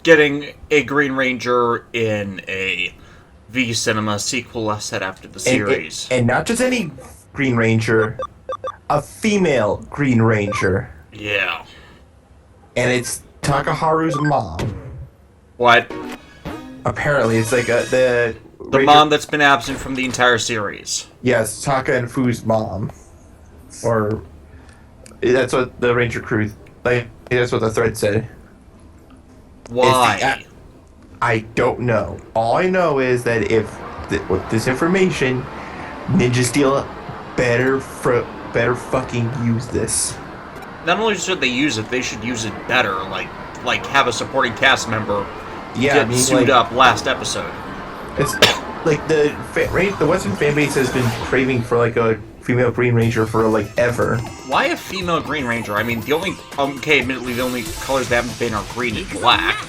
getting a Green Ranger in a V Cinema sequel set after the series. And not just any Green Ranger, a female Green Ranger. Yeah. And it's Takaharu's mom. What? Apparently, it's like the Ranger, mom that's been absent from the entire series. Yes, Taka and Fu's mom. Or that's what the Ranger crew, like, that's what the thread said. Why? I don't know. All I know is that if with this information, Ninja Steel better fucking use this. Not only should they use it, they should use it better. Like have a supporting cast member get sued up last episode. It's like the Western fan base has been craving for like a female Green Ranger for like ever. Why a female Green Ranger? I mean, admittedly, the only colors that haven't been are green and black.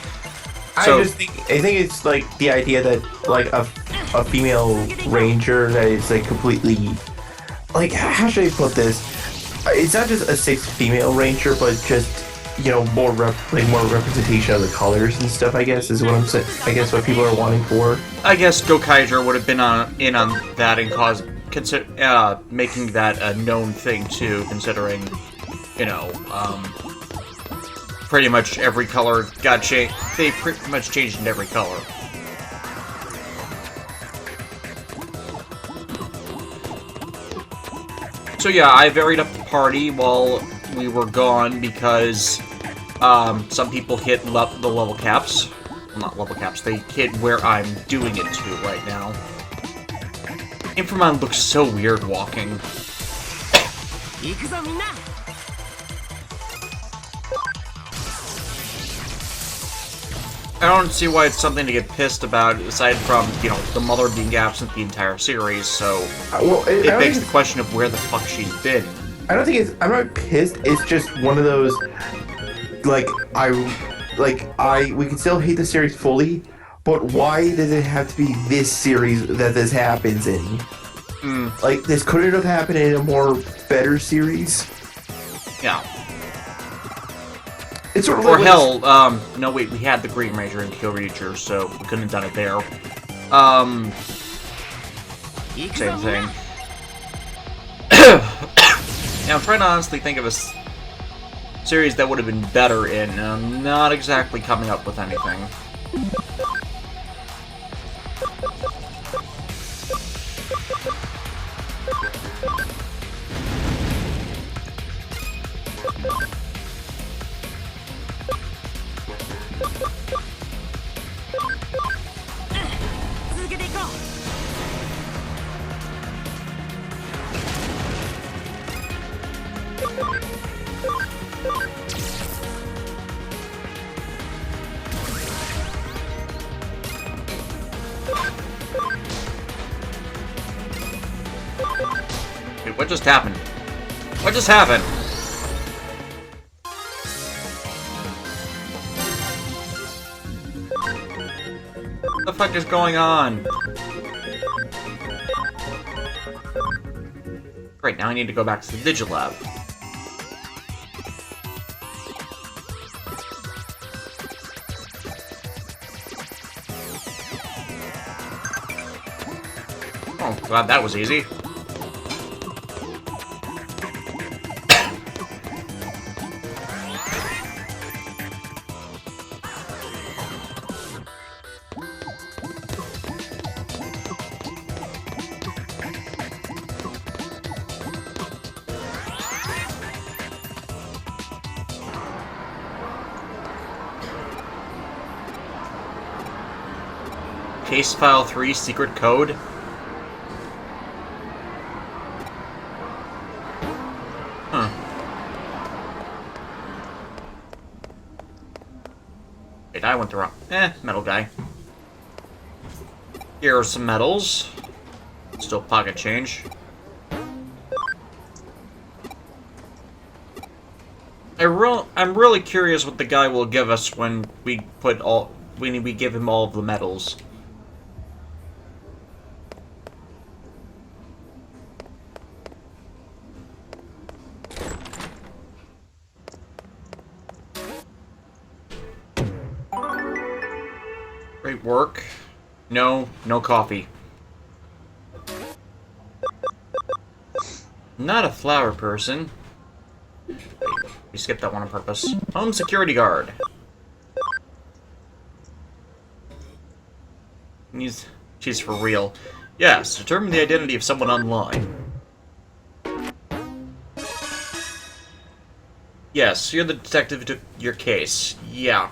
So, I think it's like the idea that like a female Ranger that is like completely, like, how should I put this? It's not just a sixth female Ranger, but just, you know, more representation of the colors and stuff, I guess, is what I'm saying. I guess what people are wanting for. I guess Gokaiger would have been in on that and making that a known thing too, considering, you know, pretty much every color got changed. They pretty much changed in every color. So yeah, I varied up the party while we were gone because some people hit the level caps. Well, not level caps, they hit where I'm doing it to right now. Inframon looks so weird walking. I don't see why it's something to get pissed about, aside from, you know, the mother being absent the entire series, so it begs the question of where the fuck she's been. I'm not pissed, it's just one of those, we can still hate the series fully, but why does it have to be this series that this happens in? Like, this couldn't have happened in a more better series? Yeah. It's sort of or hell, no wait, we had the Green Ranger in Kyoryuger, so we couldn't have done it there. Same thing. Now, I'm trying to honestly think of a series that would have been better in, and I'm not exactly coming up with anything. Dude, what just happened? What just happened? What the fuck is going on? Great, now I need to go back to the Digilab. Oh, glad that was easy. Case File 3 Secret Code? Huh. Wait, I went the wrong... metal guy. Here are some medals. Still pocket change. I'm really curious what the guy will give us when we give him all of the medals. Great work. No coffee. Not a flower person. Wait, we skipped that one on purpose. Home security guard. She's for real. Yes, determine the identity of someone online. Yes, you're the detective who took your case. Yeah.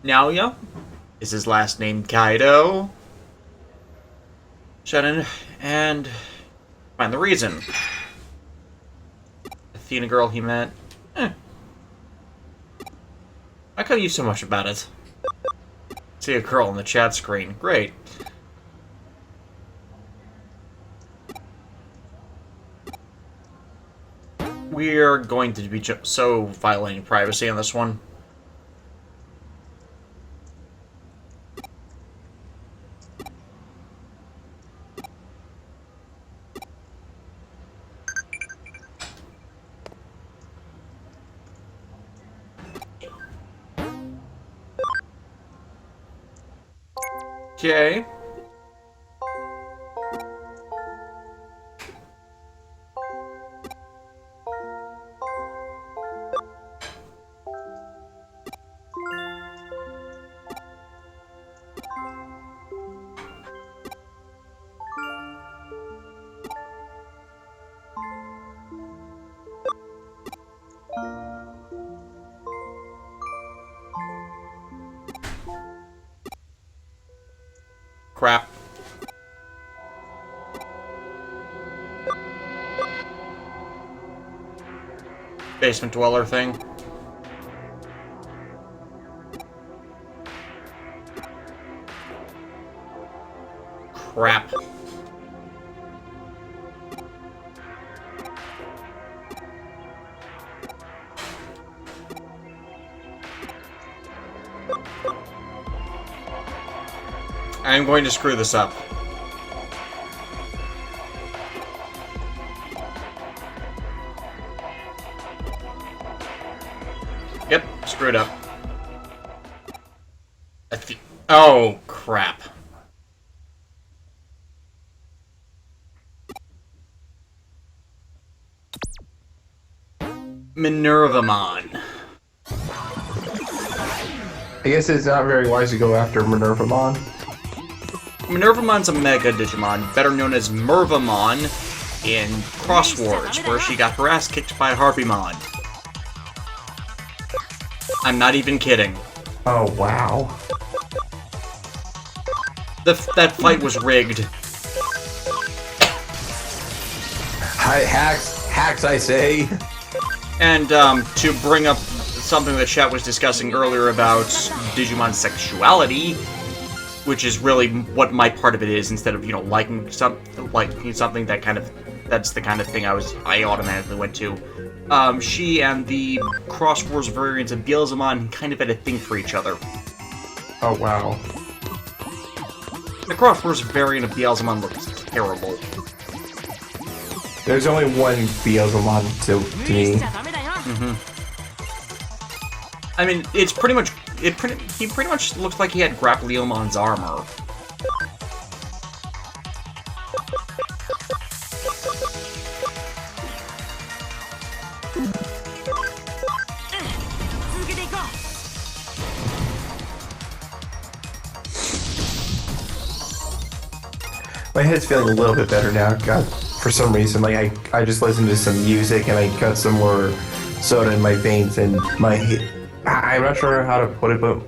Naoya? Is his last name Kaido? Shut in and find the reason. Athena girl he met. How come you so much about it? See a girl on the chat screen. Great. We're going to be so violating privacy on this one. Okay. Crap. Basement dweller thing. Crap. I'm going to screw this up. Yep, screwed up. Oh, crap. Minervamon. I guess it's not very wise to go after Minervamon. Minervamon's a Mega Digimon, better known as Mervamon in Cross Wars, where she got her ass kicked by Harpymon. I'm not even kidding. Oh, wow. That fight was rigged. Hi, hacks, I say. And to bring up something that Chat was discussing earlier about Digimon sexuality, which is really what my part of it is, instead of, you know, liking something that kind of, that's the kind of thing I automatically went to. She and the Cross Wars variants of Beelzemon kind of had a thing for each other. Oh, wow. The Cross Wars variant of Beelzemon looks terrible. There's only one Beelzemon to me. I mean, it's pretty much, he pretty much looks like he had Grappleomon's armor. My head's feeling a little bit better now. God, for some reason, like I just listened to some music and I got some more soda in my veins, and I'm not sure how to put it, but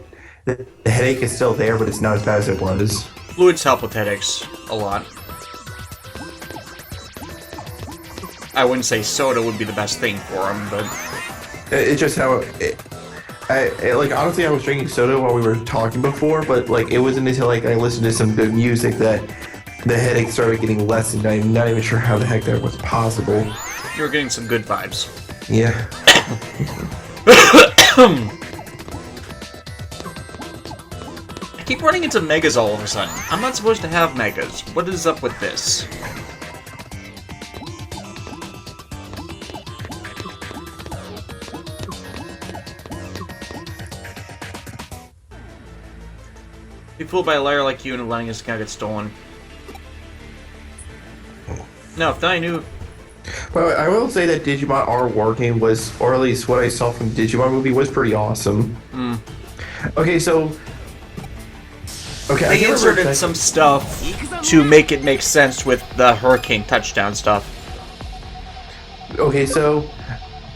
the headache is still there, but it's not as bad as it was. Fluids help with headaches a lot. I wouldn't say soda would be the best thing for him, but It's just how like honestly, I was drinking soda while we were talking before, but like it wasn't until like I listened to some good music that the headache started getting less, and I'm not even sure how the heck that was possible. you were getting some good vibes. Yeah. I keep running into Megas all of a sudden. I'm not supposed to have Megas. What is up with this? Be fooled by a liar like you and letting his account get stolen. No, if I knew... But I will say that Digimon R War Game was, or at least what I saw from the Digimon movie, was pretty awesome. Okay, so... Okay, they inserted some stuff to make it make sense with the Hurricane touchdown stuff. Okay, so...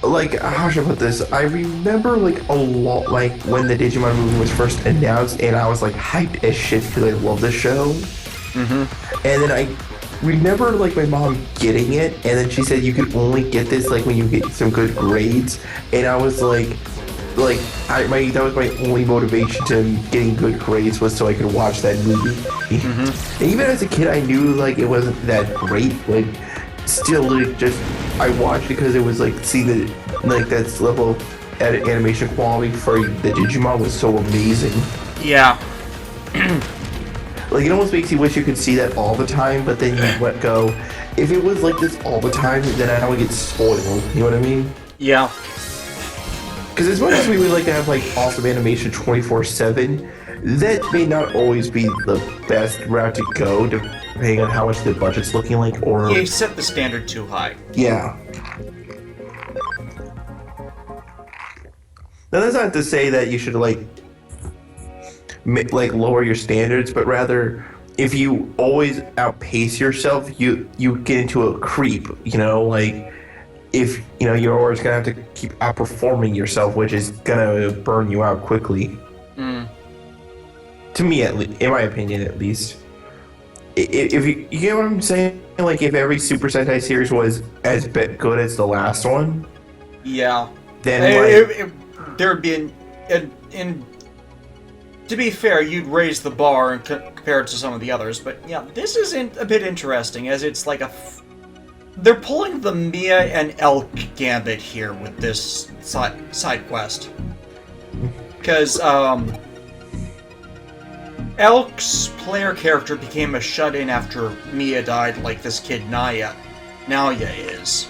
Like, how should I put this? I remember, like, a lot, like, when the Digimon movie was first announced, and I was, like, hyped as shit because I love the show. And then I remember, like, my mom getting it, and then she said you could only get this, like, when you get some good grades. And I was, that was my only motivation to getting good grades was so I could watch that movie. And even as a kid, I knew, like, it wasn't that great, like, still, like, just... I watched because it was like seeing the that level of animation quality for the Digimon was so amazing. Yeah. Like it almost makes you wish you could see that all the time, but then you let go. If it was like this all the time, then I would get spoiled. You know what I mean? Yeah. Because as much as we would like to have like awesome animation 24/7, that may not always be the best route to go, depending on how much the budget's looking like, or... Yeah, you set the standard too high. Yeah. Now, that's not to say that you should, like lower your standards, but rather, if you always outpace yourself, you get into a creep, you know? Like, if, you know, you're always gonna have to keep outperforming yourself, which is gonna burn you out quickly. To me, at least, in my opinion, at least. If you get what I'm saying? Like, if every Super Sentai series was as good as the last one, yeah, then there'd be to be fair, you'd raise the bar and compare it to some of the others. But yeah, this is a bit interesting, as it's like they're pulling the Mia and Elk gambit here with this side quest, because Elk's player character became a shut-in after Mia died, like this kid Naoya is.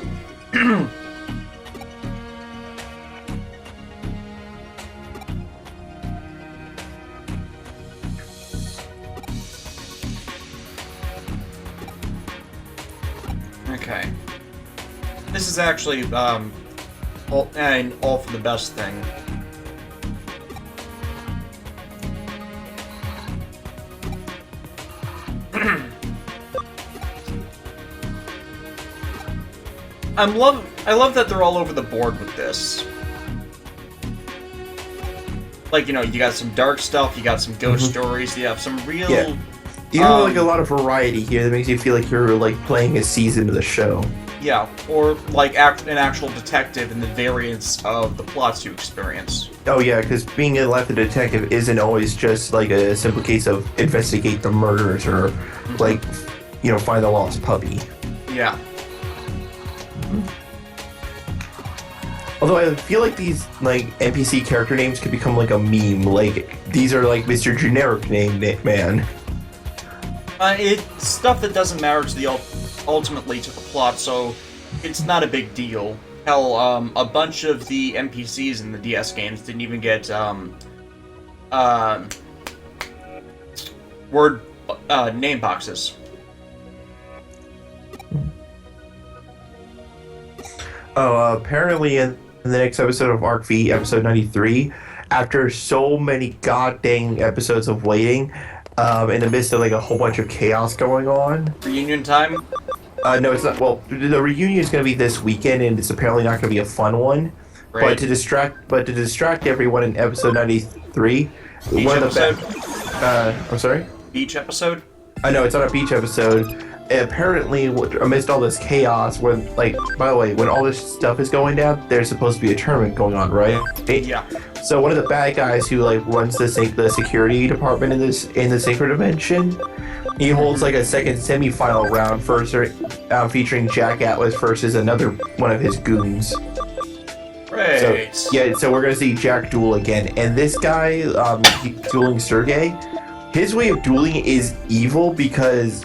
Okay. This is actually all for the best thing. I love that they're all over the board with this. Like, you know, you got some dark stuff, you got some ghost stories, you have some real... Yeah. You have, like, a lot of variety here that makes you feel like you're, like, playing a season of the show. Yeah, or, like, an actual detective and the variance of the plots you experience. Oh, yeah, because being a left detective isn't always just, like, a simple case of investigate the murders or, like, you know, find the lost puppy. Yeah. Although I feel like these, like, NPC character names could become, like, a meme. Like, these are, like, Mr. Generic Name Man. It's stuff that doesn't matter to the ultimately to the plot, so it's not a big deal. Hell, a bunch of the NPCs in the DS games didn't even get word name boxes. Oh, apparently in the next episode of Arc V, episode 93, after so many goddamn episodes of waiting, in the midst of like a whole bunch of chaos going on. Reunion time? No, it's not. Well, the reunion is going to be this weekend, and it's apparently not going to be a fun one. Right. But to distract everyone in episode 93, beach one of the episode? I'm sorry. Beach episode? I know it's not a beach episode. Apparently, amidst all this chaos, when, like, by the way, when all this stuff is going down, there's supposed to be a tournament going on, right? Yeah. So one of the bad guys who, like, runs the security department in the Sacred Dimension, he holds, like, a second semi-final round featuring Jack Atlas versus another one of his goons. Right. So we're gonna see Jack duel again, and this guy, dueling Sergei, his way of dueling is evil because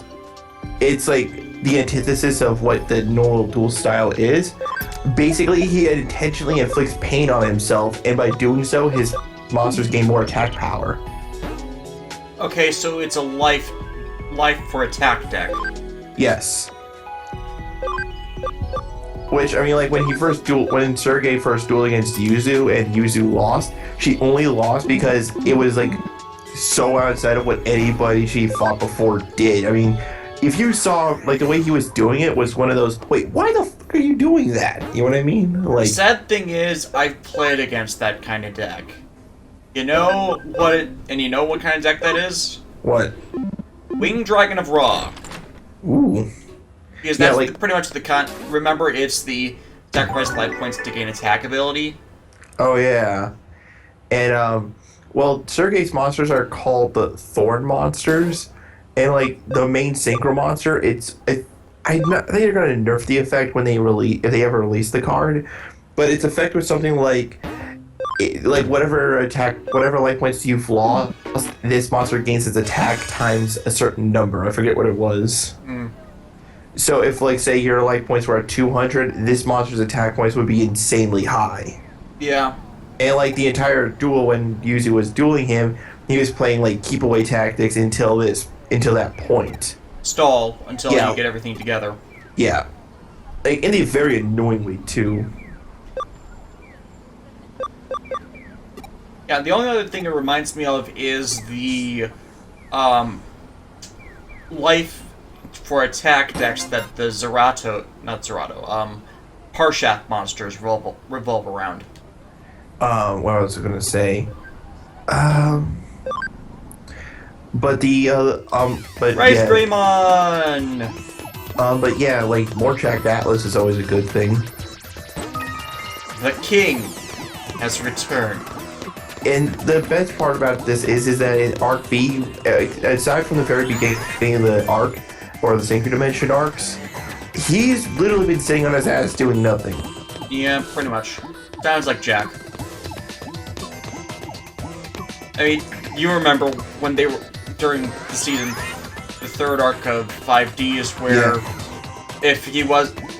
it's like the antithesis of what the normal duel style is. Basically, he intentionally inflicts pain on himself, and by doing so, his monsters gain more attack power. Okay, so it's a life for attack deck. Yes. Which, I mean, like, when Sergei first dueled against Yuzu and Yuzu lost, she only lost because it was, like, so outside of what anybody she fought before did. I mean, if you saw, like, the way he was doing it was one of those, wait, why the fuck are you doing that? You know what I mean? Like, the sad thing is, I've played against that kind of deck. You know what kind of deck that is? what? Winged Dragon of Ra. Ooh. Because that's pretty much the remember, it's the sacrifice life points to gain attack ability. Oh, yeah. And, well, Sergei's monsters are called the Thorn Monsters. And, like, the main Synchro monster, I think they're going to nerf the effect when if they ever release the card. But its effect was something like whatever life points you've lost, this monster gains its attack times a certain number. I forget what it was. So if, like, say your life points were at 200, this monster's attack points would be insanely high. Yeah. And, like, the entire duel, when Yuzu was dueling him, he was playing, like, keep away tactics until that point. Stall until you get everything together. Yeah. Like, and they very annoyingly, too. Yeah, the only other thing it reminds me of is the life for attack decks that the Parshath monsters revolve around. What was I gonna say? But Rice Greymon! But yeah, like, Morchak Atlas is always a good thing. The king has returned. And the best part about this is that in Arc B, aside from the very beginning of the arc, or the Synchro Dimension arcs, he's literally been sitting on his ass doing nothing. Yeah, pretty much. Sounds like Jack. I mean, you remember when they were, during the season, the third arc of 5Ds, where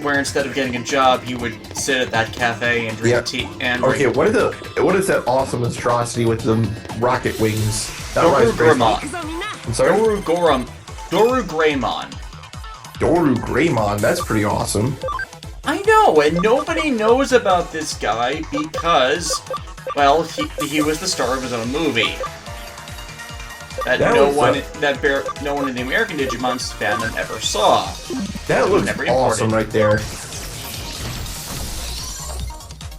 where instead of getting a job, he would sit at that cafe and drink tea. And okay, what is that awesome atrocity with the rocket wings? Doru Greymon. I'm sorry? Doru Greymon. Doru Greymon, that's pretty awesome. I know, and nobody knows about this guy because, well, he was the star of his own movie. No one in the American Digimon fandom ever saw. That looks awesome right there.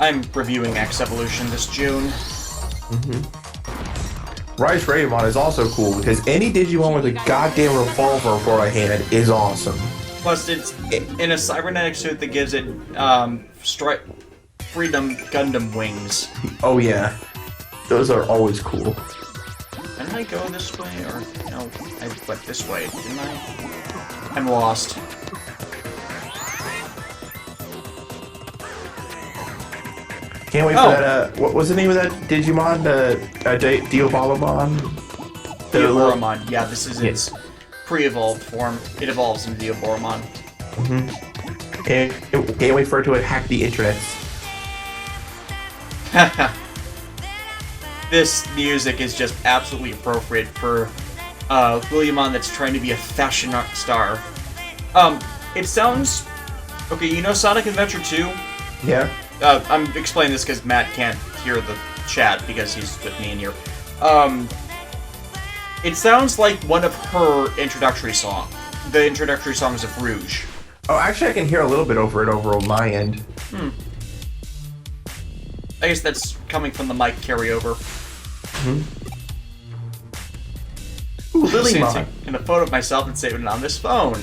I'm reviewing X Evolution this June. Rice Greymon is also cool because any Digimon with a goddamn revolver for a hand is awesome. Plus, it's in a cybernetic suit that gives it Freedom Gundam wings. Oh yeah, those are always cool. Didn't I go this way, or no? I went this way, didn't I? I'm lost. Can't wait for that, what was the name of that Digimon? Diabolomon? Diaboromon, yeah, this is its pre-evolved form. It evolves into Diaboromon. Can't wait for it to hack the internet. This music is just absolutely appropriate for Williamon that's trying to be a fashion star. It sounds... Okay, you know Sonic Adventure 2? Yeah. I'm explaining this because Matt can't hear the chat because he's with me in here. It sounds like one of her introductory songs. The introductory songs of Rouge. Oh, actually I can hear a little bit over on my end. I guess that's coming from the mic carryover. Ooh, Lilymon. In a photo of myself and saving it on this phone.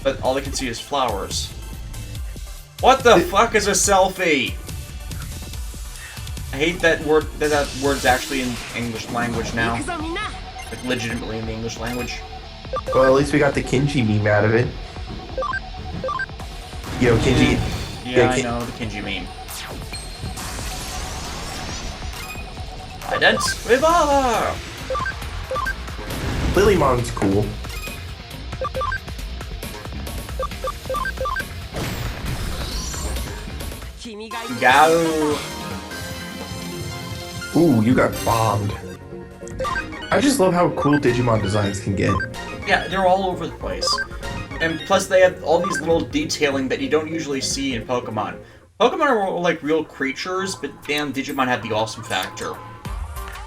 But all I can see is flowers. What the fuck is a selfie? I hate that word. That word's actually in English language now. Like, legitimately in the English language. Well, at least we got the Kinji meme out of it. You know, Kinji... Yeah, I know, the Kinji meme. Ident Revolver! Lilymon's cool. Go! Ooh, you got bombed. I just love how cool Digimon designs can get. Yeah, they're all over the place. And plus they have all these little detailing that you don't usually see in Pokemon. Pokemon are more like real creatures, but damn, Digimon have the awesome factor.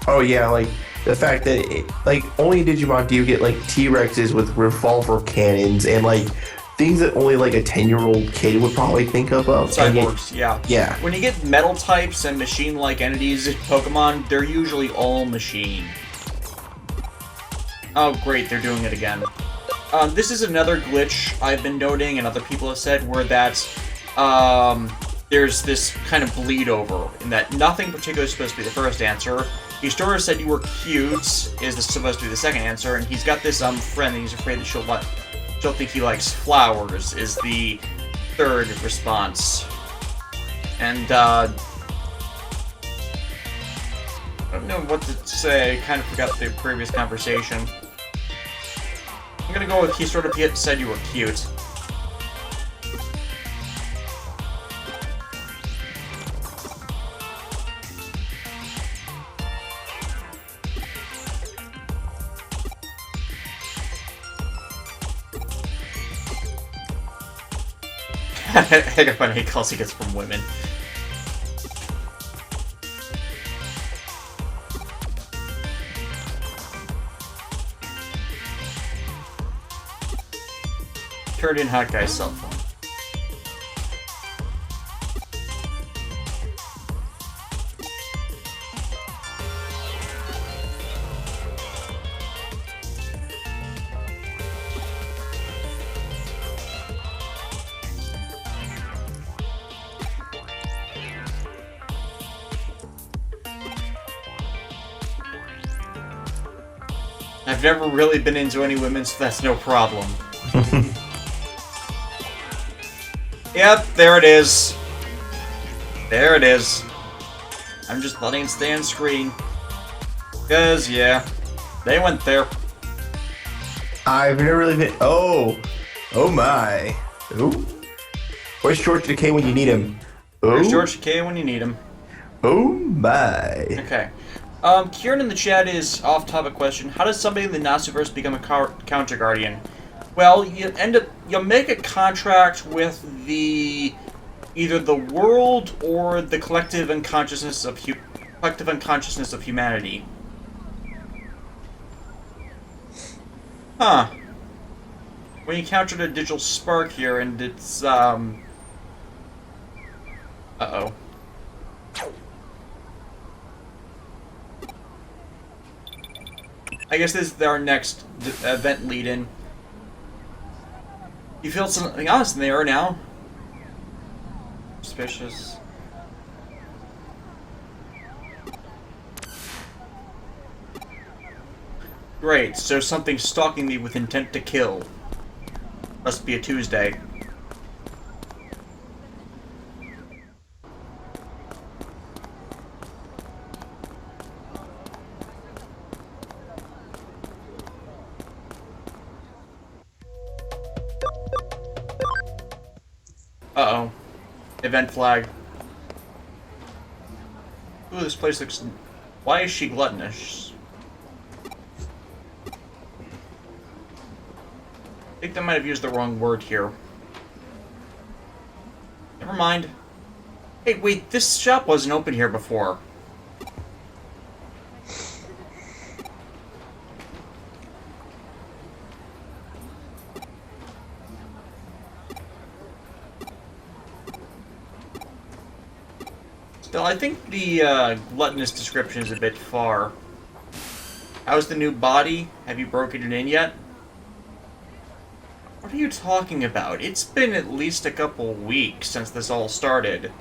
Oh yeah, like the fact that like only in Digimon do you get like T-Rexes with revolver cannons and like things that only like a 10-year-old kid would probably think of. Cyborgs, yeah. Yeah. When you get metal types and machine-like entities in Pokemon, they're usually all machine. Oh great, they're doing it again. This is another glitch I've been noting and other people have said where there's this kind of bleed over in that nothing particular is supposed to be the first answer. Historia said you were cute is supposed to be the second answer, and he's got this friend that he's afraid that she'll think he likes flowers is the third response. And I don't know what to say, I kind of forgot the previous conversation. I'm gonna go with he sort of said you were cute. I got funny calls he gets from women. Turned in hot guy's cell phone. I've never really been into any women, so that's no problem. Yep, there it is. There it is. I'm just letting it stay on screen. Because, yeah, they went there. I've never really been. Oh my. Ooh. Where's George Decay when you need him? Where's George Decay when you need him? Oh my. Okay. Kieran in the chat is off-topic question. How does somebody in the Nasuverse become a counter guardian? Well, you'll make a contract with either the world or the collective unconsciousness of humanity. Huh. When you encountered a digital spark here, and it's uh-oh. I guess this is our next event lead-in. You feel something else in the air now. Suspicious. Great, so something's stalking me with intent to kill. Must be a Tuesday. Uh-oh. Event flag. Ooh, this place looks... Why is she gluttonous? I think they might have used the wrong word here. Never mind. Hey, wait, this shop wasn't open here before. Still, I think the gluttonous description is a bit far. How's the new body? Have you broken it in yet? What are you talking about? It's been at least a couple weeks since this all started.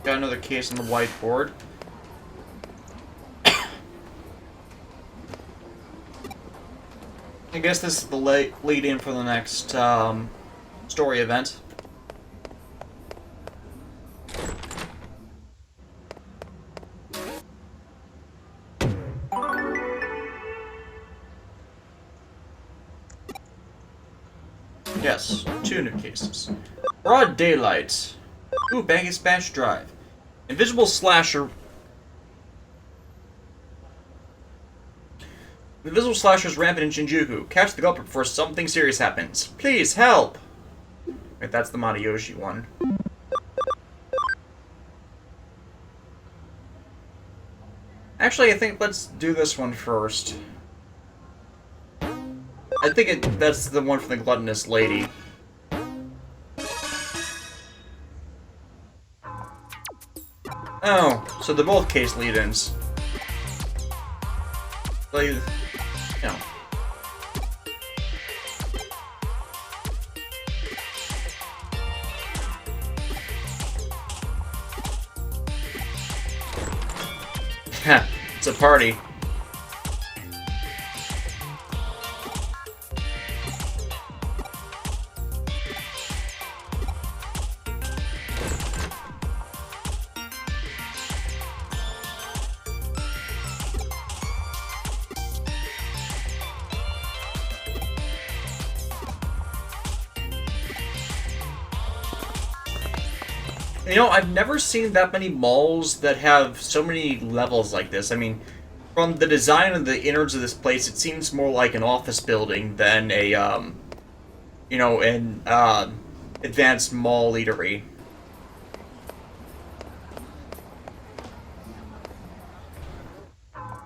Got another case on the whiteboard. I guess this is the lead-in for the next story event. Yes, 2 new cases. Broad daylight. Ooh, Baggy Smash Drive. Invisible slasher. Invisible slashers rampant in Shinjuku. Catch the culprit before something serious happens. Please help. Wait, that's the Matayoshi one. Actually, I think let's do this one first. I think that's the one for the gluttonous lady. Oh, so they're both case lead-ins. Like, no. It's a party. You know, I've never seen that many malls that have so many levels like this. I mean, from the design of the innards of this place, it seems more like an office building than a, you know, an, advanced mall eatery.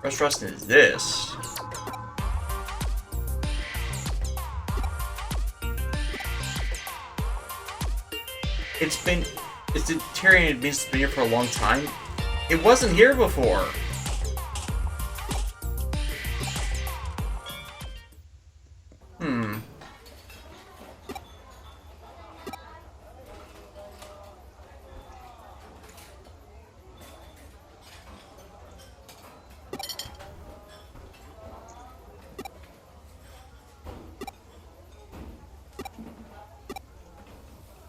Restaurant is this? It's deteriorated. It means it's been here for a long time. It wasn't here before.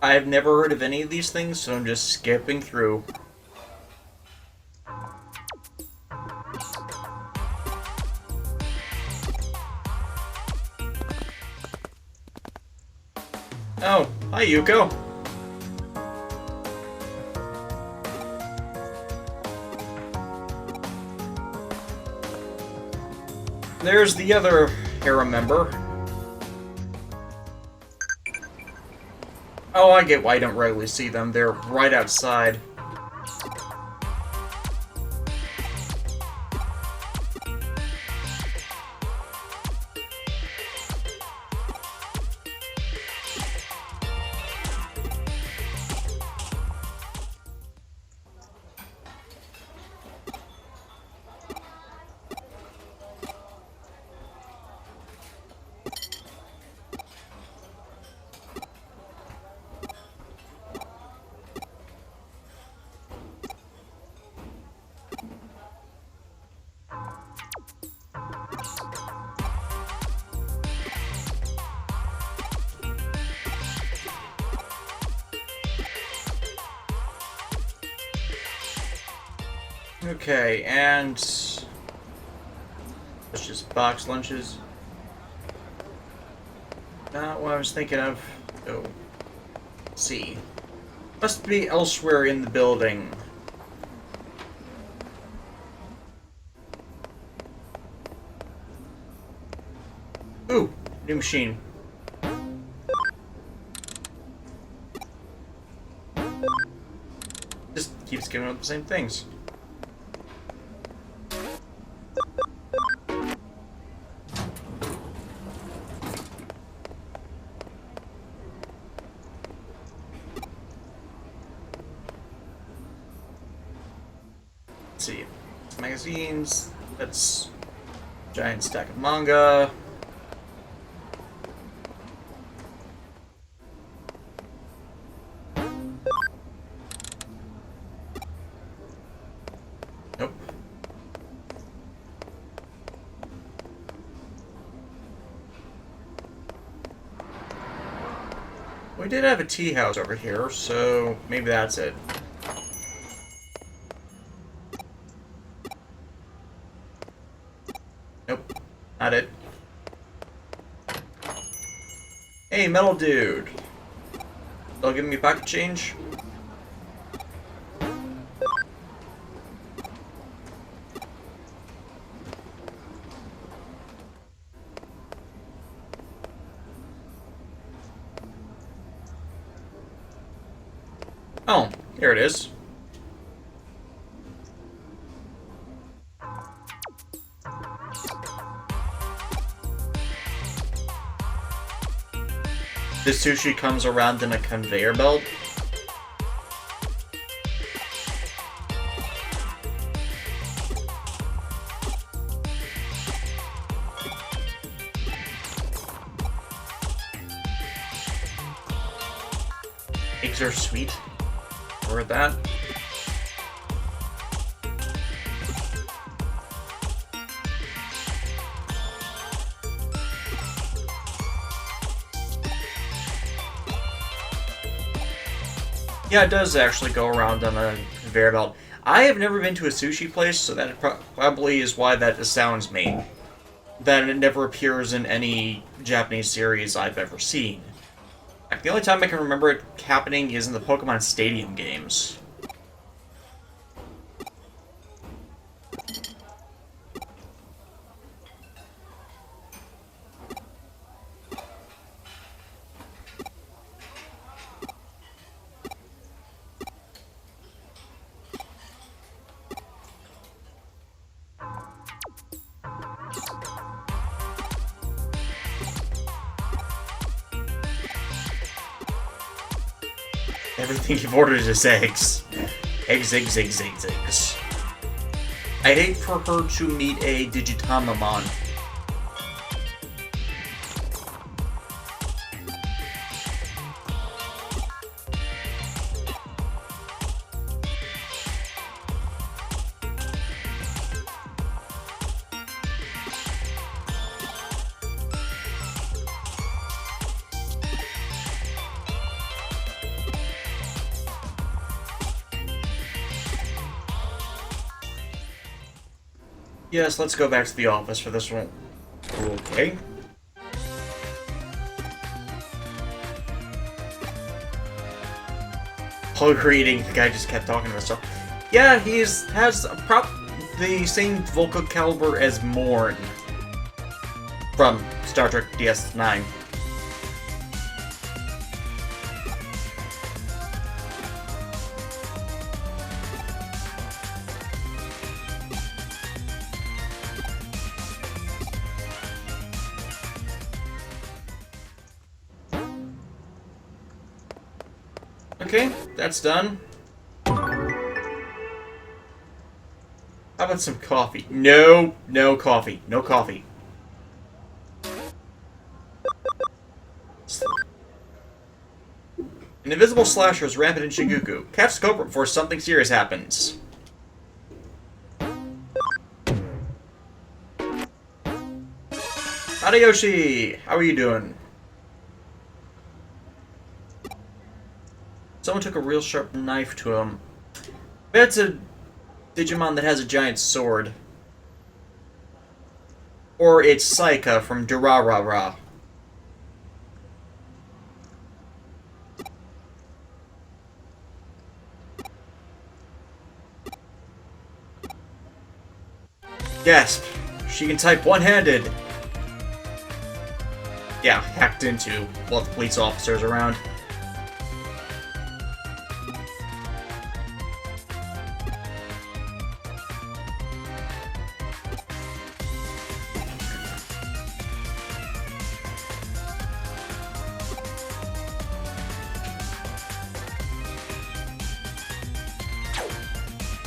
I've never heard of any of these things, so I'm just skipping through. Oh, hi Yuko. There's the other harem member. Oh, I get why you don't regularly see them. They're right outside. Okay, and let's just box lunches. Not what I was thinking of. Oh, let's see. Must be elsewhere in the building. Ooh, new machine. Just keeps giving up the same things. Let's see. Magazines. That's giant stack of manga. Nope. We did have a tea house over here, so maybe that's it. Nope, not it. Hey, metal dude. They'll give me pocket change. Here it is. The sushi comes around in a conveyor belt. Eggs are sweet. Or that. Yeah, it does actually go around on a conveyor belt. I have never been to a sushi place, so that probably is why that sounds made. That it never appears in any Japanese series I've ever seen. The only time I can remember it happening is in the Pokemon Stadium games. Everything you've ordered is eggs. Eggs, eggs, eggs, eggs, eggs. I'd hate for her to meet a Digitamamon. Yes, let's go back to the office for this one. Okay. Procreating, the guy just kept talking about stuff. Yeah, has the same vocal caliber as Morn from Star Trek DS9. Okay, that's done. How about some coffee? No, no coffee. No coffee. An invisible slasher is rampant in Shinjuku. Catch the culprit before something serious happens. Adayoshi! How are you doing? Someone took a real sharp knife to him. That's a Digimon that has a giant sword. Or it's Saika from Durarara. Gasp! She can type one-handed! Yeah, hacked into while the police officers around.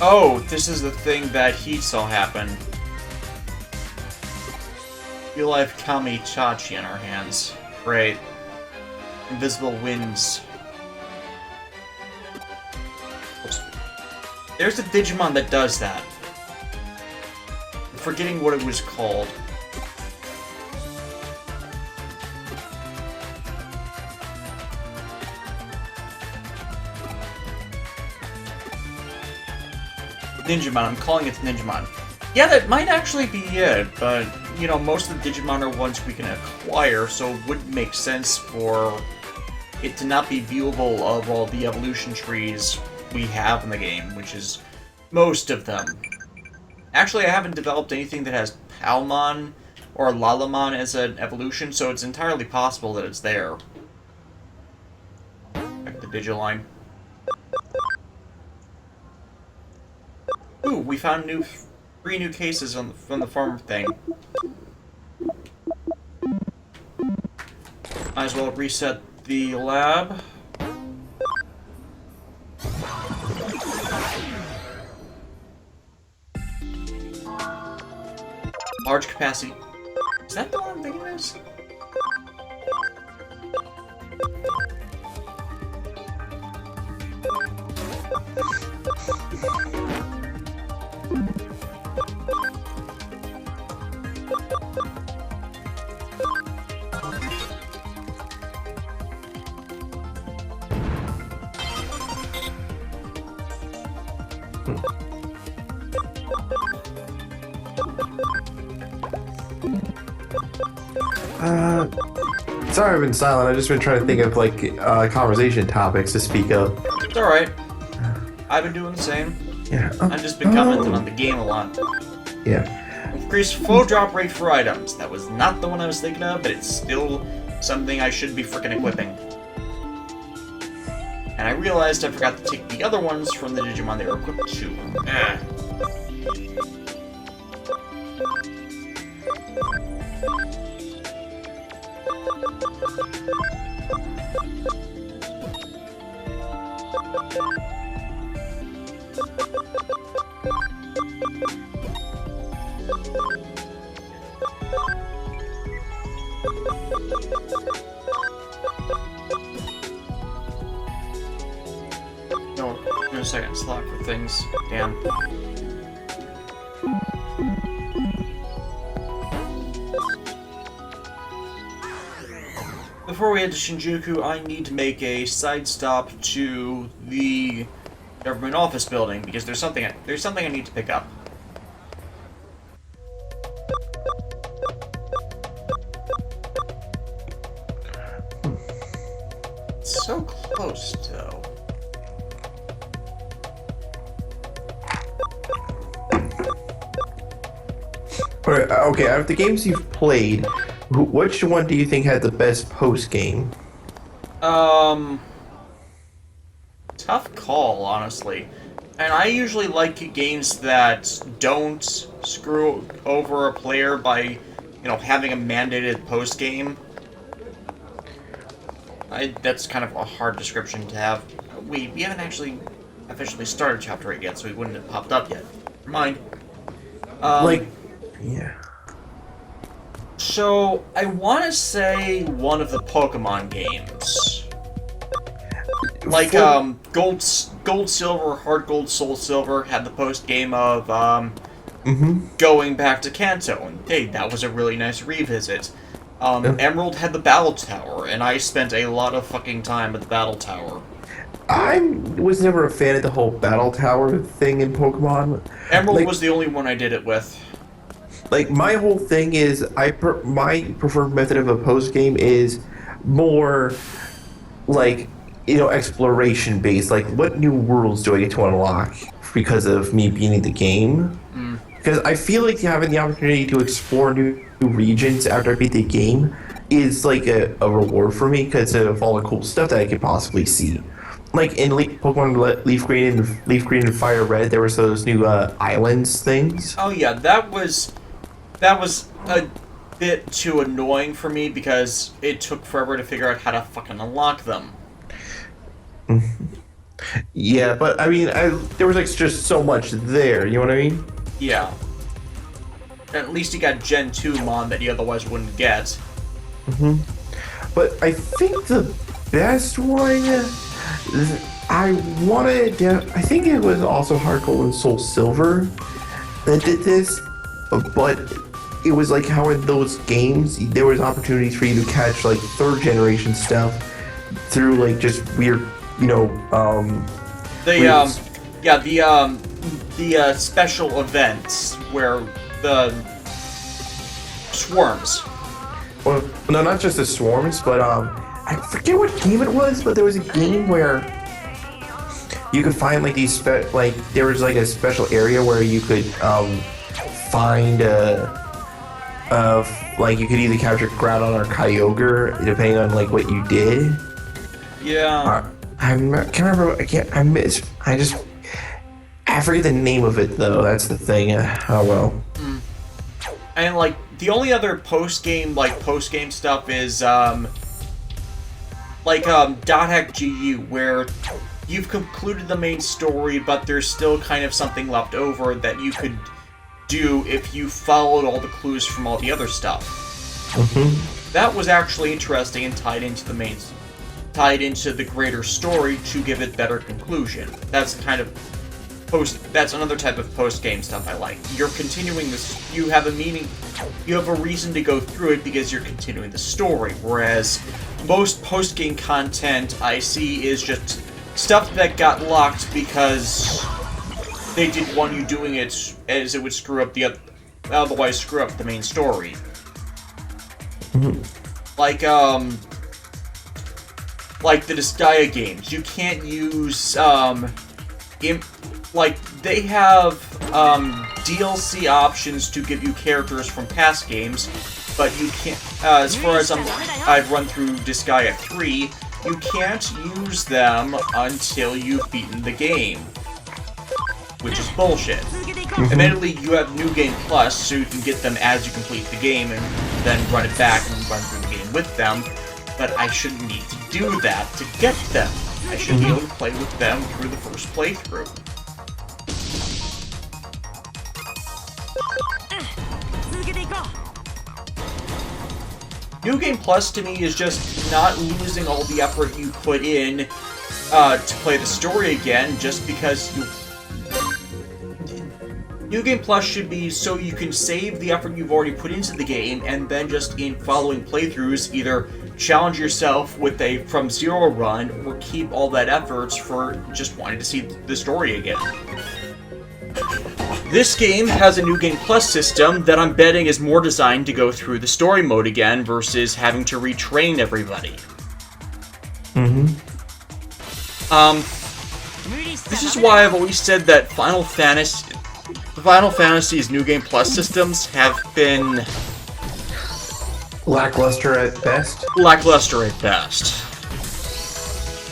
Oh, this is the thing that he saw happen. You'll have Kami Chachi in our hands. Great. Invisible winds. Oops. There's a Digimon that does that. I'm forgetting what it was called. Ninjamon. I'm calling it Ninjamon. Yeah, that might actually be it, but, you know, most of the Digimon are ones we can acquire, so it wouldn't make sense for it to not be viewable of all the evolution trees we have in the game, which is most of them. Actually, I haven't developed anything that has Palmon or Lalamon as an evolution, so it's entirely possible that it's there. Back to Digiline. Ooh, we found 3 new cases from the farm thing. Might as well reset the lab. Large capacity. Is that the one I'm thinking of? Sorry I've been silent. I've just been trying to think of, like, conversation topics to speak of. It's alright. I've been doing the same. Yeah. I've just been commenting on the game a lot. Yeah. Increased flow drop rate for items. That was not the one I was thinking of, but it's still something I should be frickin' equipping. And I realized I forgot to take the other ones from the Digimon they were equipped to. No second slot for things. Damn. Before we head to Shinjuku, I need to make a side stop to the government office building because there's something I need to pick up. It's so close, though. Okay, out of the games you've played, which one do you think had the best post-game? Tough call, honestly. And I usually like games that don't screw over a player by, you know, having a mandated post-game. That's kind of a hard description to have. We haven't actually officially started Chapter 8 yet, so it wouldn't have popped up yet. Never mind. Yeah. So, I want to say one of the Pokemon games. Like, Gold, Silver, Heart Gold, Soul Silver had the post-game of, going back to Kanto, and hey, that was a really nice revisit. Emerald had the Battle Tower, and I spent a lot of fucking time at the Battle Tower. I was never a fan of the whole Battle Tower thing in Pokemon. Emerald was the only one I did it with. Like, my whole thing is, my preferred method of a post-game is more, like, you know, exploration-based. Like, what new worlds do I get to unlock because of me beating the game? Because I feel like having the opportunity to explore new regions after I beat the game is, like, a reward for me because of all the cool stuff that I could possibly see. Like, in Pokemon Leaf Green and Fire Red, there was those new islands things. Oh yeah, that was a bit too annoying for me because it took forever to figure out how to fucking unlock them. Yeah, but I mean, there was like just so much there, you know what I mean? Yeah. At least you got Gen 2 Mon that you otherwise wouldn't get. But I think the best one, I think it was also Heart Gold and Soul Silver that did this, but it was like how in those games there was opportunities for you to catch like 3rd generation stuff through like just weird, you know, the special events where the swarms. Well, no, not just the swarms, but I forget what game it was, but there was a game where you could find like these there was like a special area where you could find like you could either capture Groudon or Kyogre depending on like what you did. Yeah. I can't remember. I forget the name of it though. That's the thing. Oh well. And like the only other post game stuff is Dot Hack GU, where you've concluded the main story, but there's still kind of something left over that you could do if you followed all the clues from all the other stuff. That was actually interesting and tied into the greater story to give it better conclusion. That's another type of post-game stuff I like. You're continuing this, you have a reason to go through it because you're continuing the story, whereas most post-game content I see is just stuff that got locked because they didn't want you doing it, as it would otherwise screw up the main story. Like the Disgaea games, you can't use they have DLC options to give you characters from past games, but you can't. As far as I've run through Disgaea 3, you can't use them until you've beaten the game, which is bullshit. Admittedly, you have New Game Plus, so you can get them as you complete the game and then run it back and run through the game with them. But I shouldn't need to do that to get them. I should be able to play with them through the first playthrough. New Game Plus to me is just not losing all the effort you put in to play the story again just because you... New Game Plus should be so you can save the effort you've already put into the game and then just in following playthroughs either challenge yourself with a from zero run or keep all that effort for just wanting to see the story again. This game has a New Game Plus system that I'm betting is more designed to go through the story mode again versus having to retrain everybody. This is why I've always said that Final Fantasy's New Game Plus systems have been lackluster at best.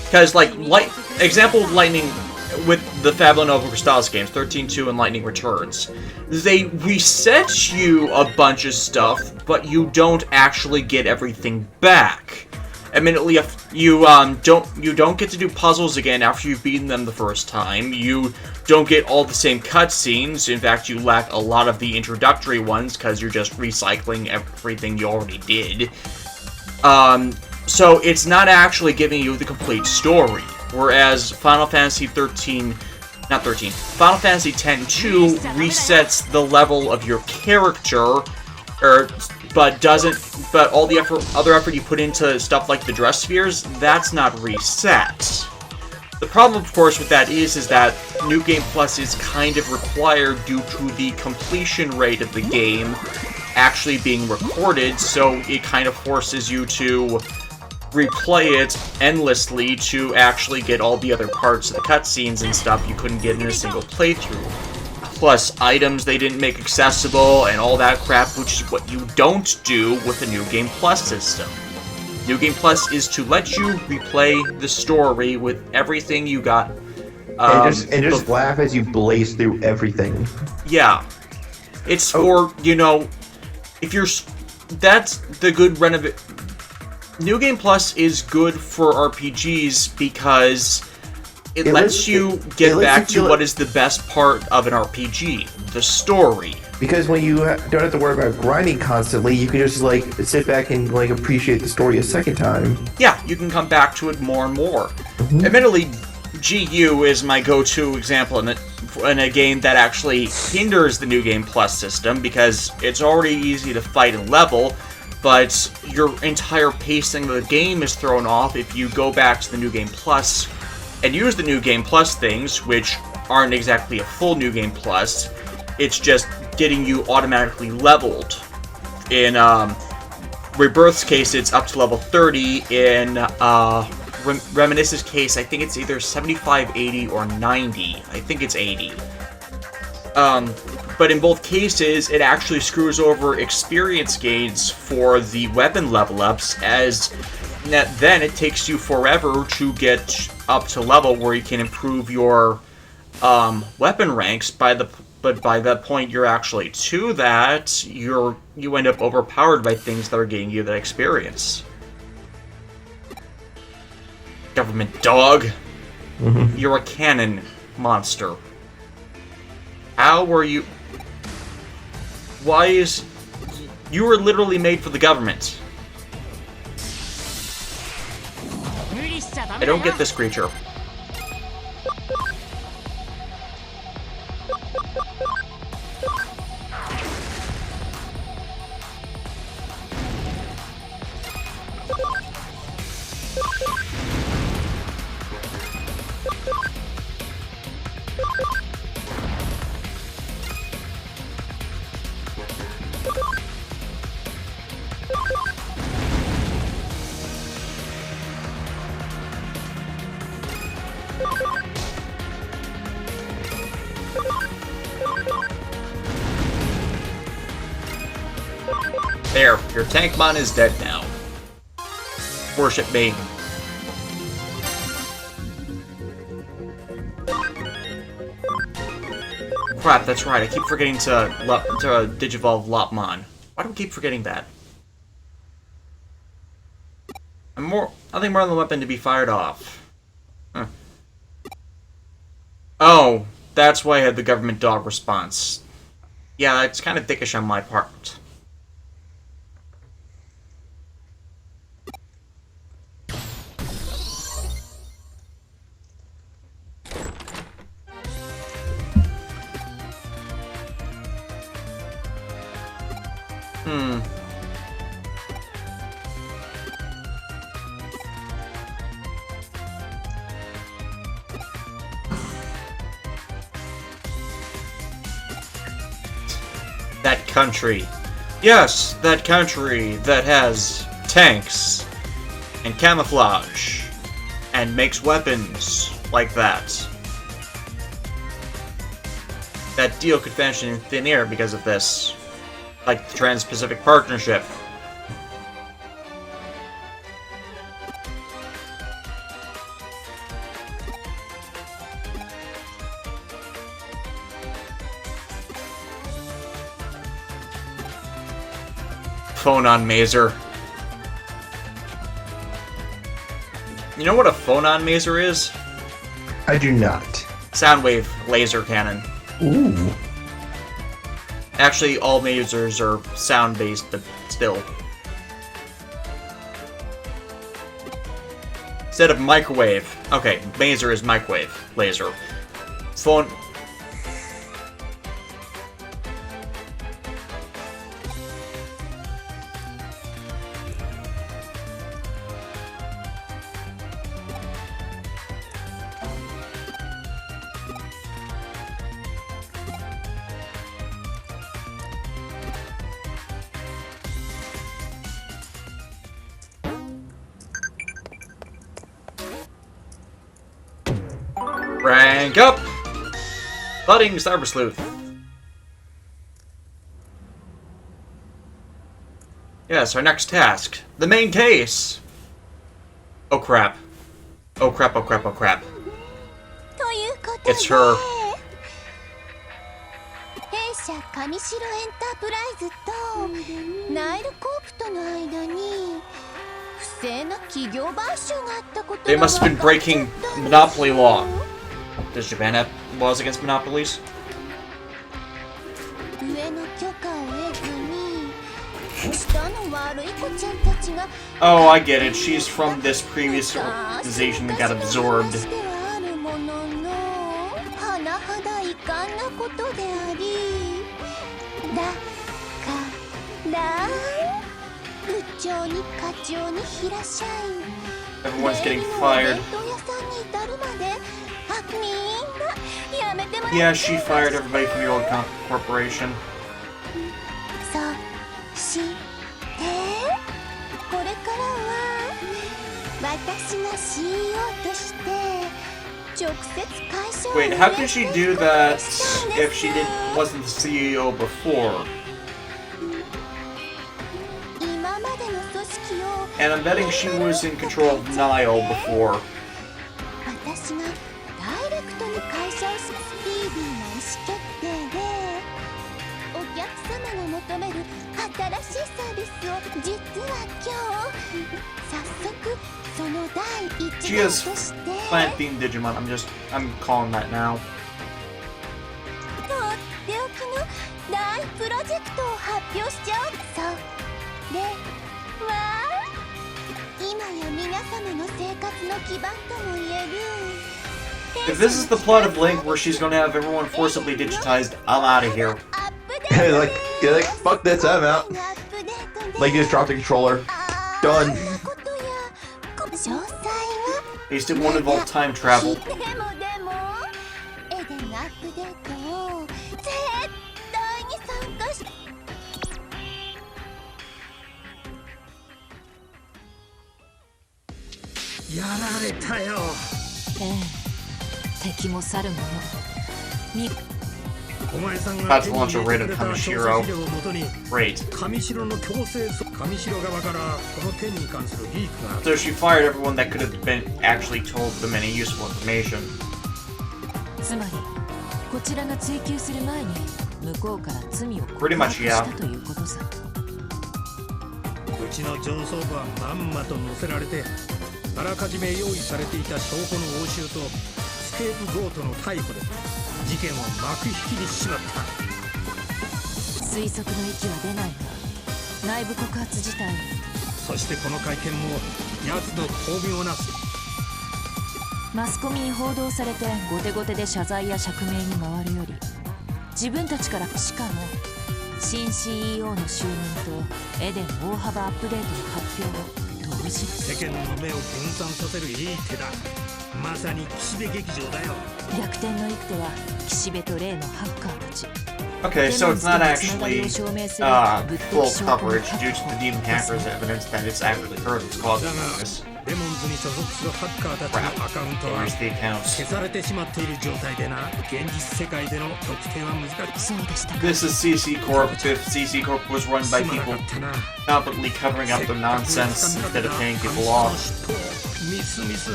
Because, example of Lightning with the Fabula Nova Crystallis games, 13-2 and Lightning Returns, they reset you a bunch of stuff, but you don't actually get everything back. Admittedly, if you don't get to do puzzles again after you've beaten them the first time. You don't get all the same cutscenes. In fact, you lack a lot of the introductory ones because you're just recycling everything you already did. So it's not actually giving you the complete story. Whereas Final Fantasy Final Fantasy X-2 resets the level of your character, but all the other effort you put into stuff like the dress spheres, that's not reset. The problem, of course, with that is that New Game Plus is kind of required due to the completion rate of the game actually being recorded, so it kind of forces you to replay it endlessly to actually get all the other parts of the cutscenes and stuff you couldn't get in a single playthrough. Plus items they didn't make accessible and all that crap, which is what you don't do with the New Game Plus system. New Game Plus is to let you replay the story with everything you got. And just laugh as you blaze through everything. Yeah. It's for, if you're... That's the good New Game Plus is good for RPGs because it lets you get back to what is the best part of an RPG, the story. Because when you don't have to worry about grinding constantly, you can just sit back and appreciate the story a second time. Yeah, you can come back to it more and more. Admittedly, GU is my go-to example in a game that actually hinders the New Game Plus system because it's already easy to fight and level, but your entire pacing of the game is thrown off if you go back to the New Game Plus and use the New Game Plus things, which aren't exactly a full New Game Plus. It's just getting you automatically leveled. In Rebirth's case, it's up to level 30. In Reminisce's case, I think it's either 75, 80, or 90. I think it's 80. But in both cases, it actually screws over experience gains for the weapon level ups, as then it takes you forever to get up to level where you can improve your weapon ranks. But by that point, you're actually to that. You end up overpowered by things that are getting you that experience. Government dog. You're a cannon monster. How were you? Why is you were literally made for the government? I don't get this creature. There, your Tankmon is dead now. Worship me. Crap, that's right. I keep forgetting to Digivolve Lopmon. Why do I keep forgetting that? Nothing more than the weapon to be fired off. Huh. Oh, that's why I had the government dog response. Yeah, it's kind of dickish on my part. That country. Yes, that country that has tanks and camouflage and makes weapons like that. That deal could vanish in thin air because of this. Like the Trans-Pacific Partnership. Phonon Mazer. You know what a phonon mazer is? I do not. Soundwave laser cannon. Ooh. Actually, all masers are sound-based, but still. Instead of microwave. Okay, mazer is microwave laser. Phone. Rank up! Budding Cyber Sleuth. Yes, our next task. The main case! Oh crap. Oh crap, oh crap, oh crap. It's her. They must have been breaking monopoly law. Does Japan have laws against monopolies? Oh, I get it. She's from this previous organization that got absorbed. Everyone's getting fired. Yeah, she fired everybody from the old corporation. Wait, how can she do that if she wasn't the CEO before? And I'm betting she was in control of Nile before. She has plant-themed Digimon. I'm calling that now. とっておきの大プロジェクトを発表しちゃおう。そうでは今や皆様の生活の基盤とも言える。 If this is the plot of Link where she's gonna have everyone forcibly digitized, I'm out of here. You're like, fuck this, I'm out. Like, you just dropped the controller. Done. They still won't involve time travel. でもエデンアップデートを絶対に参加し。やられたよ。敵も去る者。お前さんが手に入れてくれた調査資料をもとに Great. 上城の強制上城側からこの件に関するリークがある。 So she fired everyone that could have been actually told them any useful information. つまりこちらが追及する前に向こうから罪を告 Pretty 白 much, し yeah. たということさ。うちの上層部はまんまと乗せられてあらかじめ用意されていた証拠の押収とスケープゴートの逮捕で事件を幕引きにしまった。推測の域は出ないが内部告発自体。そしてこの会見も奴の巧妙なマスコミに報道されて後手後手で謝罪や釈明に回るより自分たちから。しかも新 CEO の就任とエデン大幅アップデートの発表を同時。世間の目を分散させるいい手だ。まさに岸辺劇場だよ。逆転の一手は岸辺と例のハッカーたち。 Okay, so it's not actually full coverage due to the demon hacker's evidence that it's actually her that's causing this. レモンズに所属するハッカーたちのアカウントは Here's the accounts. 消されてしまっている状態でな。現実世界での特定は難しい。そうでしたか。 This is CC Corp. If CC Corp was run by people competently covering up the nonsense instead of paying people off. ミスミス。い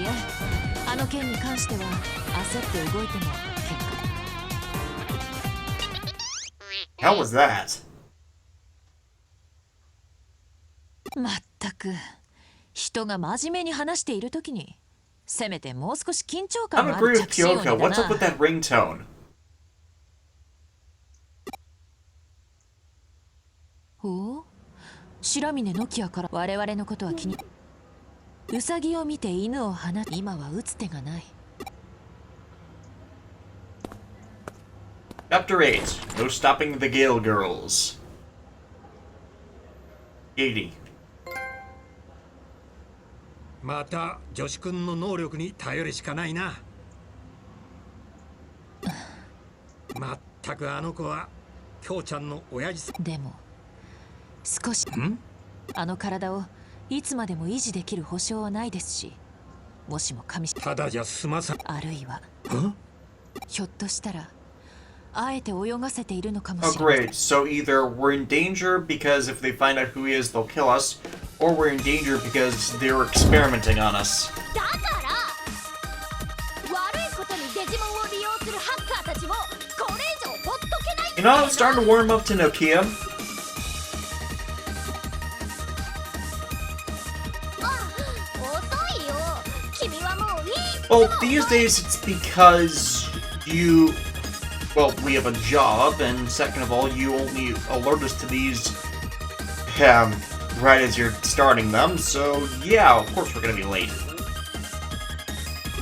え、あの件に関しては焦って動いても結果。 How was that? まったく人が真面目に話しているときにせめてもう少し緊張 I'm 感のあ agree る with 着信音 Kyoko. だ What's up with な。 that ringtone? ほう、白峰のキアから我々のことは気に。ウサギを見て犬を放つ。今は打つ手がない。 Chapter 8. No stopping the Gale Girls. 80. また女子くんの能力に頼るしかないな。まったくあの子は京ちゃんの親父さ。でも少しあの体をいつまでも維持できる保証はないですし、もしも神ただじゃ済まさ。あるいはひょっとしたらあえて泳がせているのかも Oh, しれない。 great. So either we're in danger because if they find out who he is, they'll kill us, or we're in danger because they're experimenting on us. だから悪いことにデジモンを利用するハッカーたちをこれ以上ほっとけない。 You know, I'm starting to warm up to Nokia. 遅いよ。君はもういい。 Well, these days it's because you... Well, we have a job, and second of all, you only alert us to these right as you're starting them, so yeah, of course we're gonna be late.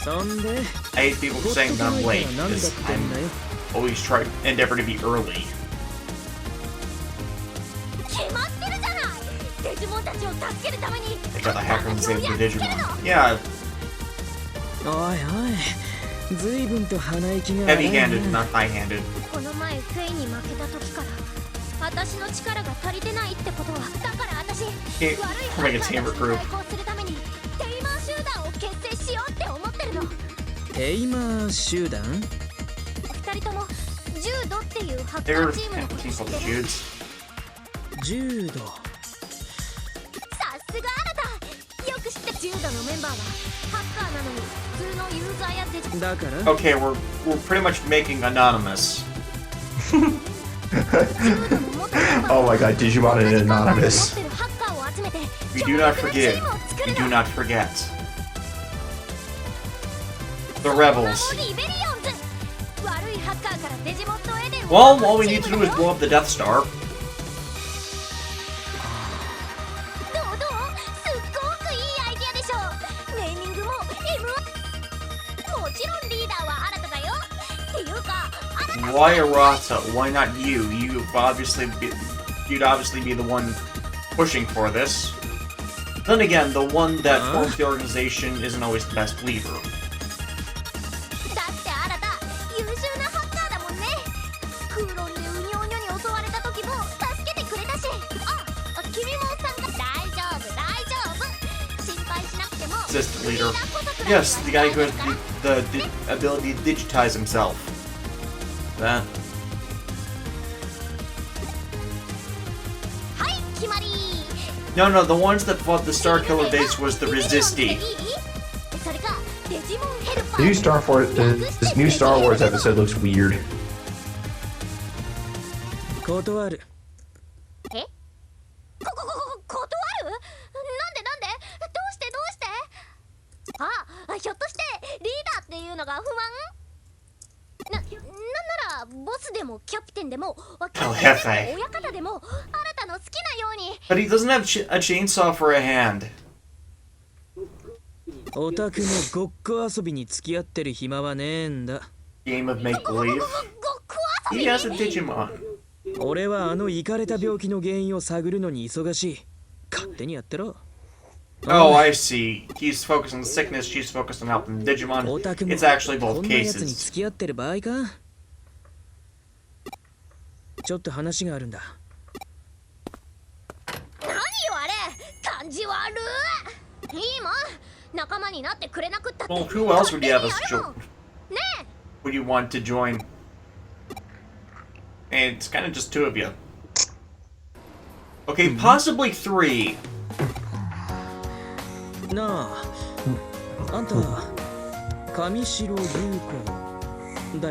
I hate people saying that I'm late, because I'm always try endeavor to be early. 決まってるじゃない。デジモンたちを助けるために They got the hacker and saved the Digimon. Yeah, おいおい、随分と鼻息が荒い heavy-handed, な。 not high-handed. この前フェイに負けた時から私の力が足りてないってことは、だから私悪い Hey, ハ we're ッ making a カーたち tamer に group. 対抗するためにテイマー集団を結成しようって思ってるの。テイマー集団？二人とも柔道っていうハッカ They're ーチームの a こと team 知っ called て the る？ Judes. 柔道。さすがあなた、よく知って。柔道のメンバーはハッカーなのに普通のユーザーやデジだから Okay, we're pretty much making anonymous. Oh my god, Digimon and Anonymous. We do not forgive. we do not forget. The rebels. Well, all we need to do is blow up the Death Star. Why Arata? Why not you? You'd obviously be the one pushing for this. Then again, the one that forms the organization isn't always the best leader. Assistant leader. Yes, the guy who has the ability to digitize himself. That. No, the ones that fought the Star Killer base was the Resisti. This new Star Wars episode looks weird. 断る。断る？なんで？どうしてあ、ひょっとしてリーダーっていうのが不満？なんならボスでもキャプテンでも親方でもあなたの好きなように。But he doesn't have a chainsaw for a hand. オタクのごっこ遊びに付き合ってる暇はねえんだ。Game of make believe. He has a Digimon. 俺はあのイカれた病気の原因を探るのに忙しい。勝手にやってろ。Oh, I see. He's focused on the sickness, she's focused on helping the Digimon. It's actually both こんなやつに cases. 付き合ってる場合か？ちょっと話があるんだ。何よあれ、感じ悪い。いいもん、仲間になってくれなくったって。 Well, who else would you have would you want to join? And it's kind of just two of you. Okay, possibly three. なあ、あんた上白優子だ。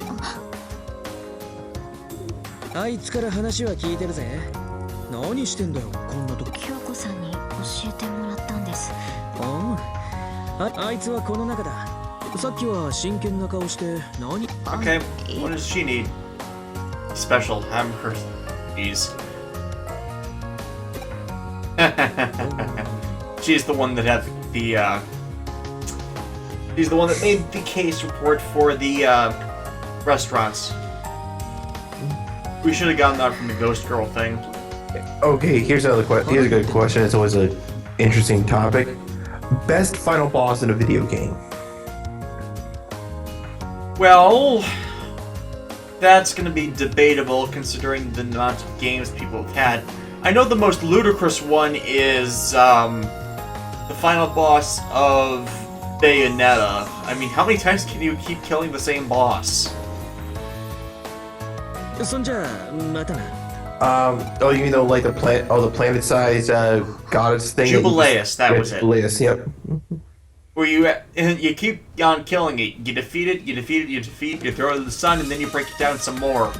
あいつから話は聞いてるぜ。何してんだよこんなとこ。京子さんに教えてもらったんです。あいつはこの中だ。さっきは真剣な顔して何？ Okay, what does she need? Special, have her. Jeez. She's the one that had the, she's the one that made the case report for the, restaurants. We should have gotten that from the Ghost Girl thing. Okay, here's another question. Here's a good question. It's always an interesting topic. Best final boss in a video game? Well, that's gonna be debatable considering the amount of games people have had. I know the most ludicrous one is, the final boss of Bayonetta. I mean, how many times can you keep killing the same boss? そんじゃまたな。Oh, you know, like the planet-sized goddess thing. Jubileus, that was it. Jubileus, yep. Where you keep on killing it. You defeat it, you throw it to the sun, and then you break it down some more.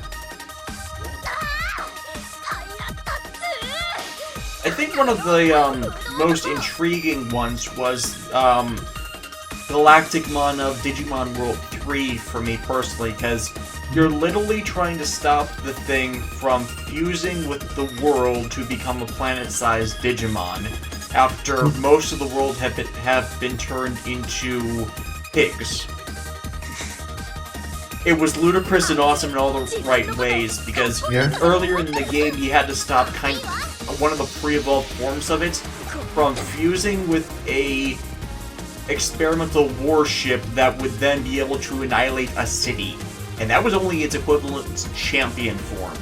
I think one of the most intriguing ones was Galacticmon of Digimon World 3 for me personally, because you're literally trying to stop the thing from fusing with the world to become a planet-sized Digimon after most of the world have been turned into pigs. It was ludicrous and awesome in all the right ways, because earlier in the game you had to stop one of the pre-evolved forms of it from fusing with a experimental warship that would then be able to annihilate a city. And that was only its equivalent champion form.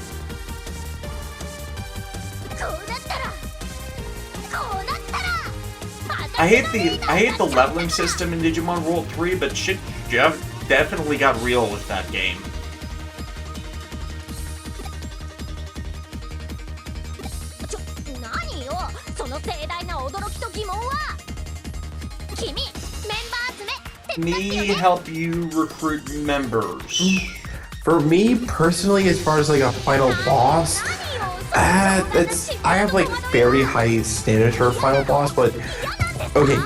I hate the leveling system in Digimon World 3, but shit definitely got real with that game. Me help you recruit members. For me personally, as far as like a final boss, I have like very high standards for a final boss, but Okay,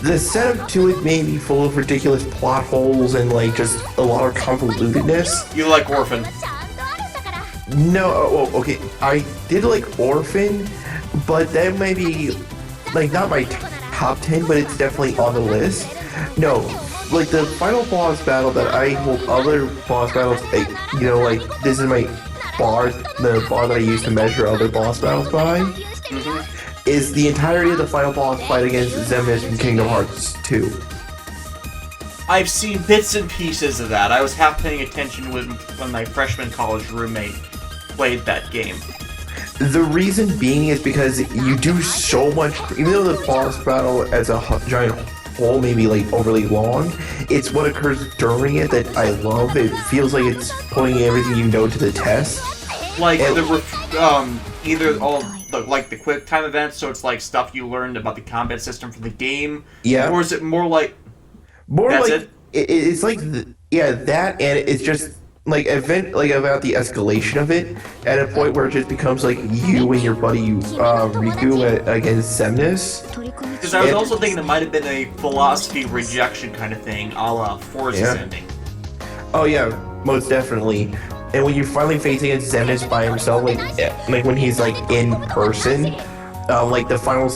the setup to it may be full of ridiculous plot holes and like just a lot of convolutedness. You like Orphan? ちゃんとあるんだから No, oh, okay, I did like Orphan, but that may be like not my top 10, but it's definitely on the list. No, like the final boss battle that I hold other boss battles, like, you know, like this is my bar, the bar that I use to measure other boss battles by, is the entirety of the final boss fight against Xemnas from Kingdom Hearts 2. I've seen bits and pieces of that. I was half paying attention when my freshman college roommate played that game. The reason being is because you do so much, even though the boss battle as a giant whole may be like overly long, it's what occurs during it that I love. It feels like it's putting everything you know to the test. Like And- either all like the quick time events, so it's like stuff you learned about the combat system from the game. Yeah. Or is it more like More That's like it? it's like yeah, that, and it's just like event like about the escalation of it at a point where it just becomes like you and your buddy Riku against Xemnas. 取り込み because I was And- also thinking it might have been a philosophy rejection kind of thing, a la Forza's Yeah. ending. Oh yeah, most definitely. And when you're finally facing against Xemnas by himself, like when he's like in person, like the final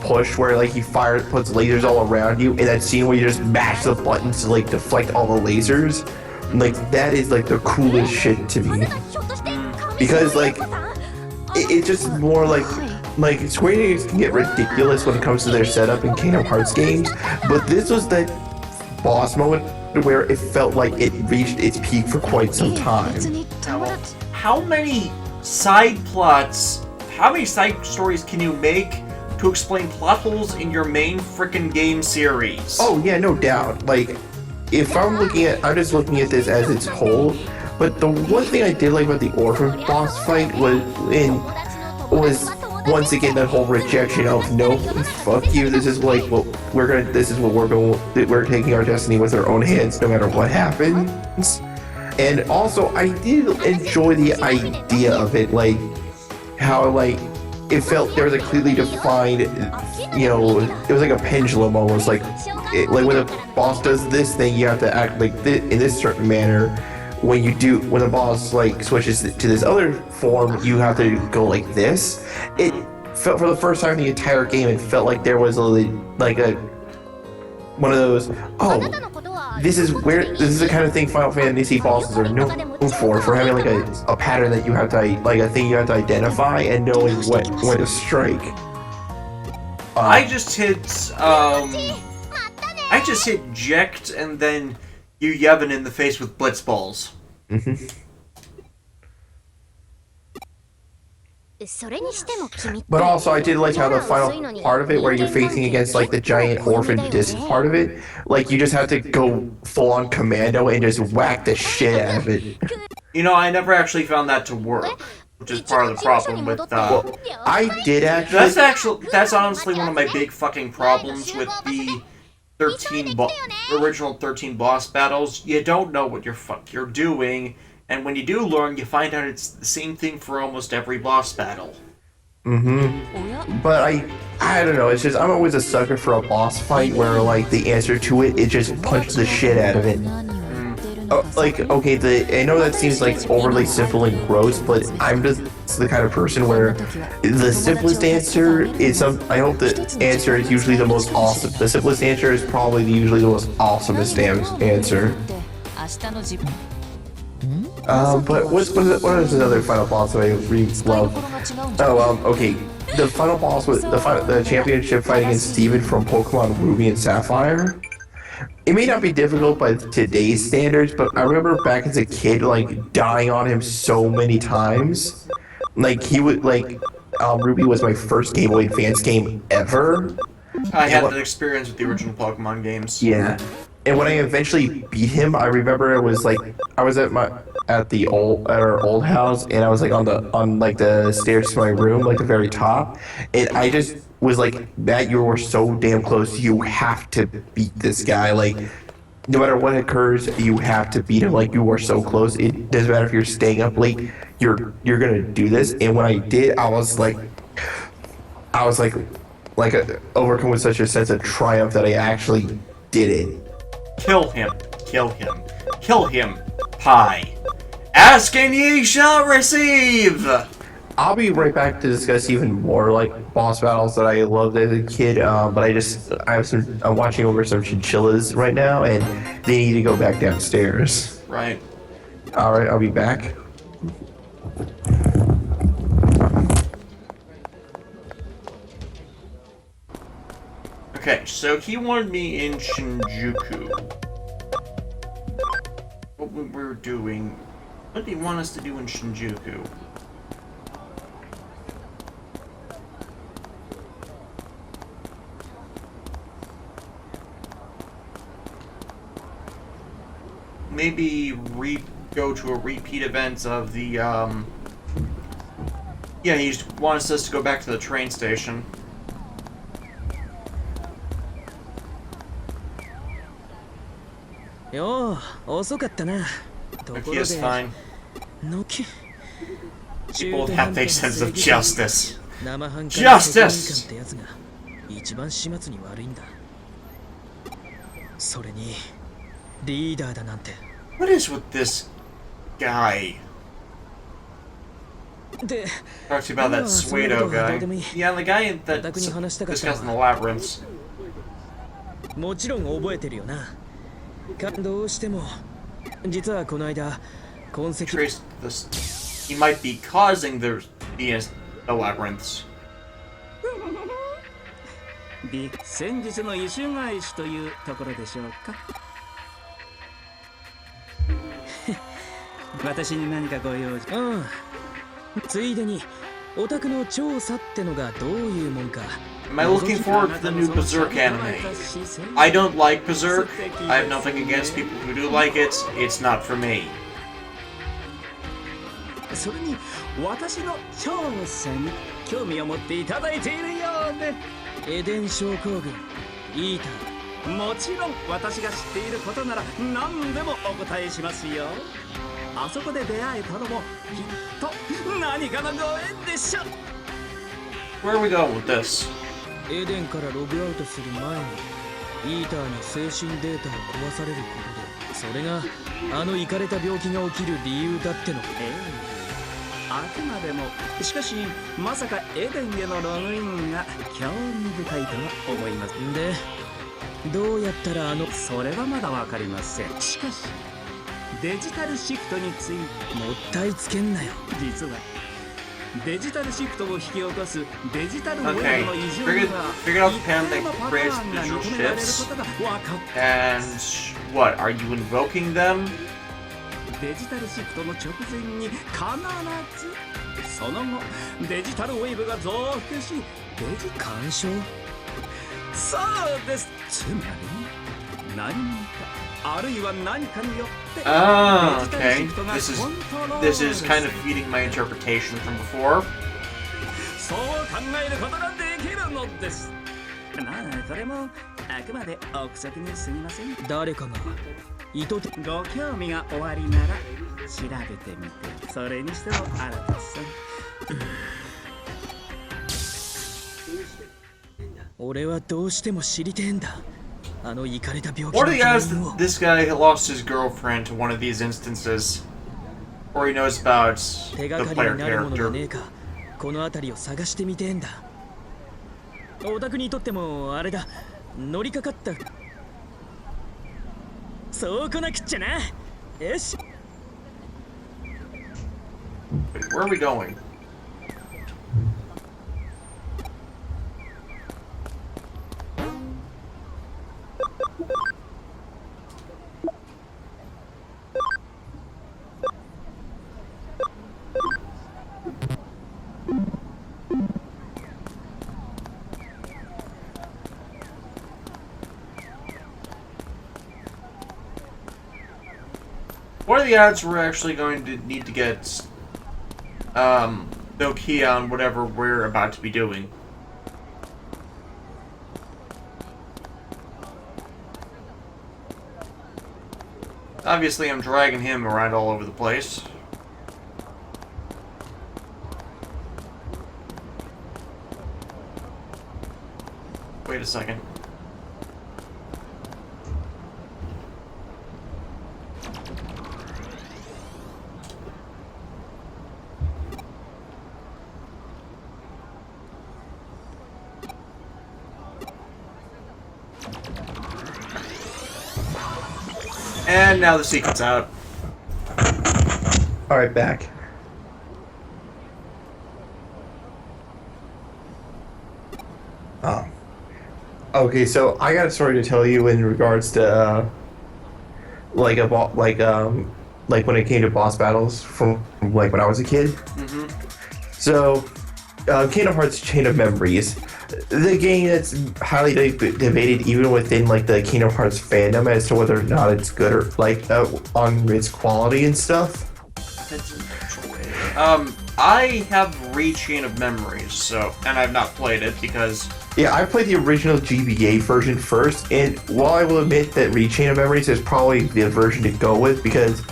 push where like he puts lasers all around you, and that scene where you just mash the buttons to like deflect all the lasers, like that is like the coolest shit to me. ひょっとして神 Because like さん it's just more like Square Enix can get ridiculous when it comes to their setup in Kingdom Hearts games, but this was that boss moment where it felt like it reached its peak for quite some time. 別に友達 How many side plots, how many side stories can you make to explain plot holes in your main frickin' game series? Oh yeah, no doubt. Like, if I'm just looking at this as its whole. But the one thing I did like about the Orphan boss fight was once again that whole rejection of no, fuck you. This is like what we're taking our destiny with our own hands, no matter what happens. And also, I did enjoy the idea of it, like how like it felt there was a clearly defined, you know, it was like a pendulum almost, like when a boss does this thing, you have to act like in this certain manner. When the boss like switches to this other form, you have to go like this. It felt, for the first time in the entire game, it felt like there was one of those, oh, this is the kind of thing Final Fantasy bosses are known for having like a pattern that you have to, like a thing you have to identify and knowing when to strike. I just hit Jekt and then you Yevon in the face with blitz balls. それにしても君って But also, I did like how the final part of it, where you're facing against like the giant orphan disc part of it, like you just have to go full on commando and just whack the shit out of it. You know, I never actually found that to work, which is part of the problem with I did actually. that's honestly one of my big fucking problems with the original 13 boss battles. You don't know what you're doing, and when you do learn, you find out it's the same thing for almost every boss battle. But I don't know. It's just I'm always a sucker for a boss fight where like the answer to it is just punch the shit out of it. Like, okay, I know that seems like overly simple and gross, but I'm just the kind of person where the simplest answer is I hope the answer is usually the most awesome. The simplest answer is probably usually the most awesomest answer. But what is another final boss that I really love? Okay. The final boss was the championship fight against Steven from Pokemon Ruby and Sapphire. It may not be difficult by today's standards, but I remember back as a kid, like, dying on him so many times. Like, Ruby was my first Game Boy Advance game ever. I had that experience with the original Pokemon games. Yeah. And when I eventually beat him, I remember it was like, I was at our old house, and I was like on the stairs to my room, like the very top, and I just was like, Matt, you were so damn close, you have to beat this guy, like, no matter what occurs, you have to beat him, like, you are so close, it doesn't matter if you're staying up late, you're gonna do this. And when I did, I was like like overcome with such a sense of triumph that I actually did it. Kill him. Kill him. Kill him. Pie. Ask and ye shall receive! I'll be right back to discuss even more like boss battles that I loved as a kid. But I'm watching over some chinchillas right now, and they need to go back downstairs. Right. All right, I'll be back. Okay, so he wanted me in Shinjuku. What we were doing... What did he want us to do in Shinjuku? Maybe go to a repeat event of the, Yeah, he just wants us to go back to the train station. Yo, 遅かったな。 He is fine. People have a sense of justice. Justice! 一番始末に悪いんだ。それにリーダーだなんて。 What is with this guy? で、 Talks about that Suedo guy. Yeah, the guy that discussing the labyrinths. もちろん覚えてるよな。どうしても実はこの間痕跡 Trace this. He might be causing the labyrinths. 先日の異種返しというところでしょうか。私に何かご用事。うん。ついでにオタクの調査ってのがどういうもんか。 Am I looking forward to the new Berserk anime? I don't like Berserk. I have nothing against people who do like it. It's not for me. それに私の調査に興味を持っていただいているようで。エデン症候群、イーター。もちろん私が知っていることなら何でもお答えしますよ。あそこで出会えたのもきっと何かのご縁でしょ。 Where are we going with this? エデンからログアウトする前にイーターに精神データを壊されることで、それがあのイカれた病気が起きる理由だっての。あくまでもしかしまさかエデンへのログインが興味深いとは思います。で、どうやったらそれはまだわかりません。しかしデジタルシフトについてもったいつけんなよ。実はデジタルシフトを引き起こすデジタルウェブ Okay, の異常 figured out the pen that creates visual shifts. And what, are you invoking them? デジタルシフトの直前に必ずその後デジタルウェーブが増幅し干渉。そうです。つまり何者かあるいは何かによって Okay. This is kind of feeding my interpretation from before. そう考えることができるのです。まあこれもあくまで憶測に過ぎません。誰かが意図的ご興味がおありなら調べてみて。それにしても新田さん。俺はどうしても知りてえんだ。あのイカれた病気 What are の the 原 odds 因を。 that this guy lost his girlfriend to one of these instances? Or he knows about 手 the がかり player になるものがね character? えか、この辺りを探してみてえんだ。オタクにとってもあれだ、乗りかかった。そうこなくっちゃな。よし。 Where are we going? What are the odds we're actually going to need to get no key on whatever we're about to be doing? Obviously, I'm dragging him around all over the place. Wait a second. And now the secret's out. Alright, back. Okay, so I got a story to tell you in regards to like when it came to boss battles from like when I was a kid. Mm-hmm. So, Kingdom Hearts Chain of Memories, the game that's highly debated even within like the Kingdom Hearts fandom as to whether or not it's good or like on its quality and stuff. I have Chain of Memories, so, and I've not played it because... Yeah, I played the original GBA version first, and while I will admit that Chain of Memories is probably the version to go with because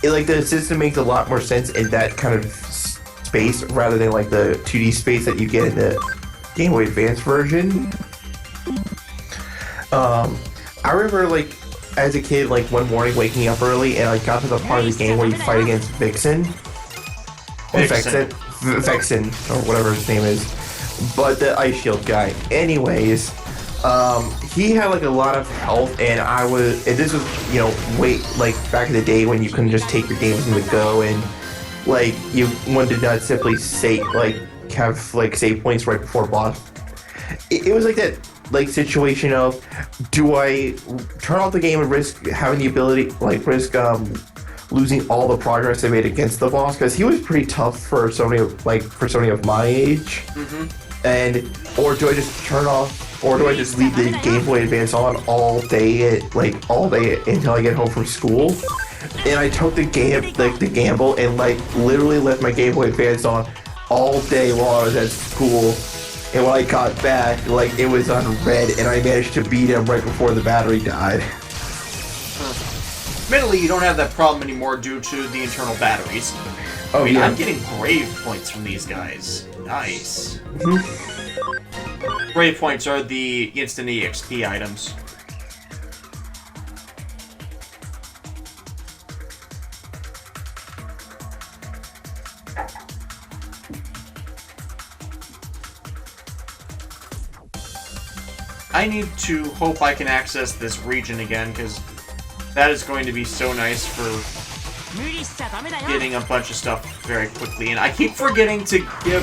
the system makes a lot more sense in that kind of space rather than like the 2D space that you get in the Game Boy Advance version. I remember like as a kid, like one morning waking up early and I got to the part of the game where you fight against Vixen, or Vexen, or whatever his name is, but the Ice Shield guy. Anyways, he had like a lot of health, and this was way like back in the day when you couldn't just take your games in the go and like one did not simply have like save points right before boss. It was like that like situation of, do I turn off the game and risk having the ability losing all the progress I made against the boss, because he was pretty tough for somebody of my age. Mm-hmm. And or do I just turn off, or do I just leave the Game Boy Advance on all day until I get home from school? And I took the gamble and literally left my Game Boy Advance on all day while I was at school. And when I got back, it was on red, and I managed to beat him right before the battery died. Admittedly, you don't have that problem anymore due to the internal batteries. Oh, yeah. I'm getting grave points from these guys. Nice. Grave points are the instant EXP items. I need to hope I can access this region again, because that is going to be so nice for getting a bunch of stuff very quickly. And I keep forgetting to give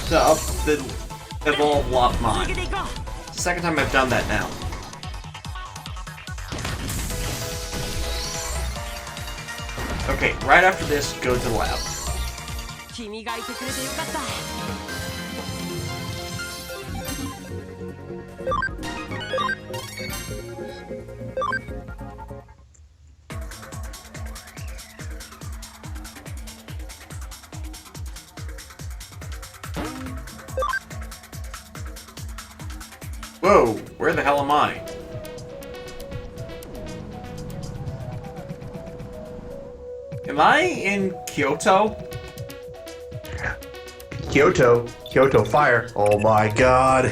the Evolve Lock mod. It's the second time I've done that now. Okay, right after this, go to the lab. Whoa, where the hell am I? Am I in Kyoto? Kyoto Fire. Oh my god.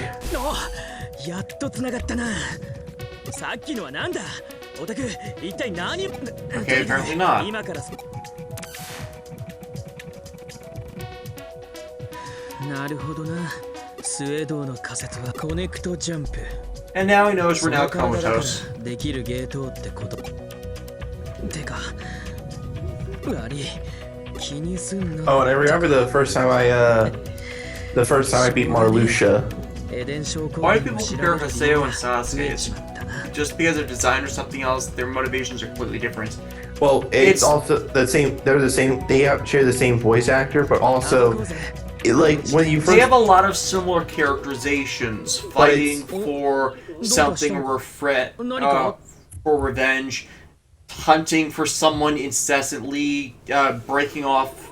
Okay, apparently not. And now he knows we're now comatose. Oh, and I remember the first time I beat Marluxia. Why do people compare Haseo and Sasuke? It's just because they're designed or something else, their motivations are completely different. Well, it's also the same. They're the same. They share the same voice actor, but also, when you first, they have a lot of similar characterizations, fighting for something, for revenge, hunting for someone incessantly, breaking off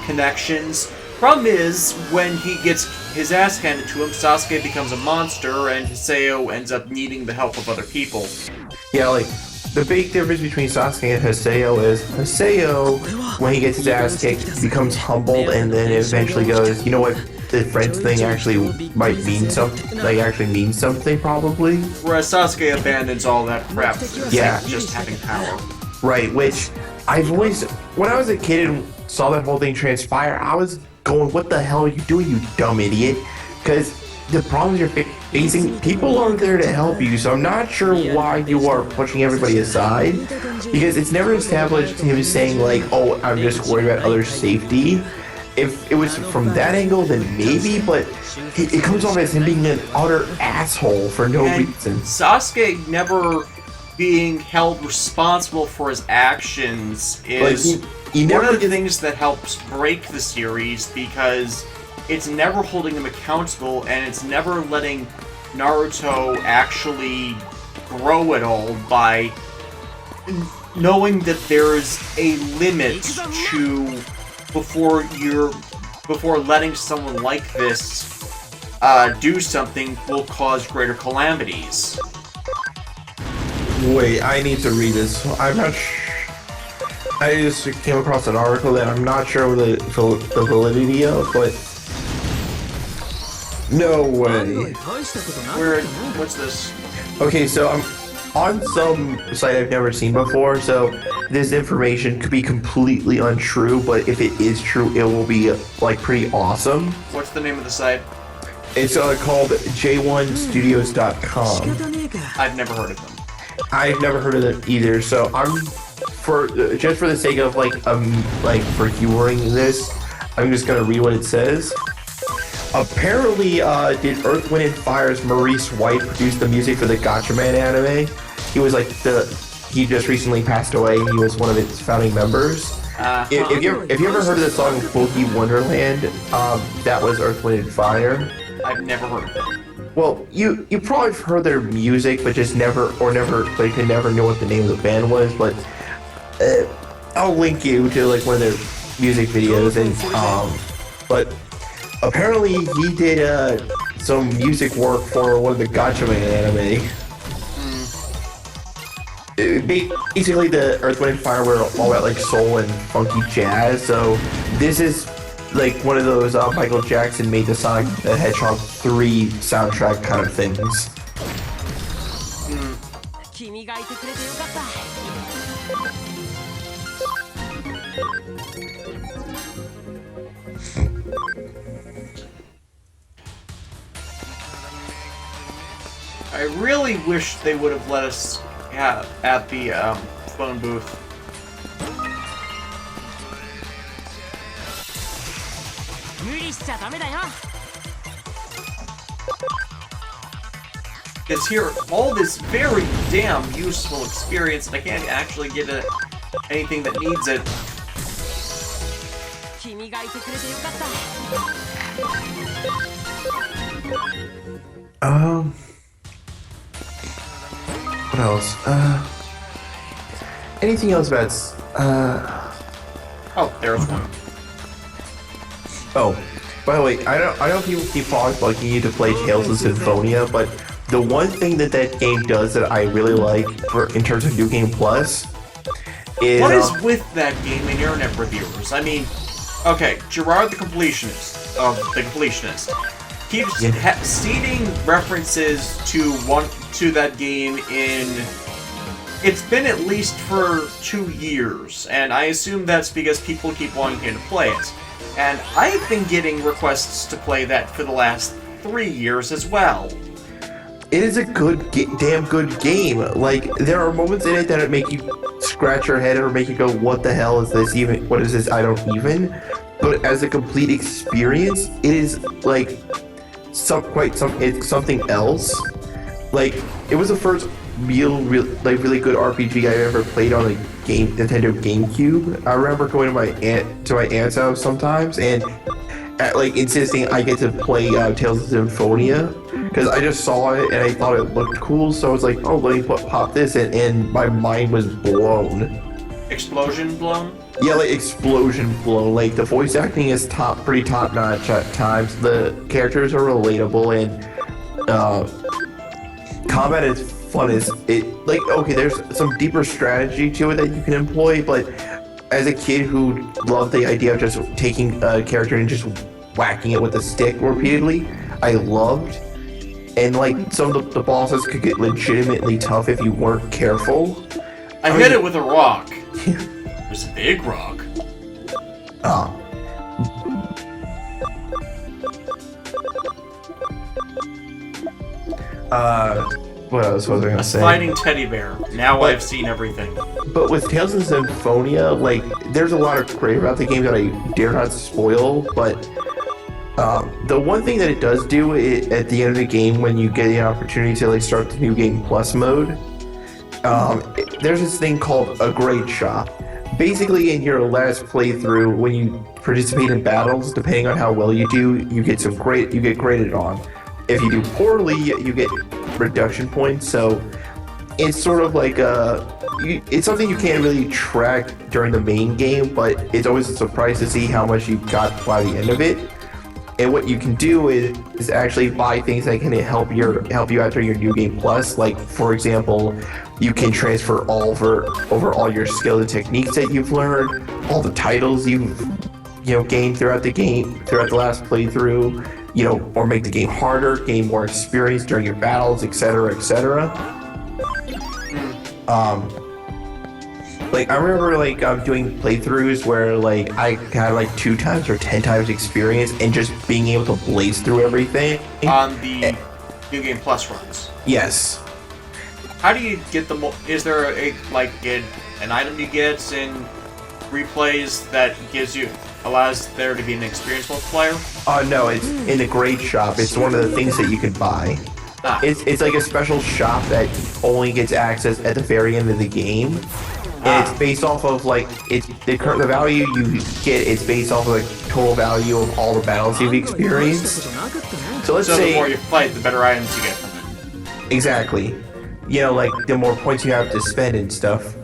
connections. Problem is, when he gets his ass handed to him, Sasuke becomes a monster, and Haseo ends up needing the help of other people. Yeah, the big difference between Sasuke and Haseo is Haseo, when he gets his ass kicked, becomes humbled and then eventually goes, you know what, the friends thing actually might mean something. Like actually means something, probably. Whereas Sasuke abandons all that crap for the sake Yeah. of just having power. Right, which I've always, when I was a kid and saw that whole thing transpire, I was going, what the hell are you doing, you dumb idiot? Because the problems you're facing, people are there to help you, so I'm not sure why you are pushing everybody aside. Because it's never established him saying like, oh, I'm just worried about others' safety. If it was from that angle, then maybe, but it comes off as him being an utter asshole for no reason. Sasuke never being held responsible for his actions is he one never of the things that helps break the series, because it's never holding him accountable and it's never letting Naruto actually grow at all by knowing that there's a limit to before letting someone like this do something will cause greater calamities. Wait, I need to read this. I'm not I just came across an article that I'm not sure the validity of, but no way. What's this? Okay, so I'm on some site I've never seen before, so this information could be completely untrue, but if it is true, it will be like pretty awesome. What's the name of the site? It's called j1studios.com. I've never heard of them. I've never heard of them either, so I'm just for the sake of like for humoring this, I'm just gonna read what it says. Apparently, did Earth, Wind, and Fire's Maurice White produce the music for the Gatchaman anime? He was like he just recently passed away. He was one of its founding members. If you ever heard of the song Boogie Wonderland, that was Earth, Wind, and Fire. I've never heard of them. Well, you probably have heard their music, but just never could never know what the name of the band was. But I'll link you to like one of their music videos, and but apparently he did some music work for one of the Gatchaman anime. Basically, the Earth, Wind, and Fire were all about like soul and funky jazz. So this is like one of those Michael Jackson made the Sonic the Hedgehog 3 soundtrack kind of things. I really wish they would have let us at the phone booth. Because here, all this very damn useful experience, and I can't actually get anything that needs it. What else? Anything else about Oh, there's one. Oh, by the way, I don't keep bugging you to play Tales of Symphonia, but the one thing that game does that I really like in terms of New Game Plus is what is with that game in internet reviewers? I mean, okay, Gerard the Completionist keeps seeding references to that game in. It's been at least for 2 years, and I assume that's because people keep wanting him to play it. And I've been getting requests to play that for the last 3 years as well. It is a damn good game. Like, there are moments in it that make you scratch your head or make you go, what the hell is this even? What is this? I don't even. But as a complete experience, it is like it's something else. Like, it was the first really good RPG I ever played on the Nintendo GameCube. I remember going to my aunt's house sometimes and insisting I get to play Tales of Symphonia because I just saw it and I thought it looked cool. So I was like, oh, let me pop this in, and my mind was blown. Explosion blown? Yeah, like explosion blown. Like the voice acting is pretty top notch at times. The characters are relatable and combat is fun. Okay, there's some deeper strategy to it that you can employ, but as a kid who loved the idea of just taking a character and just whacking it with a stick repeatedly, I loved. And like some of the bosses could get legitimately tough if you weren't careful. I hit it with a rock. It was a big rock. Oh. What else was I gonna say? Fighting teddy bear. Now I've seen everything. But with Tales of Symphonia, like, there's a lot of great about the game that I dare not spoil, but the one thing that it does do at the end of the game when you get the opportunity to like start the New Game Plus mode, there's this thing called a grade shop. Basically, in your last playthrough, when you participate in battles, depending on how well you do, you get graded on. If you do poorly, you get reduction points. So it's sort of like it's something you can't really track during the main game, but it's always a surprise to see how much you got by the end of it. And what you can do is actually buy things that can help you out during your New Game Plus. Like, for example, you can transfer over all your skills and techniques that you've learned, all the titles you've gained throughout the last playthrough, or make the game harder, gain more experience during your battles, etc., etc. Like, I remember, like, doing playthroughs where, like, I got, like, 2 times or 10 times experience and just being able to blaze through everything. On the New Game Plus runs. Yes. How do you get the is there an item you get in replays that allows there to be an experienced multiplier? No, it's in the grade shop. It's one of the things that you can buy. It's like a special shop that only gets access at the very end of the game. And it's based off of, like, the value you get is based off of the total value of all the battles you've experienced. So let's say the more you fight, the better items you get from it. Exactly. Like, the more points you have to spend and stuff.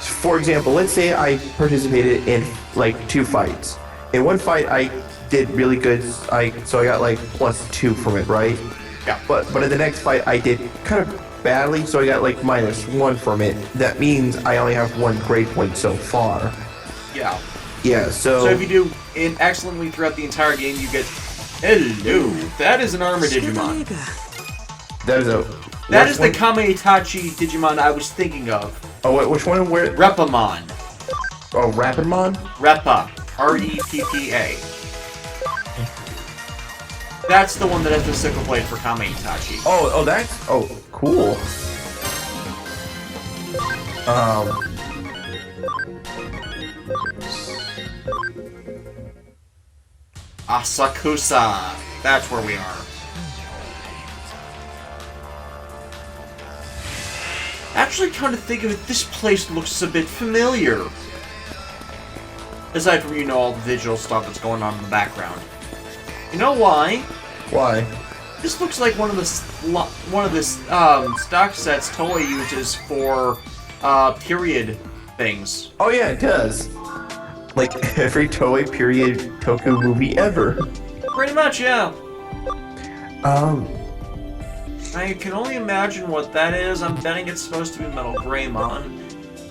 For example, let's say I participated in, like, 2 fights. In one fight, I did really good, so I got, like, +2 from it, right? Yeah. But in the next fight, I did kind of badly, so I got, like, -1 from it. That means I only have 1 grade point so far. Yeah. Yeah, so if you do excellently throughout the entire game, you get... Hello! That is an armor Digimon. That is the Kame-Itachi Digimon I was thinking of. Oh, wait, which one? Where? Repamon. Oh, Rapidmon? Repa. R-E-P-P-A. That's the one that has the sickle blade for Kame-Itachi. Oh, that's... Oh, cool. Asakusa. That's where we are. Actually, kind of think of it, this place looks a bit familiar. Aside from, all the digital stuff that's going on in the background. You know why? Why? This looks like one of the stock sets Toei uses for period things. Oh yeah, it does. Like every Toei period Toku movie ever. Pretty much, yeah. I can only imagine what that is. I'm betting it's supposed to be Metal Greymon.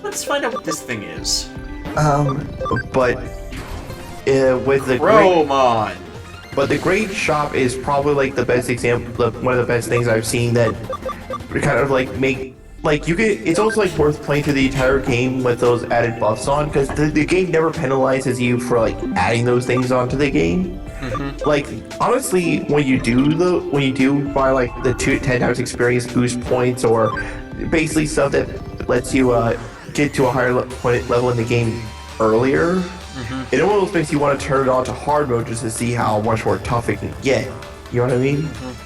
Let's find out what this thing is. But with the Gromon. But the grade shop is probably like the best example, one of the best things I've seen that kind of like make it's also like worth playing through the entire game with those added buffs on, because the game never penalizes you for like adding those things onto the game. Mm-hmm. Like honestly, when you do buy like the 10 times experience boost points or basically stuff that lets you get to a higher level in the game earlier, mm-hmm. It almost makes you want to turn it on to hard mode just to see how much more tough it can get. You know what I mean? Mm-hmm.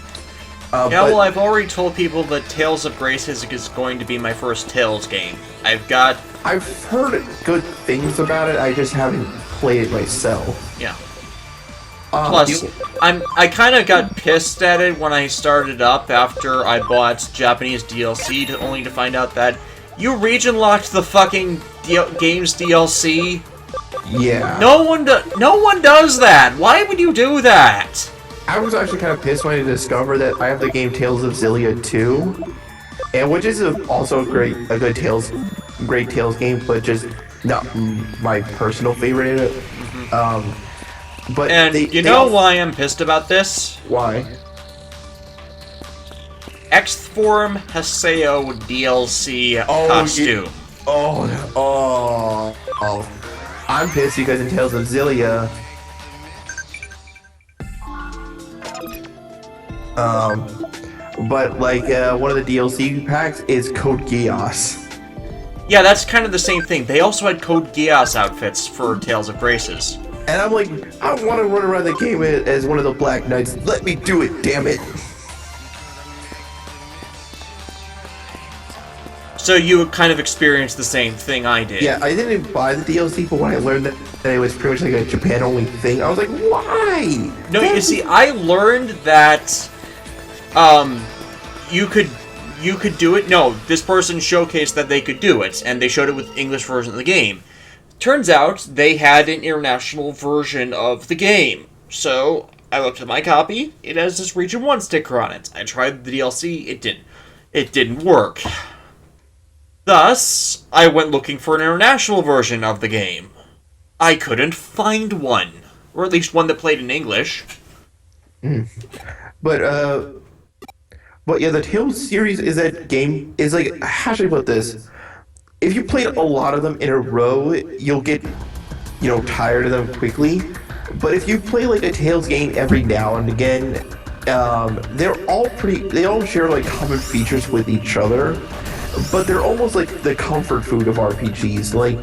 Well, I've already told people that Tales of Graces is going to be my first Tales game. I've heard good things about it, I just haven't played it myself. Yeah. Plus, I kind of got pissed at it when I started up after I bought Japanese DLC, only to find out that you region locked the fucking game's DLC. Yeah. No one does that. Why would you do that? I was actually kind of pissed when I discovered that I have the game Tales of Xillia 2, and which is also a great Tales game, but just not my personal favorite in it. Mm-hmm. But And you know why I'm pissed about this? Why? X-Form Haseo DLC costume. Oh, I'm pissed because in Tales of Xillia, but like one of the DLC packs is Code Geass. Yeah, that's kind of the same thing. They also had Code Geass outfits for Tales of Graces. And I'm like, I want to run around the game as one of the Black Knights. Let me do it, damn it. So you kind of experienced the same thing I did. Yeah, I didn't buy the DLC, but when I learned that it was pretty much like a Japan-only thing, I was like, why? No, you see, I learned that you could do it. No, this person showcased that they could do it, and they showed it with the English version of the game. Turns out they had an international version of the game. So I looked at my copy. It has this Region 1 sticker on it. I tried the DLC. It didn't work. Thus, I went looking for an international version of the game. I couldn't find one. Or at least one that played in English. But yeah, the Tales series is like, how should I put this? If you played a lot of them in a row, you'll get, tired of them quickly. But if you play like a Tales game every now and again, they all share like common features with each other. But they're almost like the comfort food of RPGs. Like,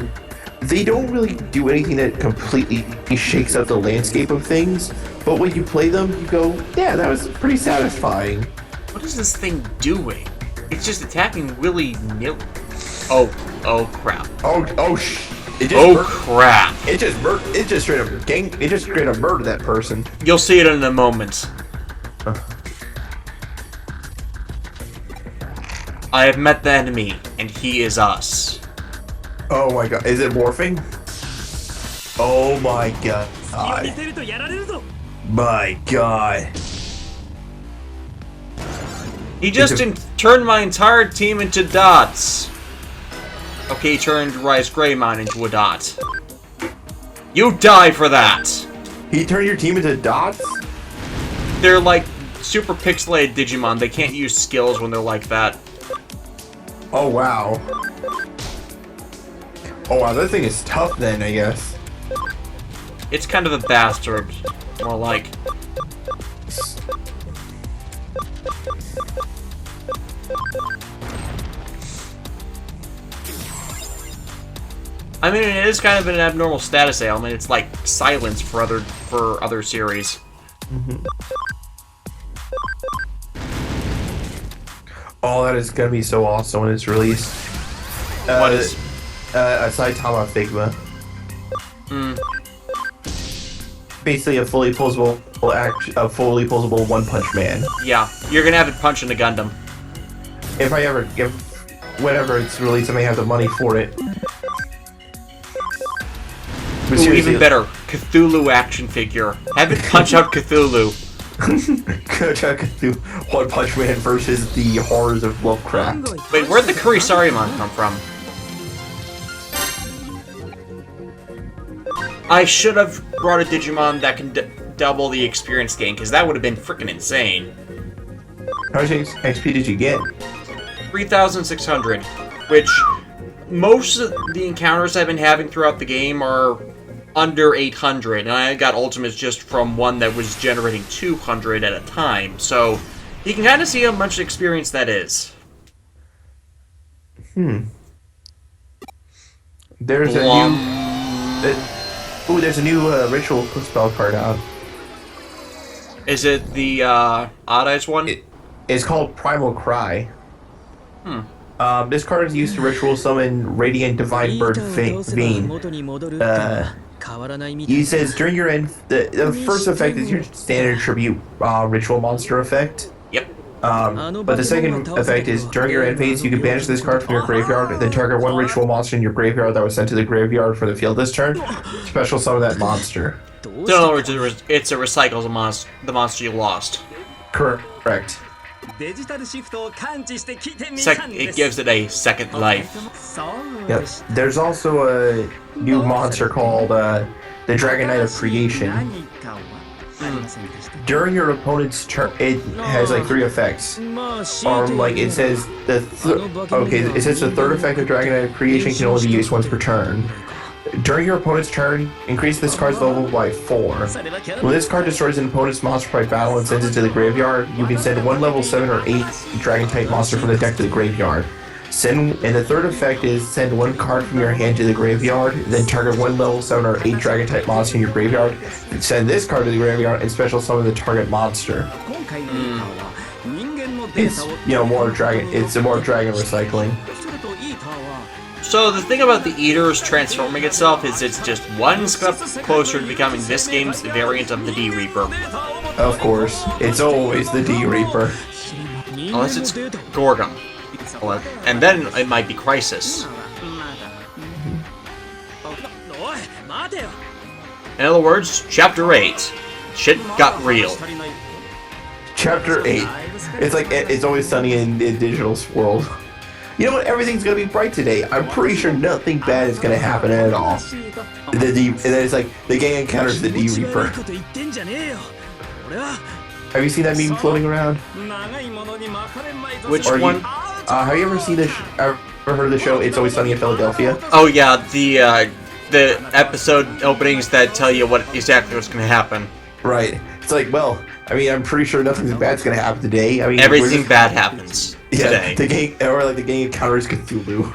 they don't really do anything that completely shakes up the landscape of things. But when you play them, you go, yeah, that was pretty satisfying. What is this thing doing? It's just attacking willy-nilly. Oh crap. Crap. It just straight up murdered that person. You'll see it in a moment. I have met the enemy, and he is us. Oh my god, is it morphing? Oh my god. My god. He just turned my entire team into dots. Okay, he turned Rise Greymon into a dot. You die for that! He turned your team into dots? They're like super pixelated Digimon. They can't use skills when they're like that. Oh wow. Oh wow, that thing is tough then, I guess. It's kind of a bastard. More like. I mean, it is kind of an abnormal status ailment. It's like silence for other series. Oh, that is gonna be so awesome when it's released. What is? A Saitama Figma. Basically, a fully posable One Punch Man. Yeah, you're gonna have it punch in the Gundam. Whenever it's released, I may have the money for it. Ooh, even better, Cthulhu action figure. Have it punch out Cthulhu. One Punch Man versus the horrors of Lovecraft. Wait, where'd the Kurisarimon come from? I should have brought a Digimon that can double the experience gain, because that would have been freaking insane. How much XP did you get? 3,600, which most of the encounters I've been having throughout the game are under 800, and I got ultimates just from one that was generating 200 at a time, so you can kind of see how much experience that is. There's a new ritual spell card out. Is it the Odd Eyes one? It's called Primal Cry. This card is used to ritual summon Radiant Divine Bird Vane. He says during your end, the first effect is your standard tribute ritual monster effect. Yep. But the second effect is during your end phase, you can banish this card from your graveyard, then target one ritual monster in your graveyard that was sent to the graveyard for the field this turn. Special summon that monster. So in other words, it's a recycle the monster you lost. Correct. It gives it a second life. Yep. There's also a new monster called the the Dragon Knight of Creation. During your opponent's turn, it has like 3 effects. Like it says the it says the third effect of Dragon Knight of Creation can only be used once per turn. During your opponent's turn, increase this card's level by 4. When this card destroys an opponent's monster by battle and sends it to the graveyard, you can send one level 7 or 8 Dragon type monster from the deck to the graveyard. And the third effect is send one card from your hand to the graveyard, then target one level 7 or 8 Dragon type monster in your graveyard, send this card to the graveyard, and special summon the target monster. It's more dragon. It's a more dragon recycling. So the thing about the Eaters transforming itself is it's just one step closer to becoming this game's variant of the D Reaper. Of course, it's always the D Reaper. Unless it's Gorgon. And then it might be Crisis. In other words, Chapter 8. Shit got real. Chapter 8. It's like It's Always Sunny in Digital's world. You know what? Everything's gonna be bright today. I'm pretty sure nothing bad is gonna happen at all. And then it's like the gang encounters the D Reaper. Have you seen that meme floating around? Which one? Have you ever seen ever heard of the show It's Always Sunny in Philadelphia? Oh yeah, the episode openings that tell you exactly what's going to happen. Right. It's like, well, I mean, I'm pretty sure nothing bad's going to happen today. I mean, everything bad happens today. The gang encounters Cthulhu.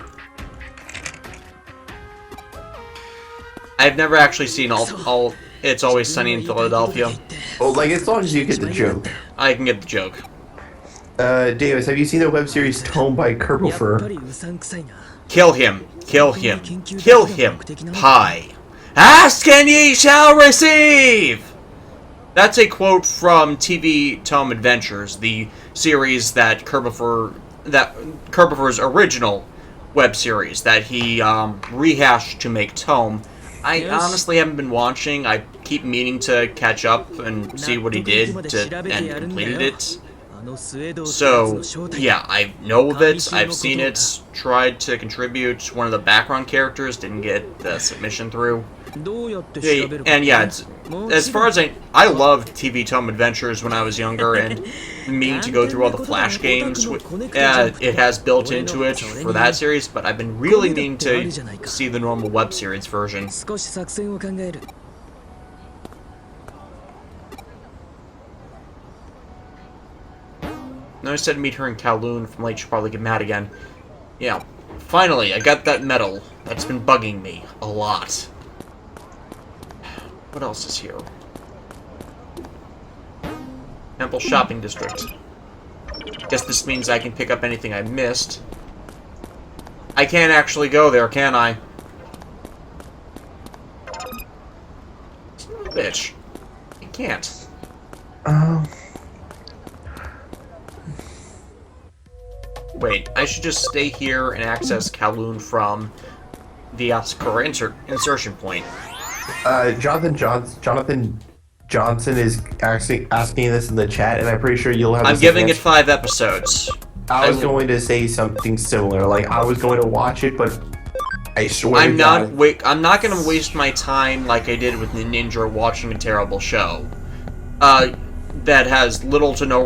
I've never actually seen all It's Always Sunny in Philadelphia. Well, like, as long as you get the joke. I can get the joke. Davis, have you seen the web series Tome by Kerbofer? Kill him. Kill him. Kill him. Pie. Ask and ye shall receive! That's a quote from TV Tome Adventures, the series that Kerbofer's original web series that he rehashed to make Tome. I honestly haven't been watching. I keep meaning to catch up and see what he did and completed it. So, yeah, I know of it, I've seen it, tried to contribute. One of the background characters didn't get the submission through. And yeah, as far as I loved TV Tome Adventures when I was younger, and meaning to go through all the Flash games, it has built into it for that series, but I've been really meaning to see the normal web series version. No, I said meet her in Kowloon. From late, she'll probably get mad again. Yeah, finally, I got that medal. That's been bugging me a lot. What else is here? Temple Shopping District. Guess this means I can pick up anything I missed. I can't actually go there, can I? Son of a bitch. I can't. Wait, I should just stay here and access Kowloon from the Asakura insertion point. Jonathan Johnson is asking this in the chat, and I'm pretty sure you'll have. I'm giving it 5 episodes. I was going to say something similar. Like, I was going to watch it, but I swear I'm not going to waste my time like I did with Ninja watching a terrible show that has little to no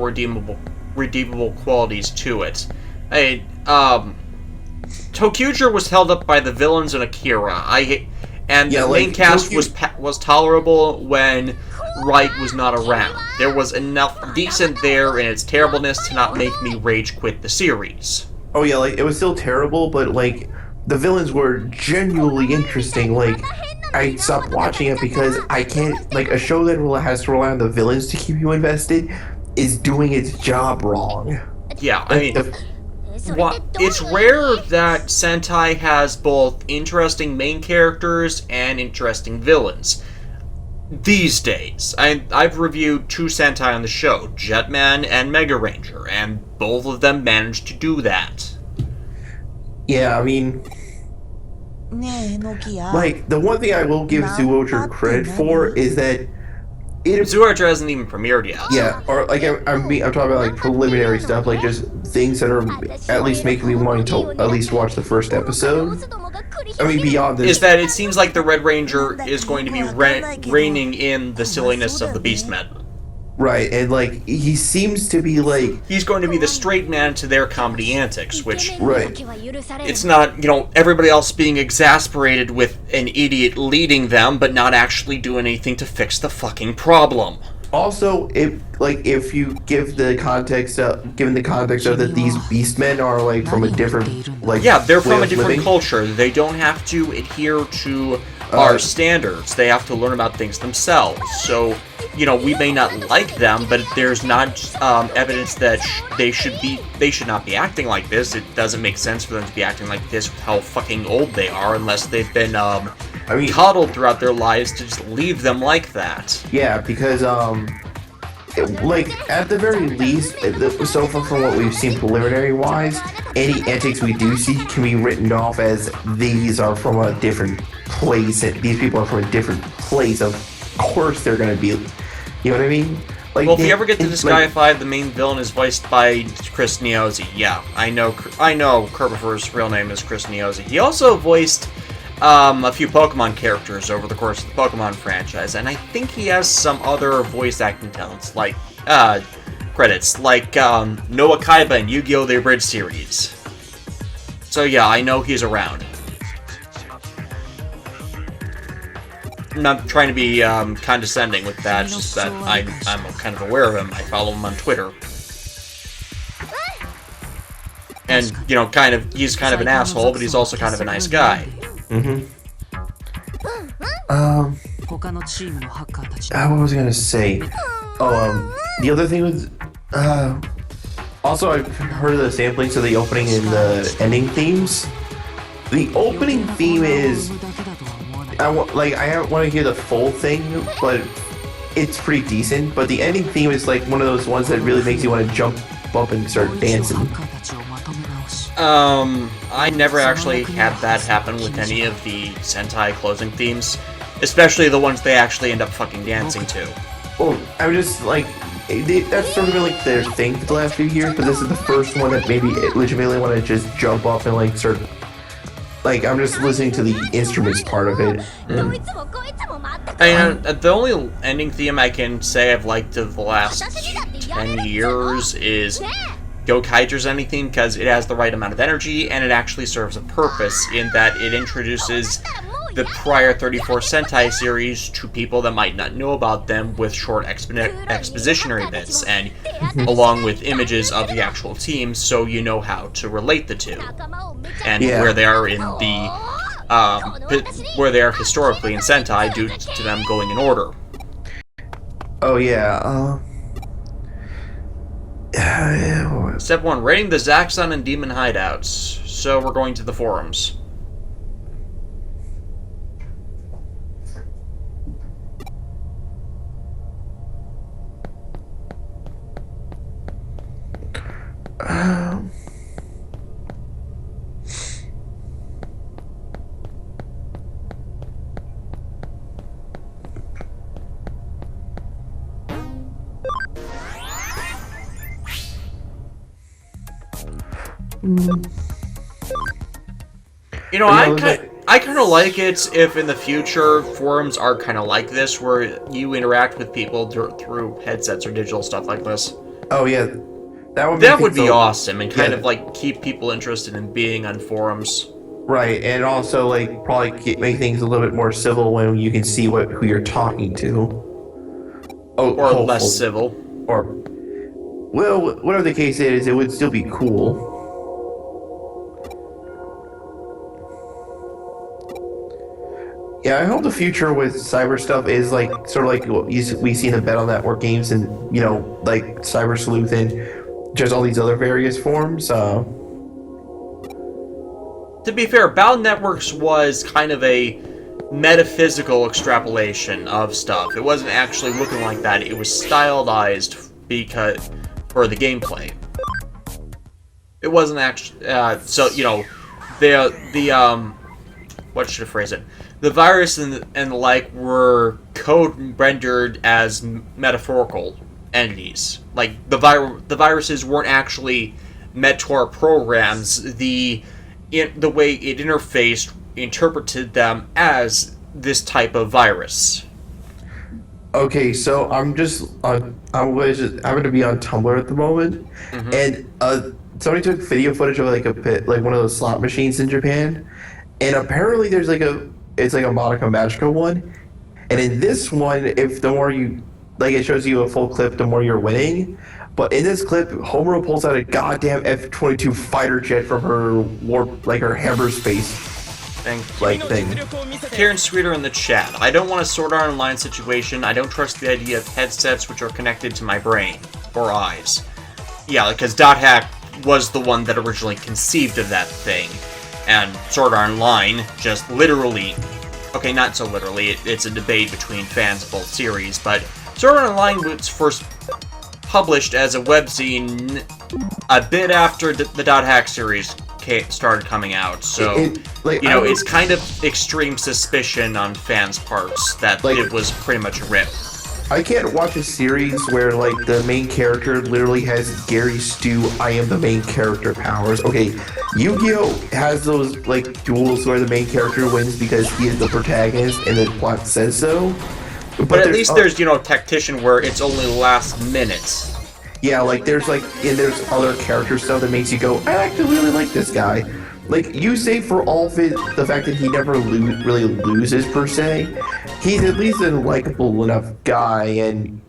redeemable qualities to it. Tokyuger was held up by the villains in Akira. And the main cast was tolerable when Wright was not around. There was enough decent there in its terribleness to not make me rage quit the series. Oh yeah, like, it was still terrible, but like, the villains were genuinely interesting. Like, I stopped watching it because I can't, like, a show that has to rely on the villains to keep you invested is doing its job wrong. Yeah, I mean, it's rare that Sentai has both interesting main characters and interesting villains. These days, I've reviewed 2 Sentai on the show, Jetman and Mega Ranger, and both of them managed to do that. Yeah, I mean, like, the one thing I will give Zootr credit for is that Zootr hasn't even premiered yet. Yeah, or like I'm talking about like preliminary stuff, like just things that are at least making me want to at least watch the first episode. I mean, beyond this, is that it seems like the Red Ranger is going to be reining in the silliness of the Beastmen. right, and like he seems to be like He's going to be the straight man to their comedy antics, which right. it's not, everybody else being exasperated with an idiot leading them, but not actually doing anything to fix the fucking problem. Also, if you give the context given the context of that these Beastmen are like from a different They're from way a of different living. culture. They don't have to adhere to our standards. They have to learn about things themselves. So, we may not like them, but there's not evidence that they should not be acting like this. It doesn't make sense for them to be acting like this with how fucking old they are, unless they've been coddled throughout their lives to just leave them like that. Yeah, because at the very least, so far from what we've seen preliminary wise, any antics we do see can be written off as these are from a different place, and these people are from a different place. Of course, they're going to be, you know what I mean? Like, Well, if you ever get to the Sky 5, the main villain is voiced by Chris Niozzi. Yeah, I know Kerbifer's real name is Chris Niozzi. He also voiced a few Pokemon characters over the course of the Pokemon franchise, and I think he has some other voice acting talents, like, credits, like, Noah Kaiba in Yu-Gi-Oh! The Abridged series. So yeah, I know he's around. I'm not trying to be, condescending with that, it's just that I'm kind of aware of him. I follow him on Twitter. And, he's kind of an asshole, but he's also kind of a nice guy. What was I gonna say? The other thing was, also I've heard of the samplings of the opening and the ending themes. The opening theme is, I want to hear the full thing, but it's pretty decent. But the ending theme is like one of those ones that really makes you want to jump up and start dancing. I never actually had that happen with any of the Sentai closing themes, especially the ones they actually end up fucking dancing to. Well, I was just like, that's sort of been like their thing for the last few years, but this is the first one that maybe legitimately want to just jump up and like start. Like, I'm just listening to the instruments part of it. And the only ending theme I can say I've liked of the last 10 years is Gokaiger's ending theme, because it has the right amount of energy, and it actually serves a purpose in that it introduces the prior 34 Sentai series to people that might not know about them with short expositionary bits, and along with images of the actual team, so you know how to relate the two, and where they are in the where they are historically in Sentai due to them going in order. Oh yeah. Step 1, rating the Zaxxon and Demon hideouts. So we're going to the forums. I kind of like it if in the future forums are kind of like this, where you interact with people through headsets or digital stuff like this. Oh yeah, that would be awesome, and kind of like keep people interested in being on forums. Right, and also like probably make things a little bit more civil when you can see who you're talking to. Or less civil. Or, well, whatever the case is, it would still be cool. Yeah, I hope the future with cyber stuff is like sort of like what we see in the Battle Network games, and like Cyber Sleuth and just all these other various forms. To be fair, Battle Networks was kind of a metaphysical extrapolation of stuff. It wasn't actually looking like that. It was stylized for the gameplay. It wasn't actually what should I phrase it? The virus and the like were code rendered as metaphorical entities. Like the viruses weren't actually meant to our programs. The way it interfaced interpreted them as this type of virus. Okay, so I'm going to be on Tumblr at the moment, and somebody took video footage of like one of those slot machines in Japan, and apparently there's like it's like a Monica Magica one, and in this one, if the more you like, it shows you a full clip, the more you're winning. But in this clip, Homura pulls out a goddamn F-22 fighter jet from her her hyperspace thing. Karen Sweeter in the chat. I don't want a Sword Art Online situation. I don't trust the idea of headsets which are connected to my brain or eyes. Yeah, because Dot Hack was the one that originally conceived of that thing, and Sword Art Online just literally. Okay, not so literally. It's a debate between fans of both series, but Sword Art Online was first published as a webzine a bit after the Dot Hack series started coming out, so it's kind of extreme suspicion on fans' parts that it was pretty much a rip. I can't watch a series where like the main character literally has Gary Stu I am the main character powers. Okay, Yu-Gi-Oh has those like duels where the main character wins because he is the protagonist and the plot says so. But at least there's Tactician where it's only last minute. Yeah, like there's other character stuff that makes you go, I actually really like this guy. Like you say, for all of it, the fact that he never really loses per se, he's at least a likable enough guy, and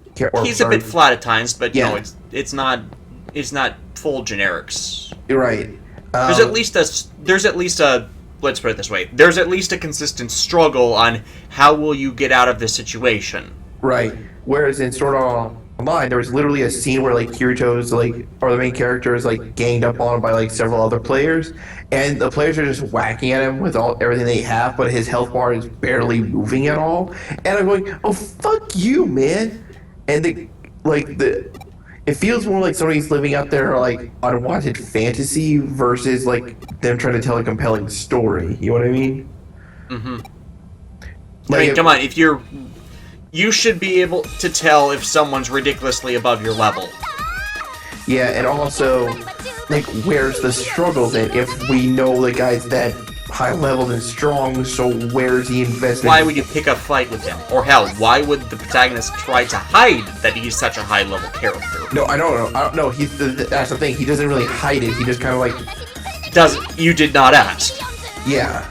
he's a bit flat at times, but it's not full generics. You're right. There's at least a let's put it this way. There's at least a consistent struggle on how will you get out of this situation. Right. Whereas in Sword Art Online, there was literally a scene where like Kirito's or the main character is like ganged up on by like several other players, and the players are just whacking at him with everything they have, but his health bar is barely moving at all. And I'm going, oh fuck you, man. And it feels more like somebody's living out their like unwanted fantasy versus like them trying to tell a compelling story. You know what I mean? Mm-hmm. Come on, you should be able to tell if someone's ridiculously above your level. Yeah, and also, like, where's the struggle then? If we know the guy's that high level and strong, so where's the investment? Why would you pick a fight with him? Or hell, why would the protagonist try to hide that he's such a high level character? No, I don't know. That's the thing. He doesn't really hide it. He just kind of like... You did not ask. Yeah.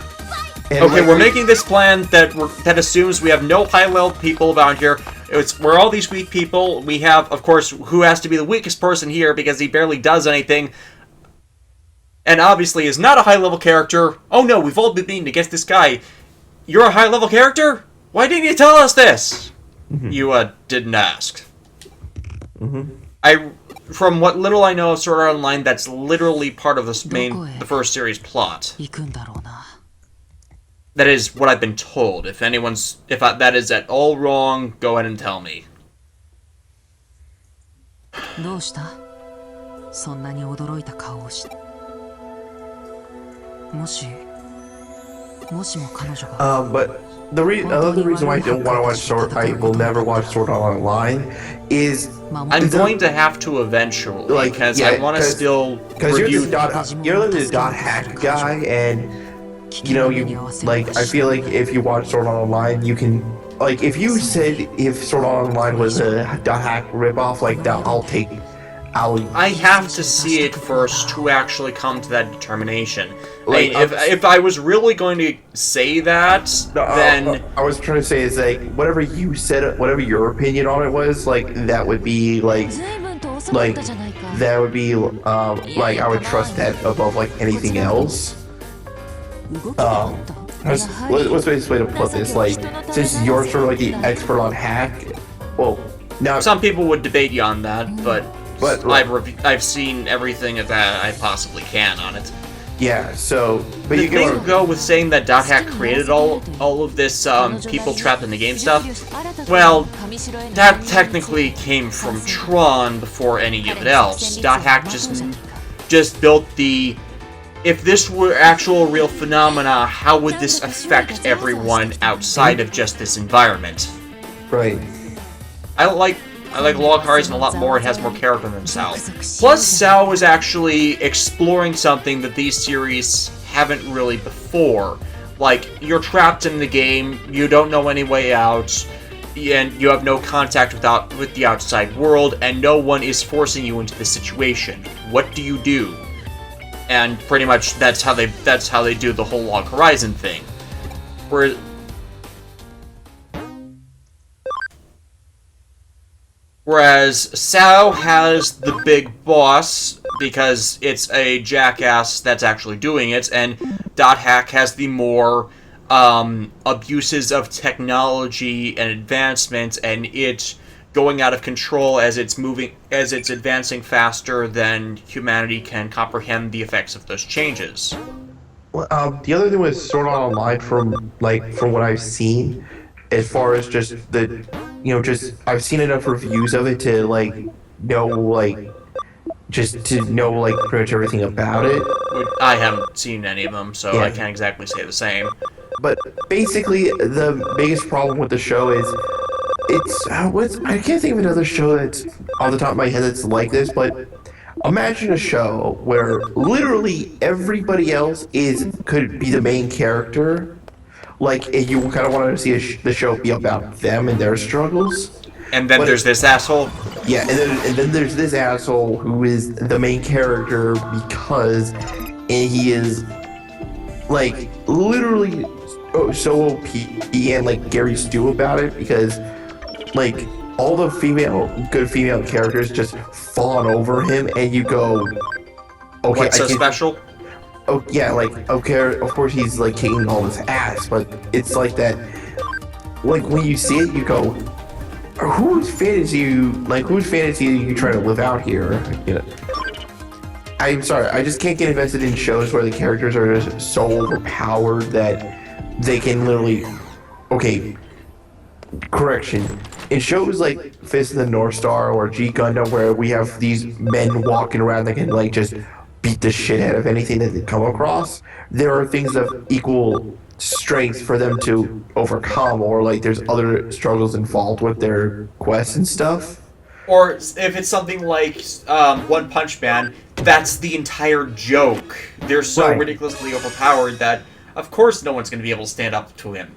And okay, we're making this plan that assumes we have no high-level people around here. We're all these weak people. We have, of course, who has to be the weakest person here because he barely does anything. And obviously is not a high-level character. Oh no, we've all been beaten against this guy. You're a high-level character? Why didn't you tell us this? Mm-hmm. You, didn't ask. Mm-hmm. From what little I know of Sword Art Online, that's literally part of the first series plot. That is what I've been told. If that is at all wrong, go ahead and tell me. But another reason why I don't want to watch I will never watch Sword Art Online is... I'm going to have to eventually, because I want to still review... You're the Dot Hack guy, and... I feel like if you watch Sword Art Online, you can, if you said if Sword Art Online was a Dot Hack ripoff, I have to see it first to actually come to that determination. If I was really going to say that, then... I was trying to say is, whatever you said, whatever your opinion on it was, that would be, I would trust that above, anything else. What's the best way to put this? Since you're sort of the expert on hack, now some people would debate you on that, but I've seen everything that I possibly can on it. Yeah, so but the thing go with saying that Dot Hack created all of this people trapped in the game stuff. Well, that technically came from Tron before any of it else. Dot Hack just built the... If this were actual real phenomena, how would this affect everyone outside of just this environment? Right. I like Log Horizon a lot more. It has more character than Sao. Plus, Sao is actually exploring something that these series haven't really before. Like, you're trapped in the game, you don't know any way out, and you have no contact with the outside world, and no one is forcing you into this situation. What do you do? And pretty much that's how they do the whole Log Horizon thing. Whereas Sao has the big boss because it's a jackass that's actually doing it, and Dot Hack has the more abuses of technology and advancement, and it going out of control as it's advancing faster than humanity can comprehend the effects of those changes. Well, the other thing with Sword Art Online, from what I've seen, as far as just I've seen enough reviews of it to know pretty much everything about it. I haven't seen any of them, so yeah. I can't exactly say the same. But basically, the biggest problem with the show is I can't think of another show that's off the top of my head that's like this, but imagine a show where literally everybody else could be the main character, and you kind of want to see the show be about them and their struggles. And then there's this asshole. Yeah, and then there's this asshole who is the main character because he is literally so OP, and Gary Stu about it, because all the good female characters just fawn over him, and you go, okay, what's so special? Oh yeah, okay, of course he's kicking all his ass, but it's like that. When you see it, you go, whose fantasy are you trying to live out here? I'm sorry, I just can't get invested in shows where the characters are just so overpowered that they can literally... Okay, correction. In shows like Fist of the North Star or G Gundam, where we have these men walking around that can just beat the shit out of anything that they come across, there are things of equal strength for them to overcome, or there's other struggles involved with their quests and stuff. Or if it's something like One Punch Man, that's the entire joke. They're so ridiculously overpowered that, of course, no one's going to be able to stand up to him.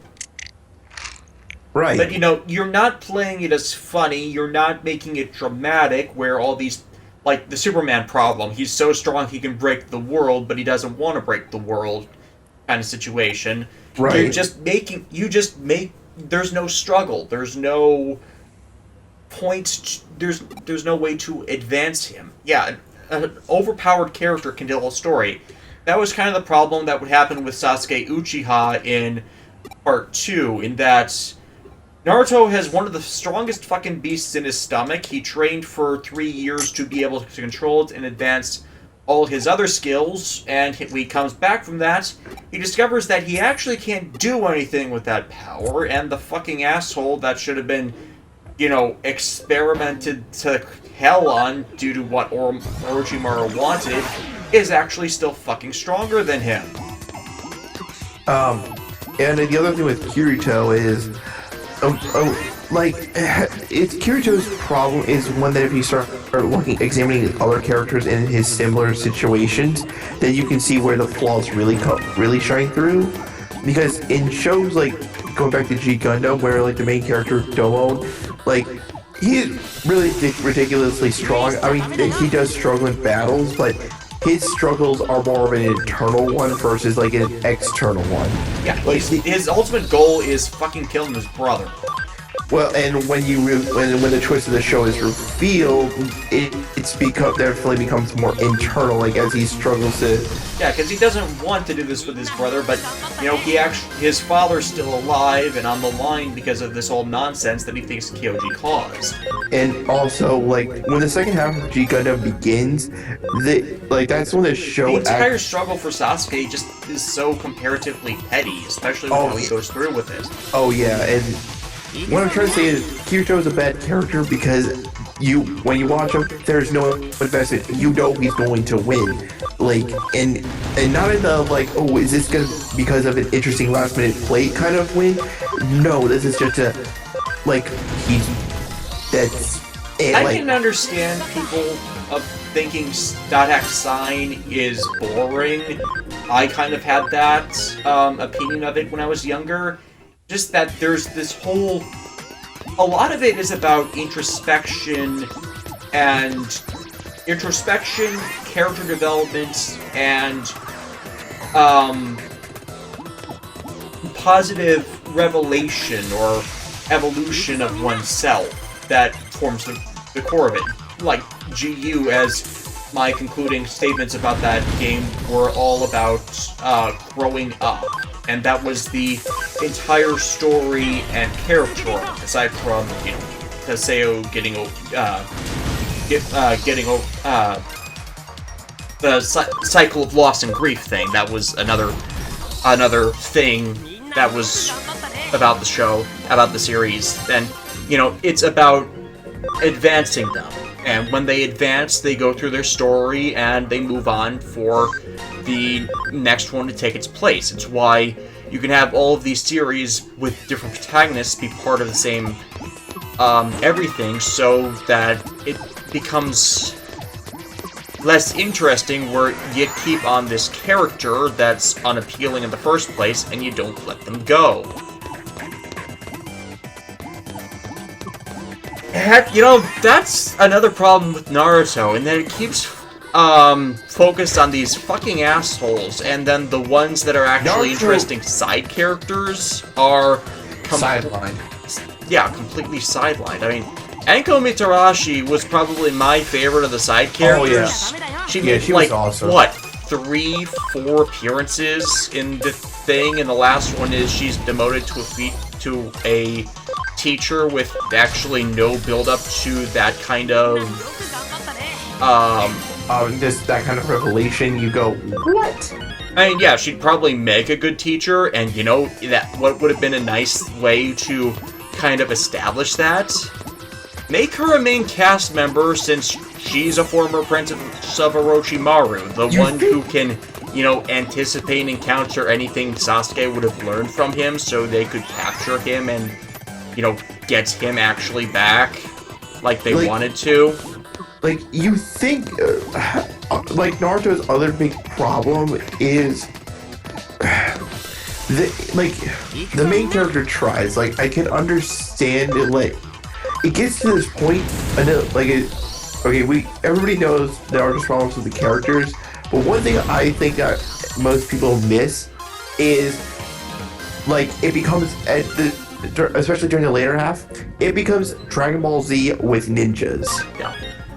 Right. But, you're not playing it as funny, you're not making it dramatic, where all these... Like, the Superman problem, he's so strong he can break the world, but he doesn't want to break the world kind of situation. Right. There's no struggle, there's no point, there's no way to advance him. Yeah, an overpowered character can tell a story. That was kind of the problem that would happen with Sasuke Uchiha in Part 2, in that Naruto has one of the strongest fucking beasts in his stomach. He trained for 3 years to be able to control it and advance all his other skills, and when he comes back from that, he discovers that he actually can't do anything with that power, and the fucking asshole that should have been, experimented to hell on due to what Orochimaru wanted, is actually still fucking stronger than him. And the other thing with Kirito is, it's Kirito's problem is one that if you start examining other characters in his similar situations, then you can see where the flaws really shine through. Because in shows going back to G Gundam, where the main character Domon, he is really ridiculously strong. I mean, he does struggle in battles, but his struggles are more of an internal one versus an external one. Yeah, his ultimate goal is fucking killing his brother. Well, and when the twist of the show is revealed, it's definitely becomes more internal, as he struggles to... Yeah, because he doesn't want to do this with his brother, but, his father's still alive and on the line because of this old nonsense that he thinks Kyoji caused. And also, when the second half of G Gundam begins, that's when the show... The entire struggle for Sasuke just is so comparatively petty, especially when how he goes through with it. Oh, yeah, and... What I'm trying to say is, Kirito is a bad character because when you watch him, there's no investment. You know he's going to win. And not in the, is this because of an interesting last minute play kind of win? No, this is just I can understand people of thinking Dot Hack Sign is boring, I kind of had that opinion of it when I was younger. Just that there's this whole... A lot of it is about introspection, character development, and positive revelation or evolution of oneself that forms the core of it. Like GU, as my concluding statements about that game were all about growing up. And that was the entire story and character arc, aside from, you know, Taseo getting the cycle of loss and grief thing. That was another thing that was about the show, about the series. And, you know, it's about advancing them. And when they advance, they go through their story and they move on for the next one to take its place. It's why you can have all of these series with different protagonists be part of the same everything, so that it becomes less interesting where you keep on this character that's unappealing in the first place and you don't let them go. Heck, you know, that's another problem with Naruto, and that it keeps focused on these fucking assholes, and then the ones that are actually interesting side characters are sidelined. Yeah, completely sidelined. I mean, Enko Mitarashi was probably my favorite of the side characters. Oh, yeah. She made, she like, was awesome. what, 3-4 appearances in the thing, and the last one is she's demoted to a teacher with actually no build-up to that kind of that kind of revelation. You go, what? I mean, yeah, she'd probably make a good teacher, and you know, that what would have been a nice way to kind of establish that? Make her a main cast member, since she's a former princess of Orochimaru, the one who can, you know, anticipate and counter anything Sasuke would have learned from him, so they could capture him and, you know, get him actually back, like they wanted to. Like, you think, like, Naruto's other big problem is, the main character tries. Like, I can understand it, like, it gets to this point, everybody knows Naruto's problems with the characters, but one thing I think that most people miss is, like, it becomes, especially during the later half, it becomes Dragon Ball Z with ninjas. Yeah.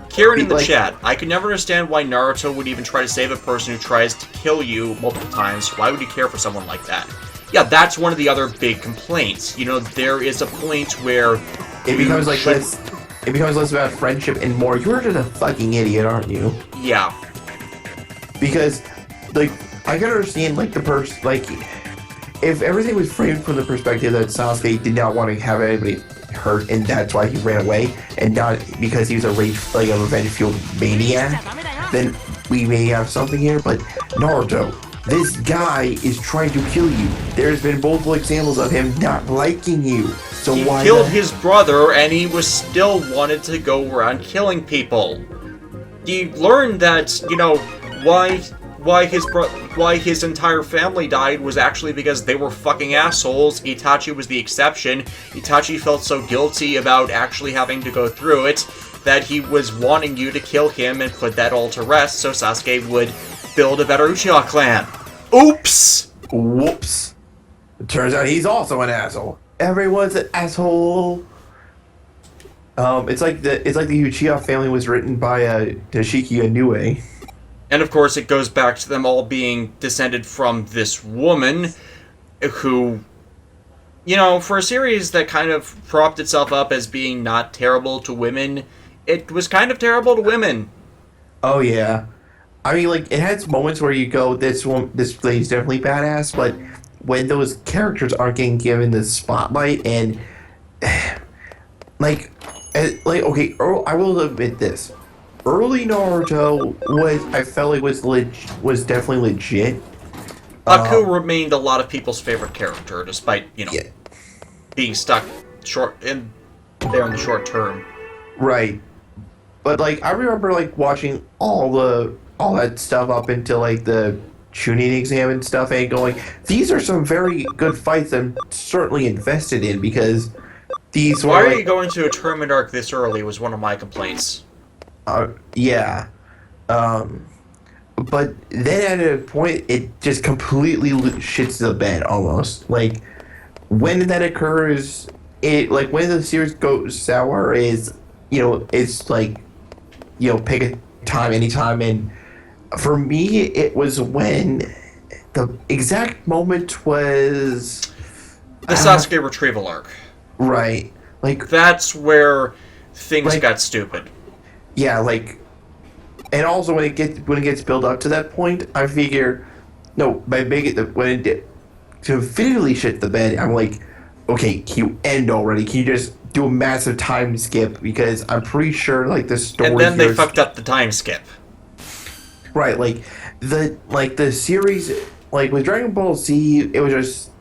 Kieran in the chat, I could never understand why Naruto would even try to save a person who tries to kill you multiple times. Why would you care for someone like that? Yeah, that's one of the other big complaints. You know, there is a point where it becomes like less. It becomes less about friendship and more, you're just a fucking idiot, aren't you? Yeah. Because, like, I can understand, like, the person, like, if everything was framed from the perspective that Sasuke did not want to have anybody hurt, and that's why he ran away, and not because he was a revenge-fueled maniac, then we may have something here. But Naruto, this guy is trying to kill you. There's been multiple examples of him not liking you. So he why killed his brother, and he was still wanted to go around killing people. He learned that, you know, why his entire family died was actually because they were fucking assholes. Itachi was the exception. Itachi felt so guilty about actually having to go through it that he was wanting you to kill him and put that all to rest so Sasuke would build a better Uchiha clan. Oops! Whoops. It turns out he's also an asshole. Everyone's an asshole. It's like the Uchiha family was written by Toshiki Inoue. And of course, it goes back to them all being descended from this woman who, you know, for a series that kind of propped itself up as being not terrible to women, it was kind of terrible to women. Oh, yeah. I mean, like, it has moments where you go, this lady's definitely badass, but when those characters aren't getting given the spotlight and, okay, I will admit this. Early Naruto I felt like was definitely legit. Aku remained a lot of people's favorite character, despite, you know, being stuck in the short term. Right. But, like, I remember, like, watching all that stuff up until, like, the tuning exam and stuff, and going, these are some very good fights I'm certainly invested in, because these Why were are you going to a tournament arc this early was one of my complaints. Yeah. But then at a point, it just completely shits the bed almost. Like, when that occurs, like, when the series goes sour is, it's like, pick a time, anytime. And for me, it was when the exact moment was. The Sasuke retrieval arc. Right. Like, that's when things like, got stupid. Yeah, like, and also when it gets built up to that point, I figure, no, by making it when it did to definitively shit the bed, I'm like, okay, can you end already? Can you just do a massive time skip? Because I'm pretty sure like the story. And then they fucked up the time skip. Right, like the series, like with Dragon Ball Z, it was just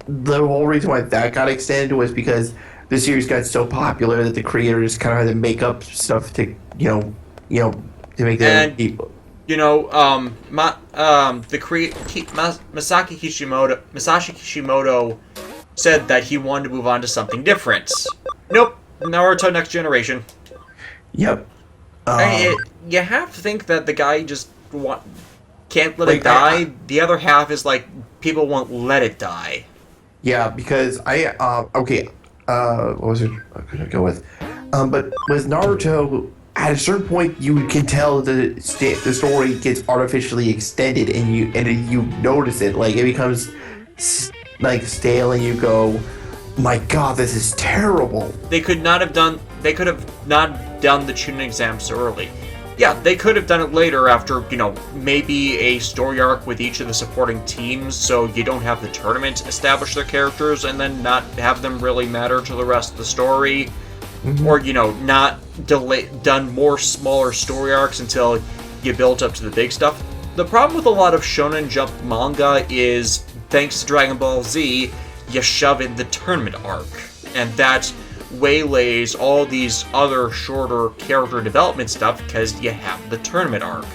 the whole reason why that got extended was because the series got so popular that the creators kind of had to make up stuff to to make them people. Masashi Kishimoto said that he wanted to move on to something different. Nope, Naruto Next Generation. Yep. You have to think that the guy just can't let it die. The other half is like people won't let it die. Yeah, because what was it I could go with? But with Naruto, at a certain point, you can tell the story gets artificially extended, and you notice it. Like, it becomes like stale, and you go, "My God, this is terrible." They could have not done the Chunin exam so early. Yeah, they could have done it later after, maybe a story arc with each of the supporting teams, so you don't have the tournament establish their characters and then not have them really matter to the rest of the story. Mm-hmm. Or, not done more smaller story arcs until you built up to the big stuff. The problem with a lot of Shonen Jump manga is, thanks to Dragon Ball Z, you shove in the tournament arc. And that waylays all these other shorter character development stuff because you have the tournament arc.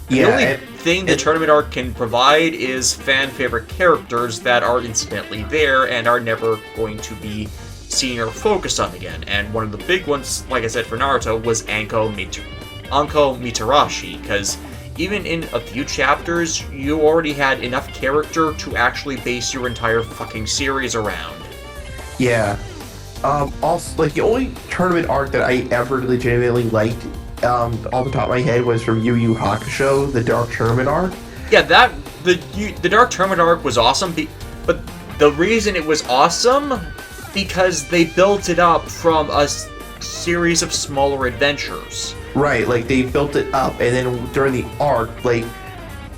Yeah, the only thing the tournament arc can provide is fan-favorite characters that are incidentally there and are never going to be seen or focused on again. And one of the big ones, like I said for Naruto, was Anko Mitarashi, because even in a few chapters, you already had enough character to actually base your entire fucking series around. Yeah. Also, like, the only tournament arc that I ever legitimately liked, off the top of my head, was from Yu Yu Hakusho, the Dark Tournament arc. Yeah, the Dark Tournament arc was awesome, but the reason it was awesome, because they built it up from a series of smaller adventures. Right, like, they built it up, and then during the arc, like,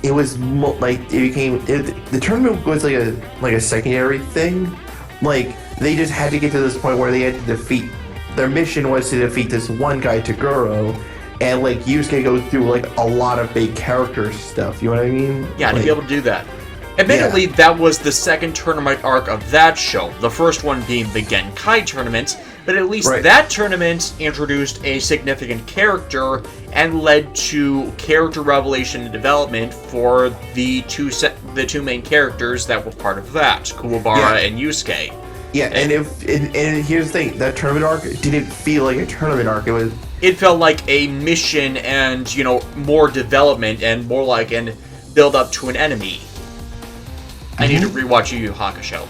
it was, the tournament was like a secondary thing. Like, they just had to get to this point where they had to their mission was to defeat this one guy, Toguro, and, like, Yusuke goes through, like, a lot of big character stuff, you know what I mean? Yeah, to be able to do that. Admittedly, that was the second tournament arc of that show, the first one being the Genkai tournament, but at least that tournament introduced a significant character and led to character revelation and development for the two main characters that were part of that, Kuwabara and Yusuke. Yeah, and here's the thing, that tournament arc didn't feel like a tournament arc. It felt like a mission and, more development and more like an build up to an enemy. I need to rewatch Yu Yu Hakusho.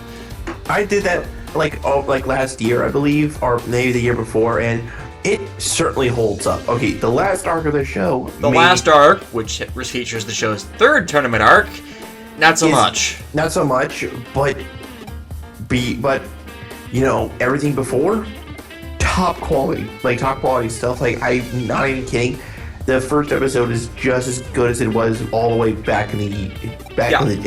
I did that like last year, I believe, or maybe the year before, and it certainly holds up. Okay, the last arc of the show. The last arc, which features the show's third tournament arc, not so much. Not so much, but everything before, top quality stuff. Like, I'm not even kidding. The first episode is just as good as it was all the way back in the day.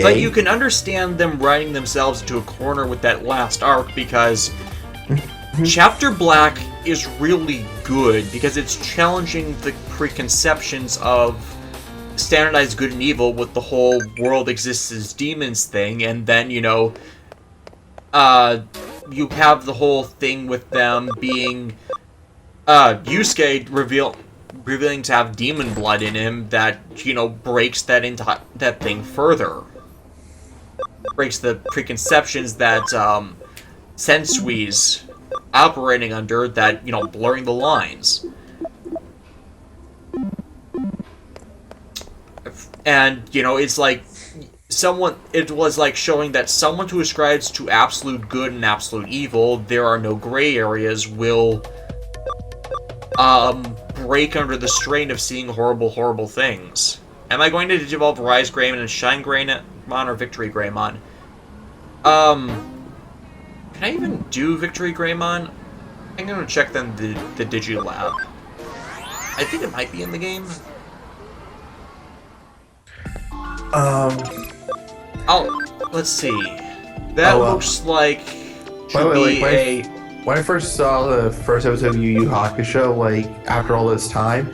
But you can understand them writing themselves into a corner with that last arc because Chapter Black is really good because it's challenging the preconceptions of standardized good and evil with the whole world exists as demons thing, and then, you have the whole thing with them being Yusuke revealing to have demon blood in him that, you know, breaks that thing further. Breaks the preconceptions that Sensui's operating under, that, you know, blurring the lines. And, you know, it's like it was like showing that someone who ascribes to absolute good and absolute evil, there are no gray areas, will break under the strain of seeing horrible, horrible things. Am I going to Digivolve Rise Greymon and Shine Greymon or Victory Greymon? Can I even do Victory Greymon? I'm gonna check then the Digilab. I think it might be in the game. Let's see. That looks like when I first saw the first episode of Yu Yu Hakusho, like, after all this time,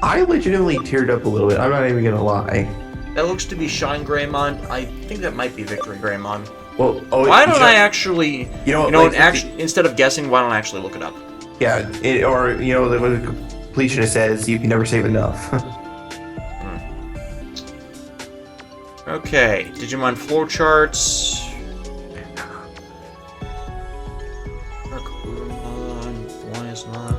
I legitimately teared up a little bit. I'm not even gonna lie. That looks to be Shine Greymon. I think that might be Victory Greymon. Well, why don't I actually, like, instead of guessing, why don't I actually look it up? Yeah, or, you know, what the completionist says, you can never save enough. Okay, Digimon flowcharts. Why is not?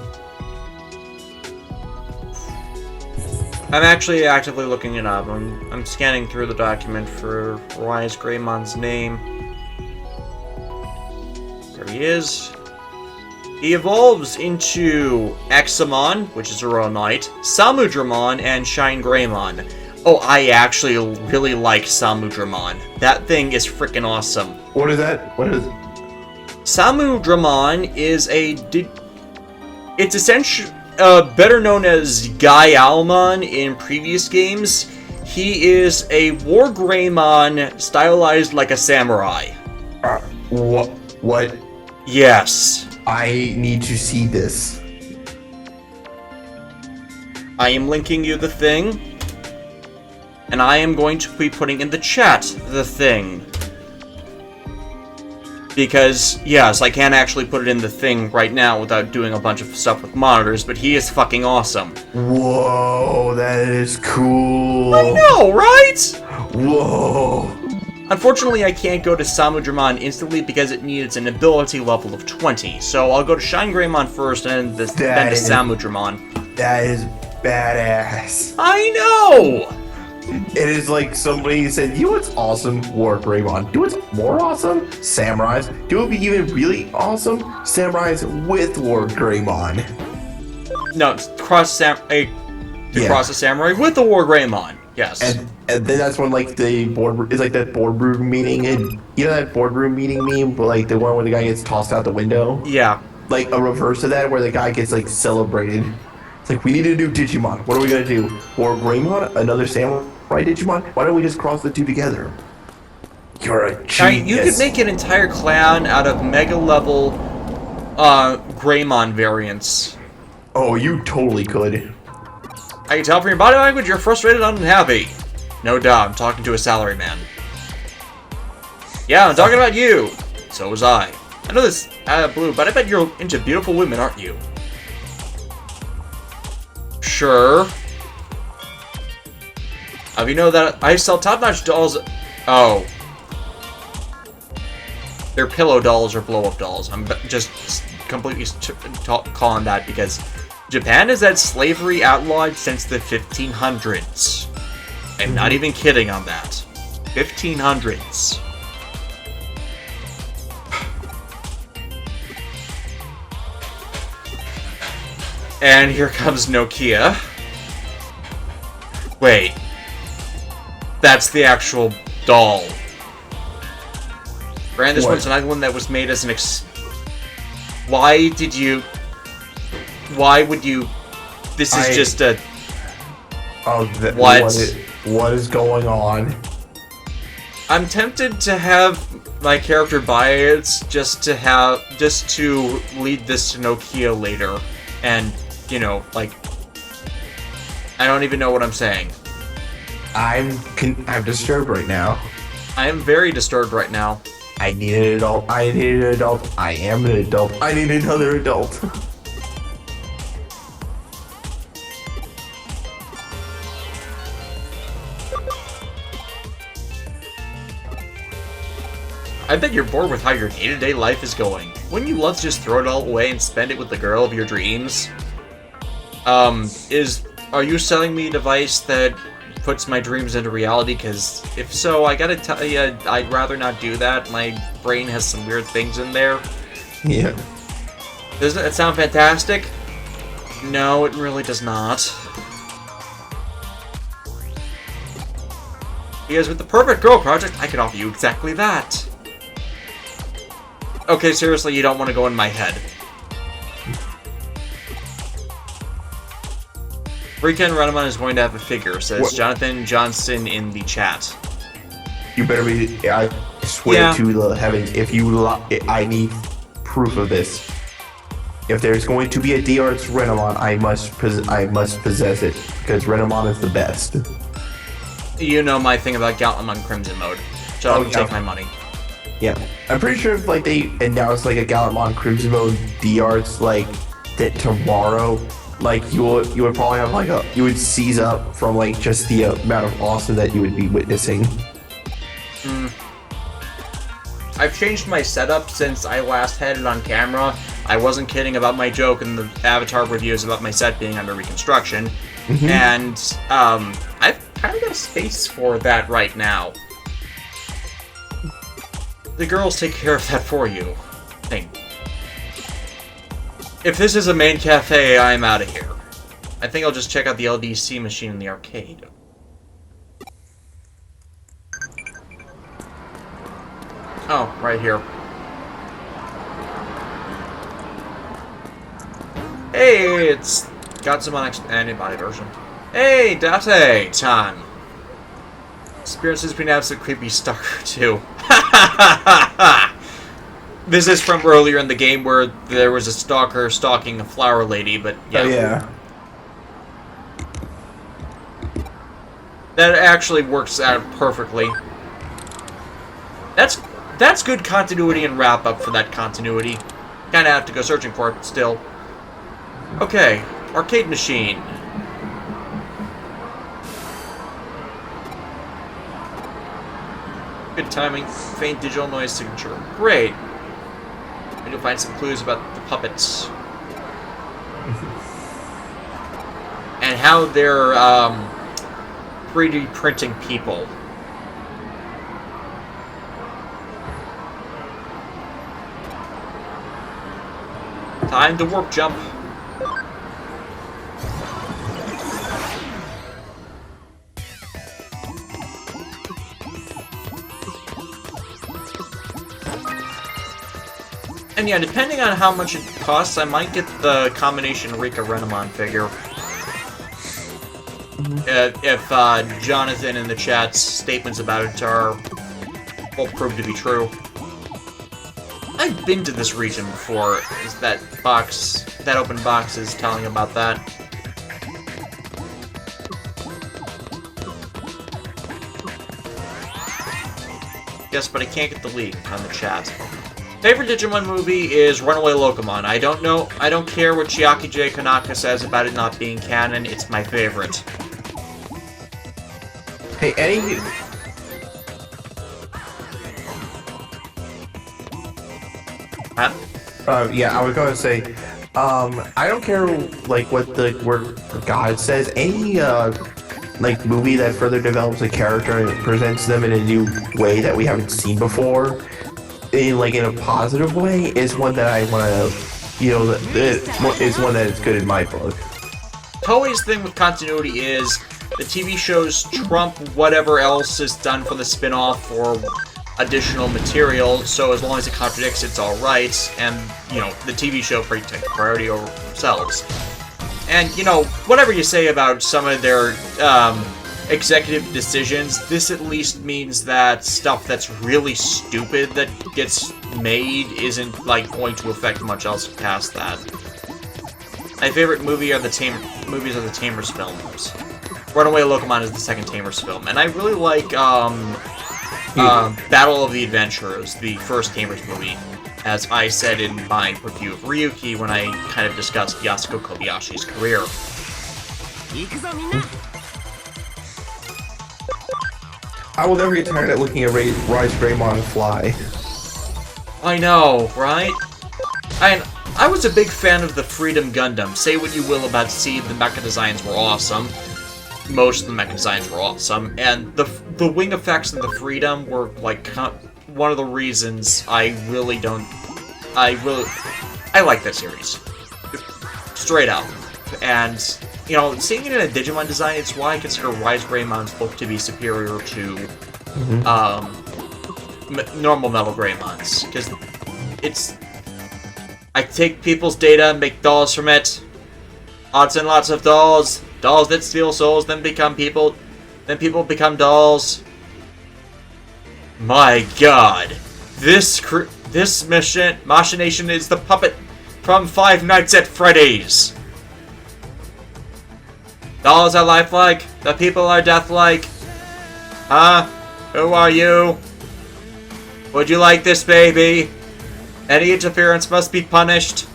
I'm actually actively looking it up. I'm scanning through the document for Rise Greymon's name. There he is. He evolves into Examon, which is a Royal Knight, Samudramon, and Shine Greymon. Oh, I actually really like Samudramon. That thing is freaking awesome. What is that? What is it? Samudramon is it's essentially better known as Guy Almon in previous games. He is a War Greymon stylized like a samurai. What? Yes. I need to see this. I am linking you the thing. And I am going to be putting in the chat the thing. Because, yes, I can't actually put it in the thing right now without doing a bunch of stuff with monitors, but he is fucking awesome. Whoa, that is cool. I know, right? Whoa. Unfortunately, I can't go to Samudramon instantly because it needs an ability level of 20. So I'll go to Shine Greymon first and then to Samudramon. That is badass. I know! It is like somebody said, you know what's awesome? War Greymon. Do what's more awesome? Samurais. Do what would be even really awesome? Samurais with War Greymon. No, cross a samurai with the War Greymon. Yes. And then that's when, like, the board is like that boardroom meeting, and you know that boardroom meeting meme, but like the one where the guy gets tossed out the window. Yeah. Like a reverse of that, where the guy gets like celebrated. It's like, we need a new Digimon. What are we gonna do? War Greymon? Another samurai Digimon? Why don't we just cross the two together? You're a genius. You could make an entire clan out of mega level Greymon variants. Oh, you totally could. I can tell from your body language you're frustrated and unhappy. No doubt, I'm talking to a salaryman. Yeah, I'm talking about you. So was I. I know this Blue, but I bet you're into beautiful women, aren't you? Sure. You know that I sell top-notch dolls. Oh. They're pillow dolls or blow-up dolls. I'm just completely calling that because Japan has had slavery outlawed since the 1500s. I'm not even kidding on that. 1500s. And here comes Nokia. Wait. That's the actual doll. Brand, this one's another one that was made as an Why would you... This is just a... Oh, what is going on? I'm tempted to have my character buy it just to lead this to Nokia later. And, you know, like... I don't even know what I'm saying. I'm disturbed right now. I am very disturbed right now. I need an adult. I need an adult. I am an adult. I need another adult. I bet you're bored with how your day-to-day life is going. Wouldn't you love to just throw it all away and spend it with the girl of your dreams? Are you selling me a device that puts my dreams into reality? Because if so, I gotta tell you, I'd rather not do that. My brain has some weird things in there. Yeah. Doesn't that sound fantastic? No, it really does not. Because with the Perfect Girl Project, I can offer you exactly that. Okay, seriously, you don't want to go in my head. Weekend Renamon is going to have a figure, says What? Jonathan Johnson in the chat. You better be. I swear to the heavens, if you. I need proof of this. If there's going to be a D-Arts Renamon, I must possess it because Renamon is the best. You know my thing about Gauntlemon Crimson mode, so Oh, yeah. take my money. Yeah, I'm pretty sure if like they announced like a Gauntlemon Crimson mode D-Arts like that tomorrow, like you would probably have like you would seize up from like just the amount of awesome that you would be witnessing. I've changed my setup since I last had it on camera. I wasn't kidding about my joke in the Avatar reviews about my set being under reconstruction. And I've kind of got a space for that right now. The girls take care of that for you. Thing. If this is a main cafe, I'm out of here. I think I'll just check out the LDC machine in the arcade. Oh, right here. Hey, it's Godzilla expanded body version. Hey, Date-chan! Experiences been absolute creepy stalker too. This is from earlier in the game where there was a stalker stalking a flower lady, but yeah. Oh yeah. That actually works out perfectly. That's good continuity and wrap up for that continuity. Kinda have to go searching for it still. Okay, arcade machine. Good timing. Faint digital noise signature. Great. And you'll find some clues about the puppets. And how they're 3D printing people. Time to warp jump. And yeah, depending on how much it costs, I might get the combination Rika Renamon figure. If Jonathan in the chat's statements about it will prove to be true. I've been to this region before. Is that open box is telling about that. Yes, but I can't get the link on the chat. Favorite Digimon movie is Runaway Locomon. I don't care what Chiaki J. Konaka says about it not being canon, it's my favorite. Hey, any... Huh? Yeah, I was gonna say, I don't care, like, what the word God says. Any, like, movie that further develops a character and presents them in a new way that we haven't seen before, in a positive way, is one that I want to, is one that is good in my book. Toei's thing with continuity is the TV shows trump whatever else is done for the spin-off or additional material, so as long as it contradicts, it's alright, and, the TV show takes priority over themselves. And, whatever you say about some of their, executive decisions, this at least means that stuff that's really stupid that gets made isn't, going to affect much else past that. My favorite movies are the Tamers films. Runaway Locomon is the second Tamers film, and I really like, Battle of the Adventurers, the first Tamers movie, as I said in my review of Ryuki when I kind of discussed Yasuko Kobayashi's career. I will never get tired of looking at Rise Greymon fly. I know, right? I was a big fan of the Freedom Gundam. Say what you will about C, the mecha designs were awesome. Most of the mecha designs were awesome, and the wing effects and the Freedom were like one of the reasons I like that series. Straight up. And, you know, seeing it in a Digimon design, it's why I consider Rise Greymon's book to be superior to normal Metal Greymons. Because I take people's data and make dolls from it. Lots and lots of dolls. Dolls that steal souls, then become people. Then people become dolls. My god. This machination is the puppet from Five Nights at Freddy's. Dolls are lifelike. The people are deathlike. Huh? Who are you? Would you like this baby? Any interference must be punished.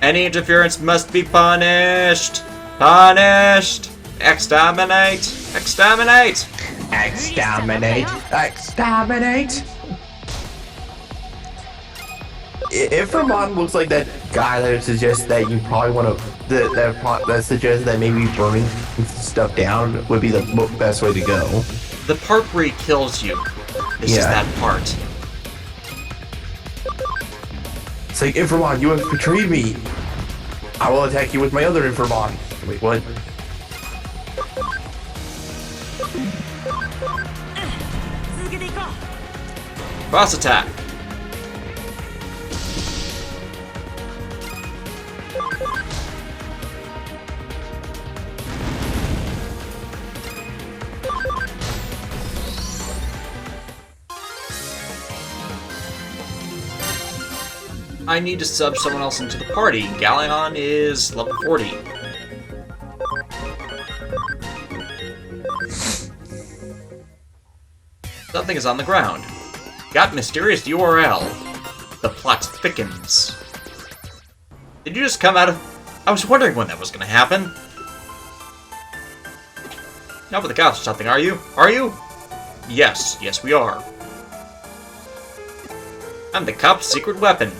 Any interference must be punished. Punished. Exterminate. Exterminate. Exterminate. Exterminate. Inframon looks like that guy that suggests that you probably want to. That suggests that maybe burning stuff down would be the best way to go. The part where he kills you. This is that part. It's like, Inframon, you have betrayed me. I will attack you with my other Inframon. Wait, what? Cross attack. I need to sub someone else into the party. Galleon is level 40. Something is on the ground. Got mysterious URL. The plot thickens. Did you just come out of... I was wondering when that was going to happen. Not with the cops or something, are you? Are you? Yes. Yes, we are. I'm the cop's secret weapon.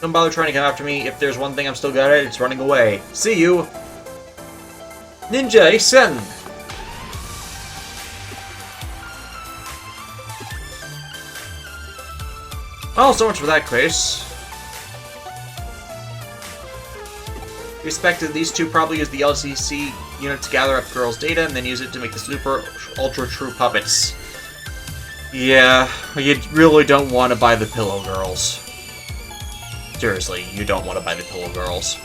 Don't bother trying to come after me. If there's one thing I'm still good at, it's running away. See you! Ninja Isen! Oh, so much for that case. We expected these two probably use the LCC unit to gather up girls' data and then use it to make the super ultra true puppets. Yeah, you really don't want to buy the Pillow Girls. Seriously, you don't want to buy the Pillow Girls.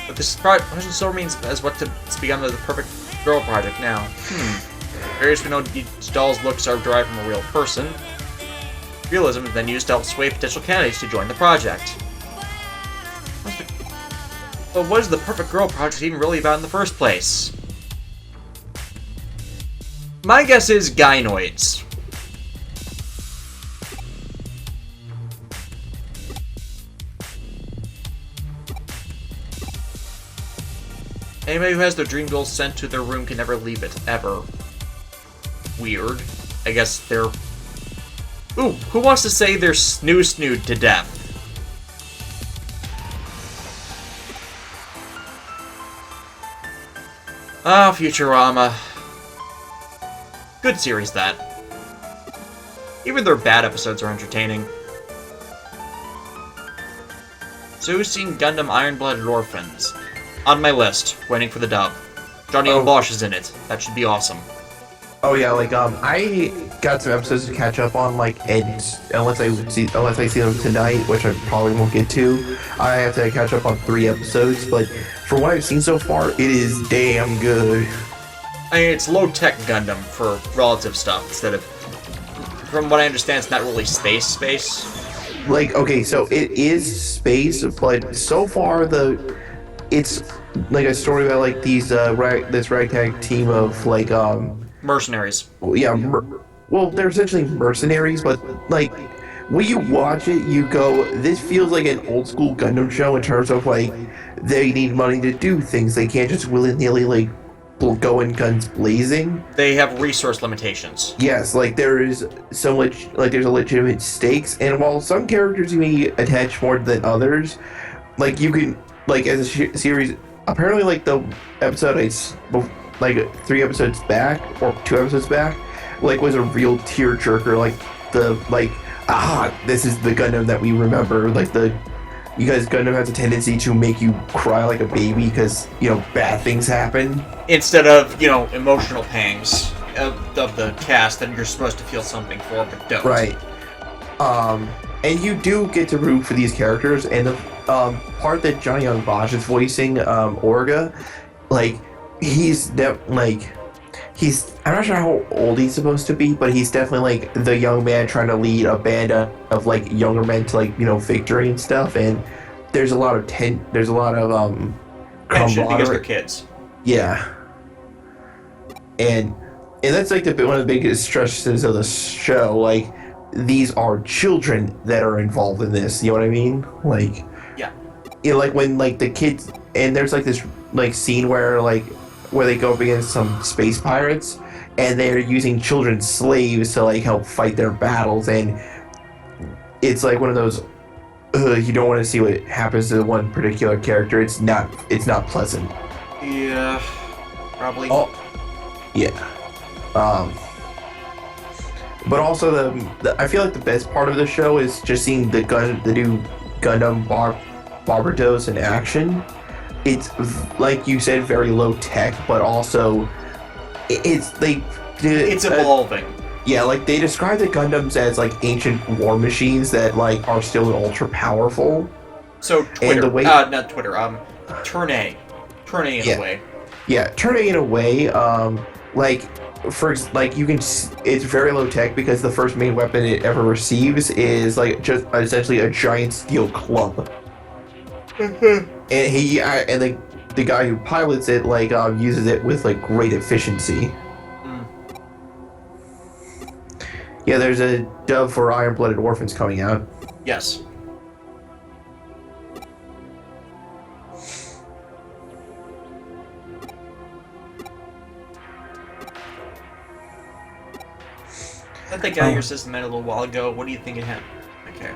But this project still remains as what to become the perfect girl project now. Various we know each doll's looks are derived from a real person. Realism is then used to help sway potential candidates to join the project. But what is the perfect girl project even really about in the first place? My guess is gynoids. Anybody who has their dream goals sent to their room can never leave it, ever. Weird. I guess they're... Ooh, who wants to say they're snoo-snooed to death? Ah, Futurama. Good series, that. Even their bad episodes are entertaining. So who's seen Gundam Iron-Blooded Orphans? On my list, waiting for the dub. Johnny Bosch is in it. That should be awesome. Oh yeah, like I got some episodes to catch up on, like, and unless I see them tonight, which I probably won't get to, I have to catch up on 3 episodes. But for what I've seen so far, it is damn good. I mean, it's low-tech Gundam for relative stuff instead of, from what I understand, it's not really space. Like, okay, so it is space, but so far it's like a story about like these this ragtag team of like Mercenaries. Well, yeah, well, they're essentially mercenaries, but like when you watch it, you go, this feels like an old school Gundam show in terms of like they need money to do things. They can't just willy nilly like go in guns blazing. They have resource limitations. Yes, like there is so much, like there's a legitimate stakes, and while some characters you may attach more than others, like you can, like as a series, apparently like the episode like 3 episodes back or 2 episodes back, like was a real tearjerker. Like this is the Gundam that we remember. Like you guys, Gundam has a tendency to make you cry like a baby because bad things happen. Instead of emotional pangs of the cast that you're supposed to feel something for, but don't. Right. And you do get to root for these characters, and the part that Johnny Young Bosch is voicing, Orga, like I'm not sure how old he's supposed to be, but he's definitely like the young man trying to lead a band of like younger men to like victory and stuff. And there's a lot of tension because they're kids. Yeah, and that's like one of the biggest stresses of the show. Like these are children that are involved in this. You know what I mean? Like like when like the kids, and there's like this like scene where they go up against some space pirates, and they're using children slaves to like help fight their battles, and it's like one of those you don't want to see what happens to one particular character. It's not pleasant. Yeah, probably. Oh, yeah. But also I feel like the best part of the show is just seeing the new Gundam Barbados in action. It's like you said, very low tech, but also it's evolving. Yeah, like they describe the Gundams as like ancient war machines that like are still ultra powerful. So Twitter, not Twitter. Turn A in a way. Yeah, Turn A in a way. You can. It's very low tech because the first main weapon it ever receives is like just essentially a giant steel club. And the guy who pilots it uses it with like great efficiency. Yeah, there's a dub for Iron-Blooded Orphans coming out. Yes. I think your system met a little while ago. What do you think it had? Okay.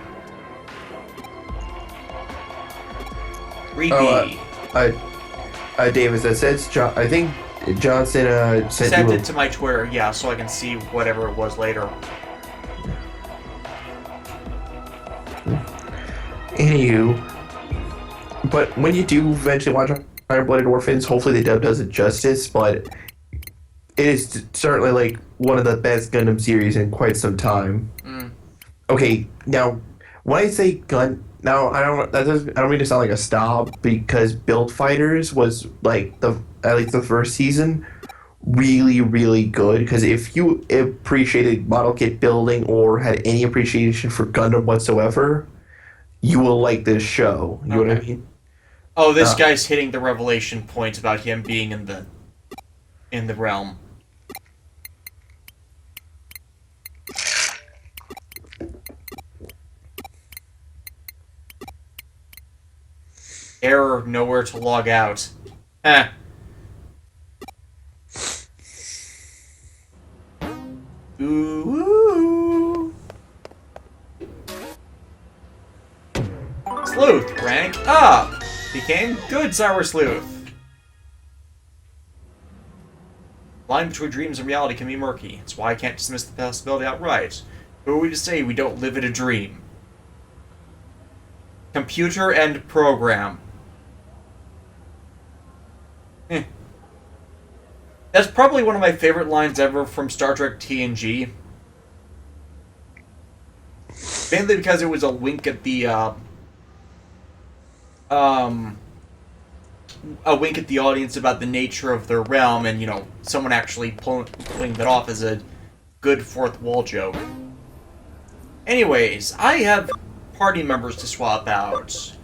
Repeat. Davis, that says I think Johnson sent it to my Twitter, yeah, so I can see whatever it was later. Anywho, but when you do eventually watch Iron-Blooded Orphans, hopefully the dub does it justice, but it is certainly like one of the best Gundam series in quite some time. Okay, now when I say now I don't mean to sound like a snob, because Build Fighters was like at least the first season really, really good, because if you appreciated model kit building or had any appreciation for Gundam whatsoever, you will like this show. You know what I mean? Oh, this guy's hitting the revelation point about him being in the realm. Error, nowhere to log out. Ooh. Sleuth, rank up! Became good Cyber Sleuth. Line between dreams and reality can be murky. That's why I can't dismiss the possibility outright. Who are we to say we don't live in a dream? Computer and program. That's probably one of my favorite lines ever from Star Trek TNG. Mainly because it was a wink at the audience about the nature of their realm, and someone actually pulling that off as a good fourth wall joke. Anyways, I have party members to swap out.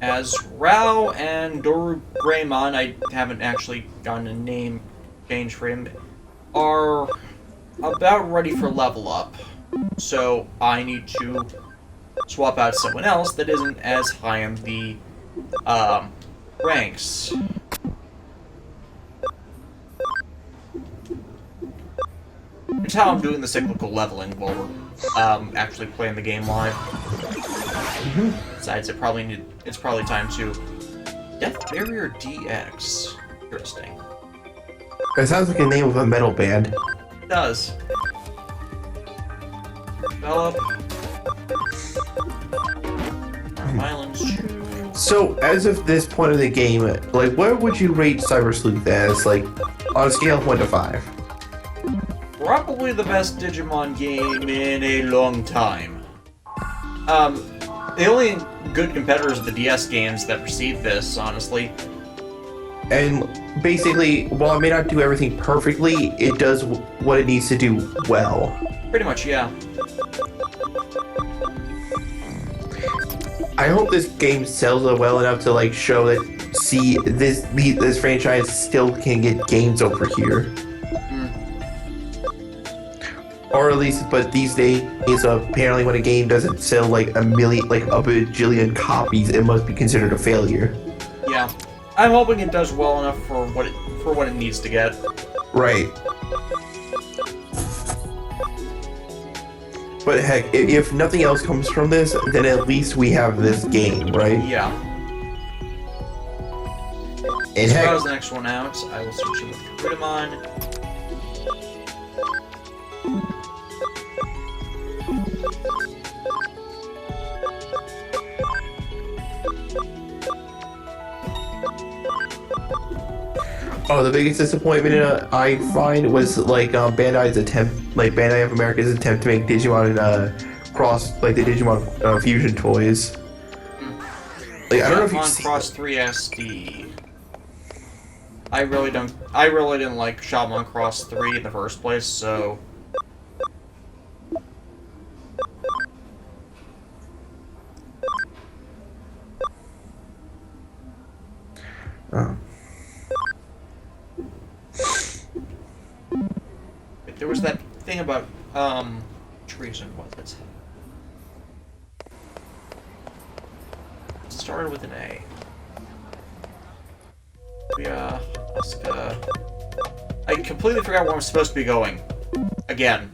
As Rao and Doru Greymon, I haven't actually gotten a name change for him. are about ready for level up. So I need to swap out someone else that isn't as high in the ranks. It's how I'm doing the cyclical leveling while we're actually playing the game live. Besides, it's probably time to Death Barrier DX. Interesting. It sounds like a name of a metal band. It does. Develop. Violence. So, as of this point of the game, like, where would you rate Cyber Sleuth as, like, on a scale of 1 to 5? Probably the best Digimon game in a long time. The only good competitors are the DS games that precede this, honestly. And basically, while it may not do everything perfectly, it does what it needs to do well. Pretty much, yeah. I hope this game sells well enough to like show that see this franchise still can get games over here. Or at least, but these days, apparently when a game doesn't sell like a bajillion copies, it must be considered a failure. Yeah. I'm hoping it does well enough for what it needs to get. Right. But heck, if nothing else comes from this, then at least we have this game, right? Yeah. And So heck, that was the next one out. I will switch in with Digimon. oh, the biggest disappointment I find was like Bandai of America's attempt to make Digimon cross like the Digimon fusion toys. Like I don't know if you've seen Cross 3 SD. I really didn't like Shopmon Cross 3 in the first place, so there was that thing about treason, was it? It started with an A. Yeah, I completely forgot where I'm supposed to be going. Again.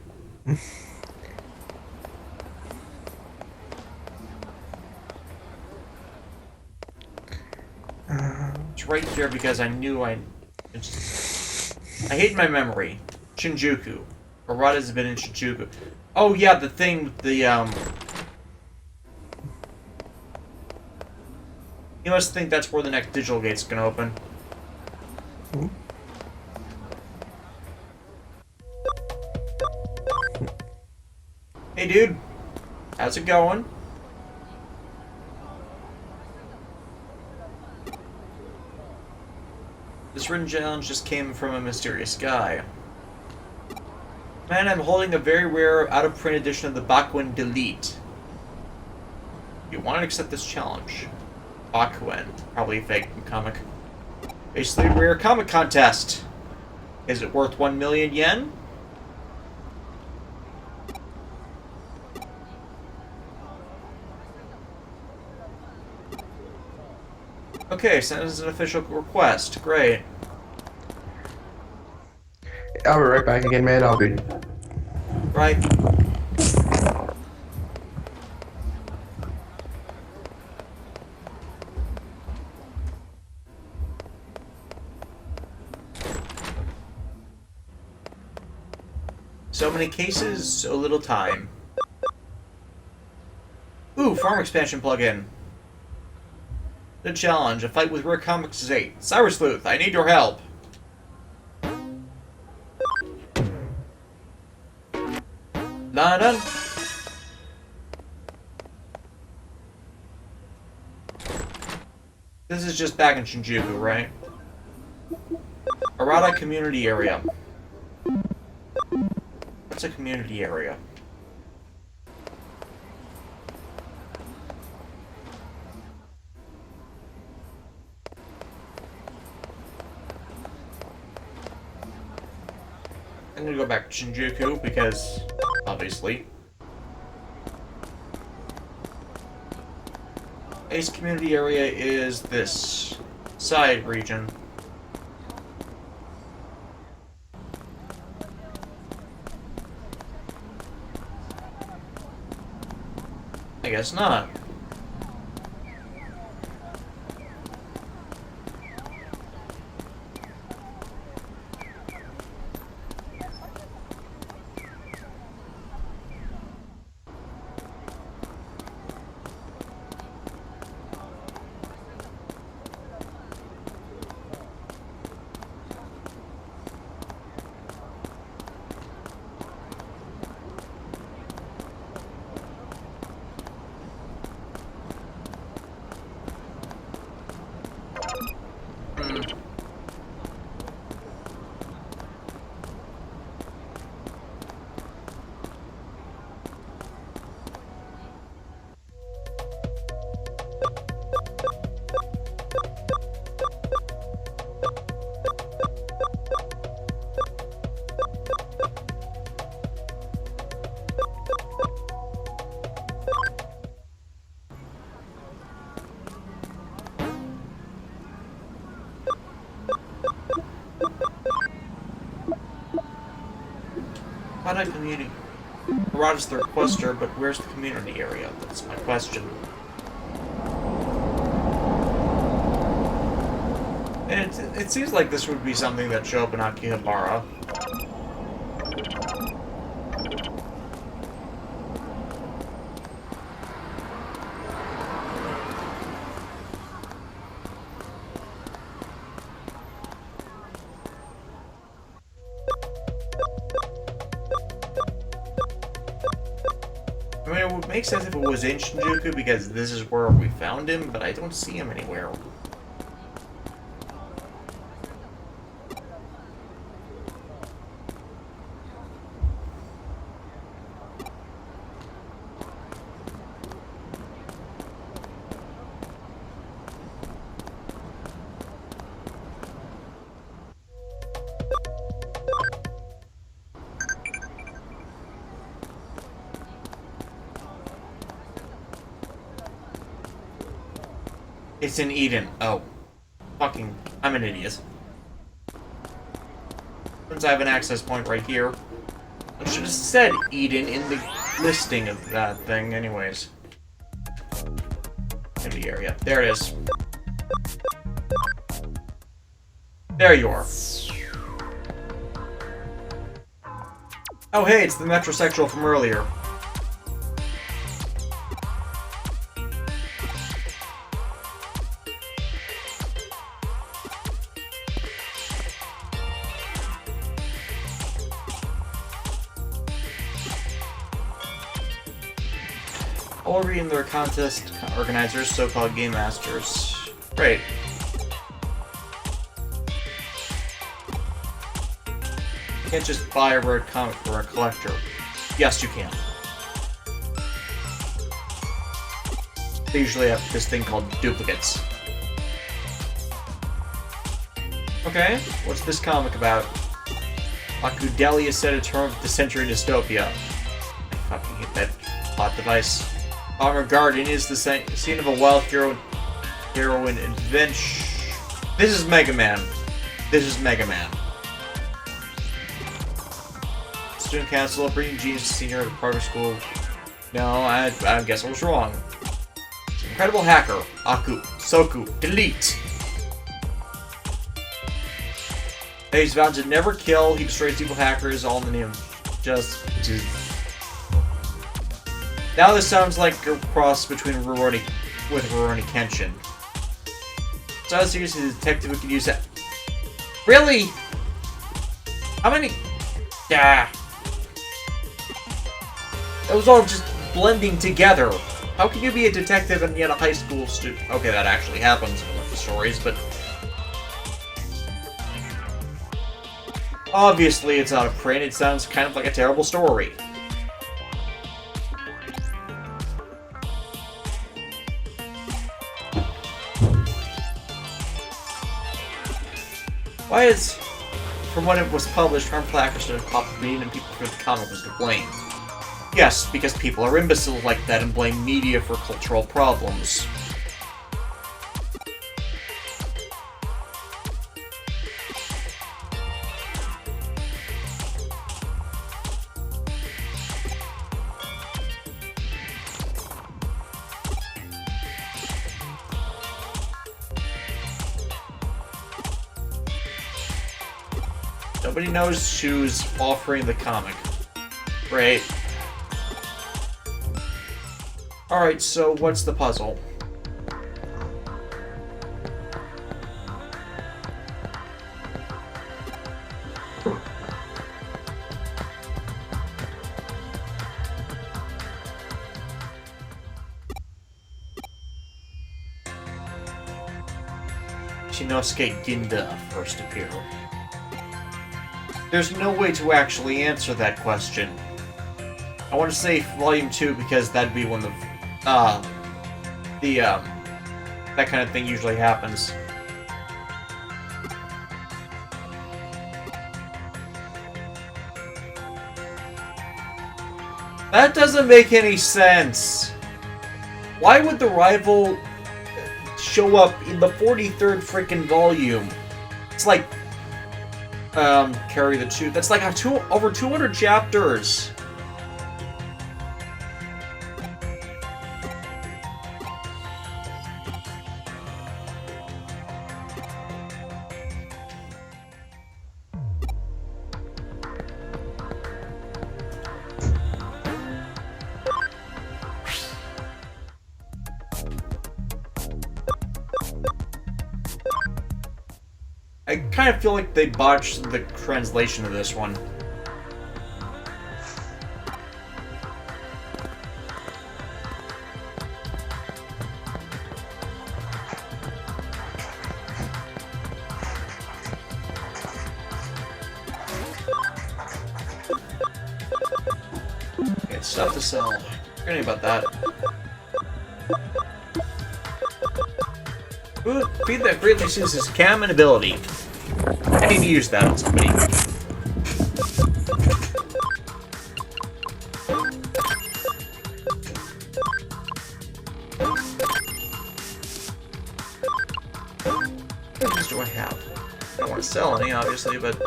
It's right here because I knew I hate my memory. Shinjuku. Arata's been in Shinjuku. Oh yeah, the thing with the You must think that's where the next digital gate's gonna open. Hey dude, how's it going? This written challenge just came from a mysterious guy. Man, I'm holding a very rare, out-of-print edition of the Bakuin Delete. You want to accept this challenge? Bakuin, probably a fake comic. Basically, a rare comic contest. Is it worth 1 million yen? Okay, send us an official request. Great. I'll be right back again, man. I'll be Right. So many cases, so little time. Ooh, farm expansion plugin. The challenge, a fight with rare comics is 8. Cyber Sleuth, I need your help. Done. This is just back in Shinjuku, right? Arata community area. What's a community area? I'm gonna go back to Shinjuku because, obviously. Ace community area is this side region. I guess not. Why not community? Rod is the requester, but where's the community area? That's my question. And it seems like this would be something that show up in Akihabara. I mean, it would make sense if it was in Shinjuku, because this is where we found him, but I don't see him anywhere. It's in Eden. Oh. Fucking... I'm an idiot. Since I have an access point right here. I should have said Eden in the listing of that thing anyways. In the area. There it is. There you are. Oh hey, it's the metrosexual from earlier. All reading their contest organizers, so-called game masters. Great. You can't just buy a rare comic for a collector. Yes, you can. They usually have this thing called duplicates. Okay, what's this comic about? Akudelia set a term of the century dystopia. I fucking hate that plot device. Armor Garden is the scene of a wild heroine adventure. This is Mega Man. This is Mega Man. Student Council bringing Genius Senior to private school. No, I guess I was wrong. Incredible hacker. Aku. Soku. Delete. He's vowed to never kill. He destroys evil hackers all in the name of just. Now this sounds like a cross between Rurouni Kenshin. So I was seriously a detective who could use that. Really? How many? Yeah. It was all just blending together. How can you be a detective and yet a high school student? Okay, that actually happens in the stories, but obviously it's out of print. It sounds kind of like a terrible story. Why is from when it was published, harmful hackers started popping in and people feared the comic was to blame. Yes, because people are imbeciles like that and blame media for cultural problems. Nobody knows who's offering the comic. Great. Alright, so what's the puzzle? Shinosuke Ginda first appear. There's no way to actually answer that question. I want to say Volume 2 because that'd be when that kind of thing usually happens. That doesn't make any sense. Why would the rival show up in the 43rd freaking volume? It's like carry the two. That's like over 200 chapters. I kind of feel like they botched the translation of this one. Okay, stuff to sell. Forgetting about that. Ooh, feed that greatly uses his cam and ability. I need to use that on somebody. What things do I have? I don't want to sell any, obviously, but...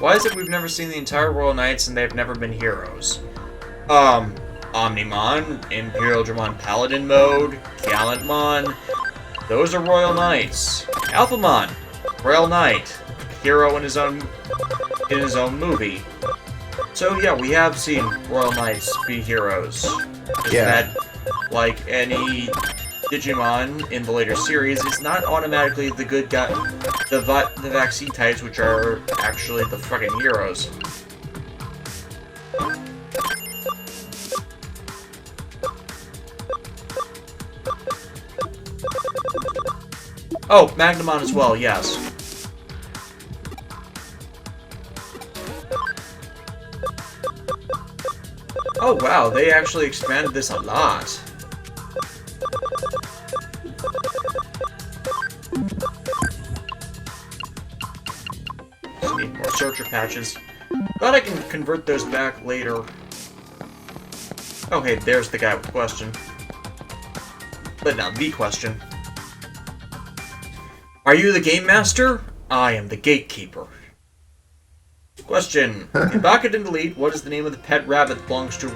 Why is it we've never seen the entire Royal Knights and they've never been heroes? Omnimon, Imperial Dramon Paladin mode, Gallantmon, those are Royal Knights. Alphamon, Royal Knight, hero in his own movie. So yeah, we have seen Royal Knights be heroes. Yeah. That, like any Digimon in the later series, it's not automatically the good guy, the vaccine types, which are actually the fucking heroes. Oh, Magnamon as well, yes. Oh wow, they actually expanded this a lot. Just need more searcher patches. Glad I can convert those back later. Oh hey, there's the guy with the question. But now the question. Are you the game master? I am the gatekeeper. Question. In Bakuden Delete, what is the name of the pet rabbit that belongs to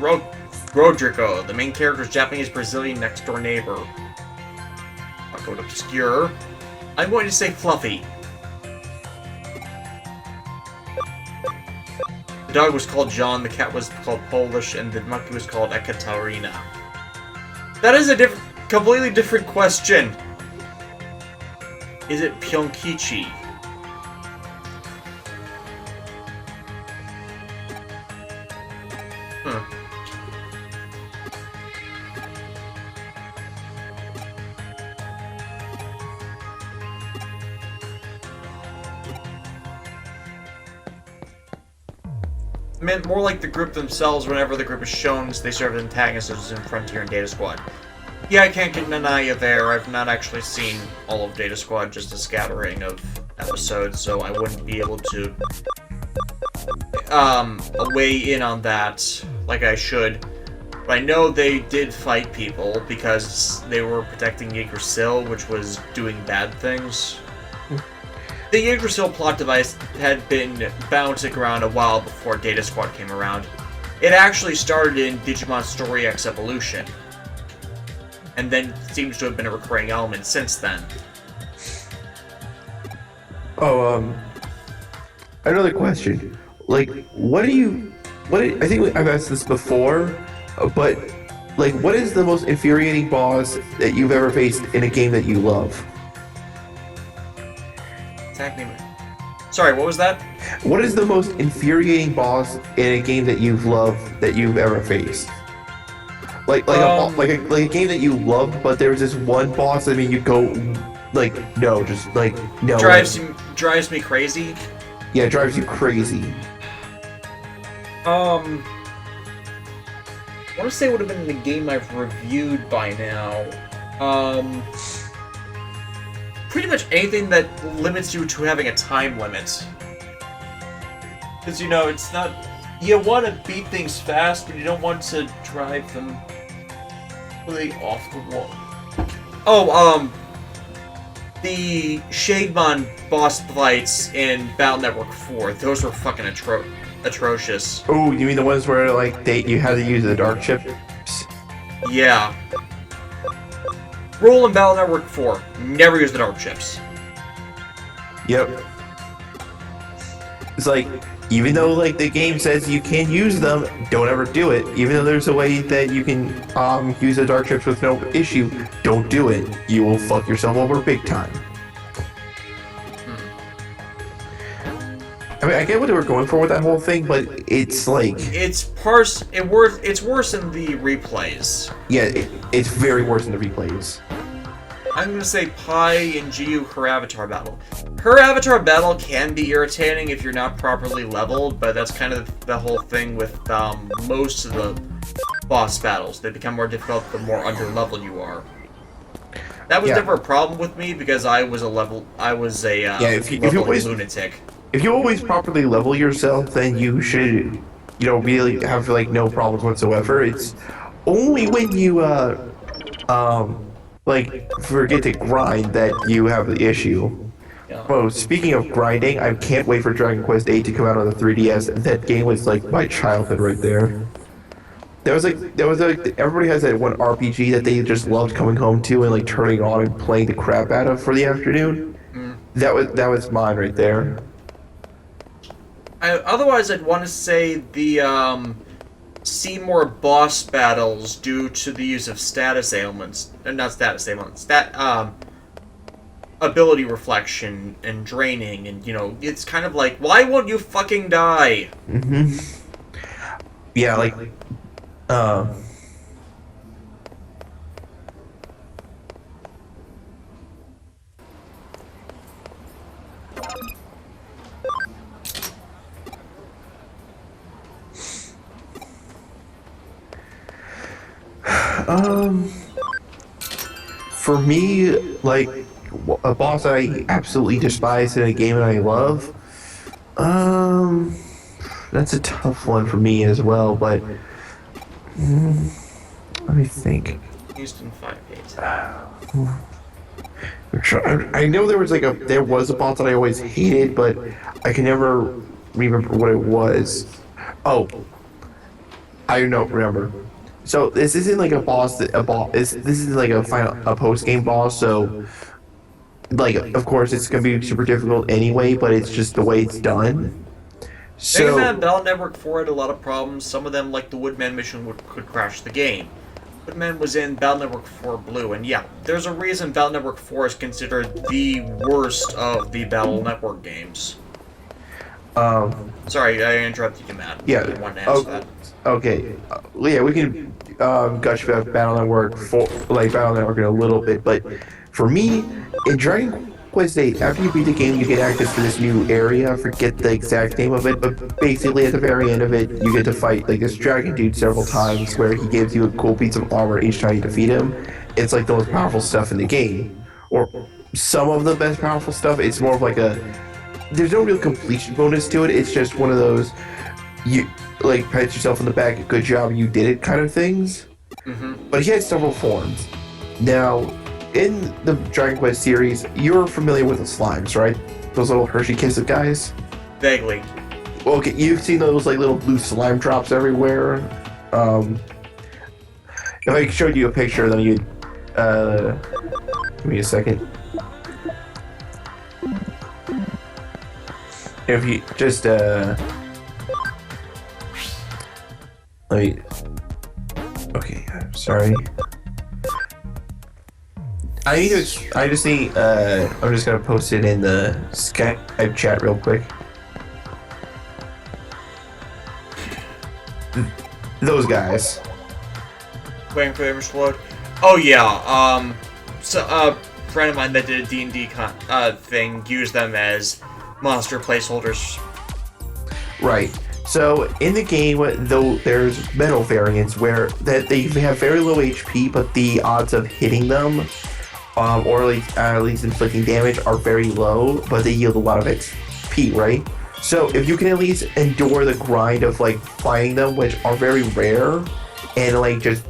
Rodrigo, the main character's Japanese-Brazilian next-door neighbor? I'll go to obscure. I'm going to say Fluffy. The dog was called John, the cat was called Polish, and the monkey was called Ekaterina. That is a completely different question. Is it Pyonkichi? I meant more like the group themselves. Whenever the group is shown, they serve as antagonists in Frontier and Data Squad. Yeah, I can't deny you there. I've not actually seen all of Data Squad, just a scattering of episodes, so I wouldn't be able to weigh in on that like I should. But I know they did fight people because they were protecting Yggdrasil, which was doing bad things. The Yggdrasil plot device had been bouncing around a while before Data Squad came around. It actually started in Digimon Story X Evolution, and then seems to have been a recurring element since then. Oh, another question. Like, I think I've asked this before, but, like, what is the most infuriating boss that you've ever faced in a game that you love? Sorry, what was that? What is the most infuriating boss in a game that you've loved that you've ever faced? Like a game that you love, but there's this one boss. I mean, you go like no, just like no. Drives me crazy. Yeah, it drives you crazy. I want to say it would have been in the game I've reviewed by now. Pretty much anything that limits you to having a time limit. Because, you know, it's not... You want to beat things fast, but you don't want to drive them really off the wall. Oh, the Shademon boss fights in Battle Network 4, those were fucking atrocious. Oh, you mean the ones where, like, you had to use the dark chips? Yeah. Rule in Battle Network 4, never use the dark chips. Yep. It's like, even though like the game says you can use them, don't ever do it. Even though there's a way that you can use the dark chips with no issue, don't do it. You will fuck yourself over big time. I mean, I get what they were going for with that whole thing, but it's like... It's worse in the replays. Yeah, it's very worse in the replays. I'm gonna say Pi and Giyu, her avatar battle. Her avatar battle can be irritating if you're not properly leveled, but that's kind of the whole thing with most of the boss battles. They become more difficult the more under-leveled you are. That was never a problem with me because I was a leveling lunatic. If you always properly level yourself, then you should, really have like no problems whatsoever. It's only when you forget to grind that you have the issue. Yeah. Well, speaking of grinding, I can't wait for Dragon Quest VIII to come out on the 3DS. That game was like my childhood right there. Everybody has that one RPG that they just loved coming home to and like turning on and playing the crap out of for the afternoon. That was mine right there. Otherwise, I'd want to say the Seymour boss battles due to the use of status ailments, ability reflection and draining, and it's kind of like, why won't you fucking die? Yeah, like, for me, like, a boss I absolutely despise in a game that I love, that's a tough one for me as well, but, let me think. Houston 5-8. I know there was a boss that I always hated, but I can never remember what it was. Oh, I don't remember. So this isn't like this isn't like a post-game boss, so like of course it's gonna be super difficult anyway, but it's just the way it's done. So Battle Network 4 had a lot of problems. Some of them, like the Woodman mission, could crash the game. Woodman was in Battle Network 4 Blue, and yeah, there's a reason Battle Network 4 is considered the worst of the Battle Network games. Sorry, I interrupted you, Matt. Yeah. I wanted to answer that. Okay. Yeah, we can gush about Battle Network in a little bit, but for me, in Dragon Quest 8, after you beat the game, you get access to this new area. I forget the exact name of it, but basically at the very end of it, you get to fight like this dragon dude several times, where he gives you a cool piece of armor each time you defeat him. It's like the most powerful stuff in the game, or some of the best powerful stuff. It's more of like there's no real completion bonus to it. It's just one of those, you like pat yourself on the back, good job, you did it kind of things. But he had several forms. Now, in the Dragon Quest series, you're familiar with the slimes, right? Those little Hershey Kisses guys? Vaguely. Well, okay, you've seen those like little blue slime drops everywhere. If I showed you a picture, then you'd give me a second. If you just let me. Okay, I'm sorry. I'm just gonna post it in the Skype chat real quick. Those guys. Waiting for the image to load. Oh yeah, so a friend of mine that did a D&D thing used them as monster placeholders. Right. So in the game, though, there's metal variants where that they have very low HP, but the odds of hitting them, or at least inflicting damage, are very low, but they yield a lot of XP, right? So if you can at least endure the grind of like fighting them, which are very rare, and like just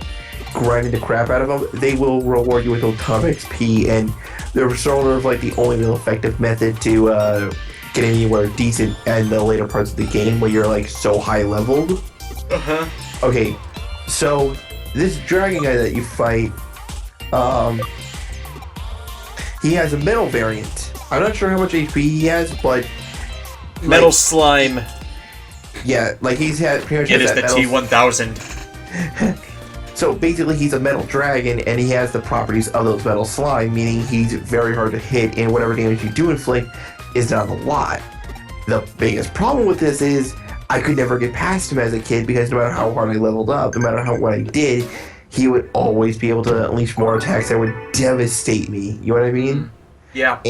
grinding the crap out of them, they will reward you with a ton of XP, and they're sort of like the only real effective method to get anywhere decent in the later parts of the game where you're like so high leveled. Okay, so this dragon guy that you fight, he has a metal variant. I'm not sure how much HP he has, but Metal slime. yeah, like he's had pretty much It has is the that metal. T1000. So basically, he's a metal dragon, and he has the properties of those metal slime, meaning he's very hard to hit, and whatever damage you do inflict is not a lot. The biggest problem with this is I could never get past him as a kid because no matter how hard I leveled up, no matter what I did, he would always be able to unleash more attacks that would devastate me. You know what I mean? Yeah.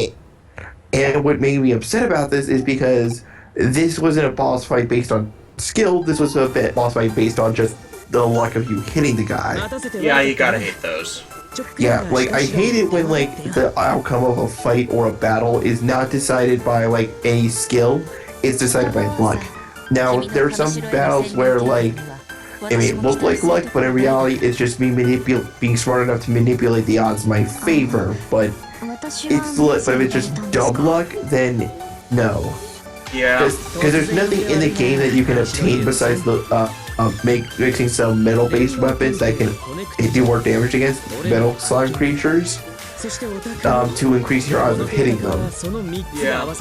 And what made me upset about this is because this wasn't a boss fight based on skill. This was a boss fight based on just the luck of you hitting the guy. Yeah, you gotta hate those. Yeah, like I hate it when like the outcome of a fight or a battle is not decided by like any skill, it's decided by luck. Now there are some battles where like it may look like luck, but in reality it's just me being smart enough to manipulate the odds in my favor. But but if it's just dumb luck, then no. Yeah. Because there's nothing in the game that you can obtain besides the mixing some metal-based weapons that can do more damage against metal slime creatures to increase your odds of hitting them. Yeah. Like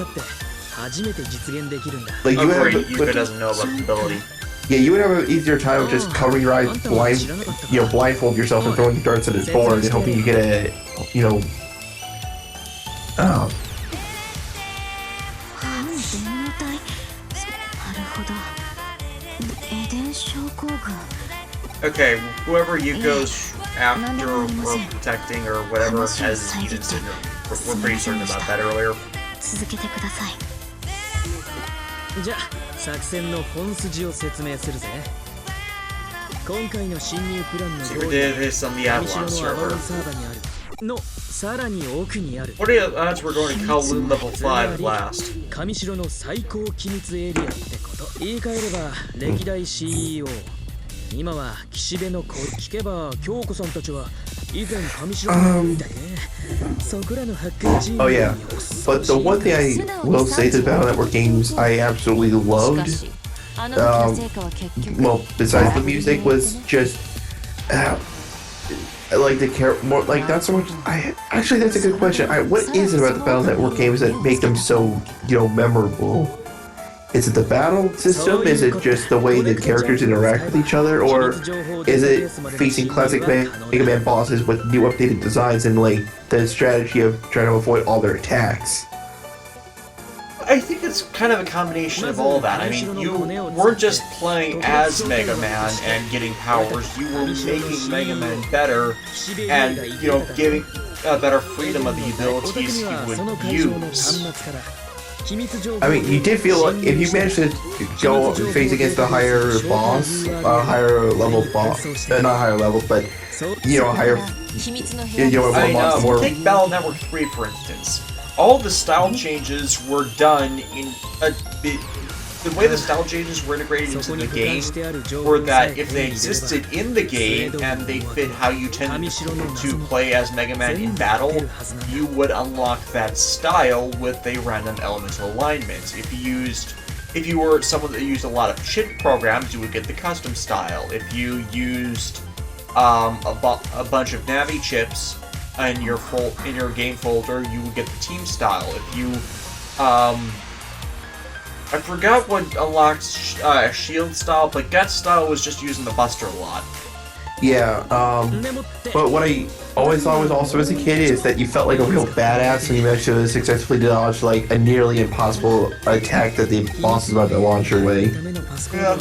you Agree, have, Yuka doesn't know about the ability. yeah, you would have an easier time of just covering your eyes, blindfold yourself and throwing darts at his board and hoping you get a, Okay, whoever Yuko's after or protecting or whatever has Eden syndrome. We're pretty certain about that earlier. じゃあ作戦の本筋を説明するぜ。今回の侵入プランの So we did this on the Avalon server. サーバーにあるのさらに奥にある What are the odds we're going to Kowloon level 5 last? 上城の最高機密エリアってこと言い換えれば歴代 CEO 今は岸辺の子聞けば京子さんたちは以前上城のみたいねそこらのハッカーチーム oh yeah. But the one thing I will say to Battle Network games I absolutely loved, well, besides the music, was just like the more like not so much. Actually, that's a good question. What is it about the Battle Network games that make them so memorable? Is it the battle system? Is it just the way the characters interact with each other, or is it facing classic Mega Man bosses with new updated designs and like the strategy of trying to avoid all their attacks? I think it's kind of a combination of all that. I mean, you weren't just playing as Mega Man and getting powers, you were making Mega Man better and, better freedom of the abilities he would use. I mean, you did feel like if you managed to go face against a higher boss, a higher level boss, not higher level, but higher, 秘密の部屋 I know. more. Take Battle Network 3 for instance. All the style changes were done in the way the style changes were integrated into the game were that if they existed in the game and they fit how you tend to play as Mega Man in battle, you would unlock that style with a random elemental alignment. If you were someone that used a lot of chip programs, you would get the custom style. If you used a bunch of Navi chips in your game folder, you would get the team style. If you I forgot what unlocked shield style, but Get style was just using the Buster a lot. Yeah, but what I always thought was also as a kid is that you felt like a real badass when you managed to successfully dodge like a nearly impossible attack that the boss is about to launch your way. Yeah.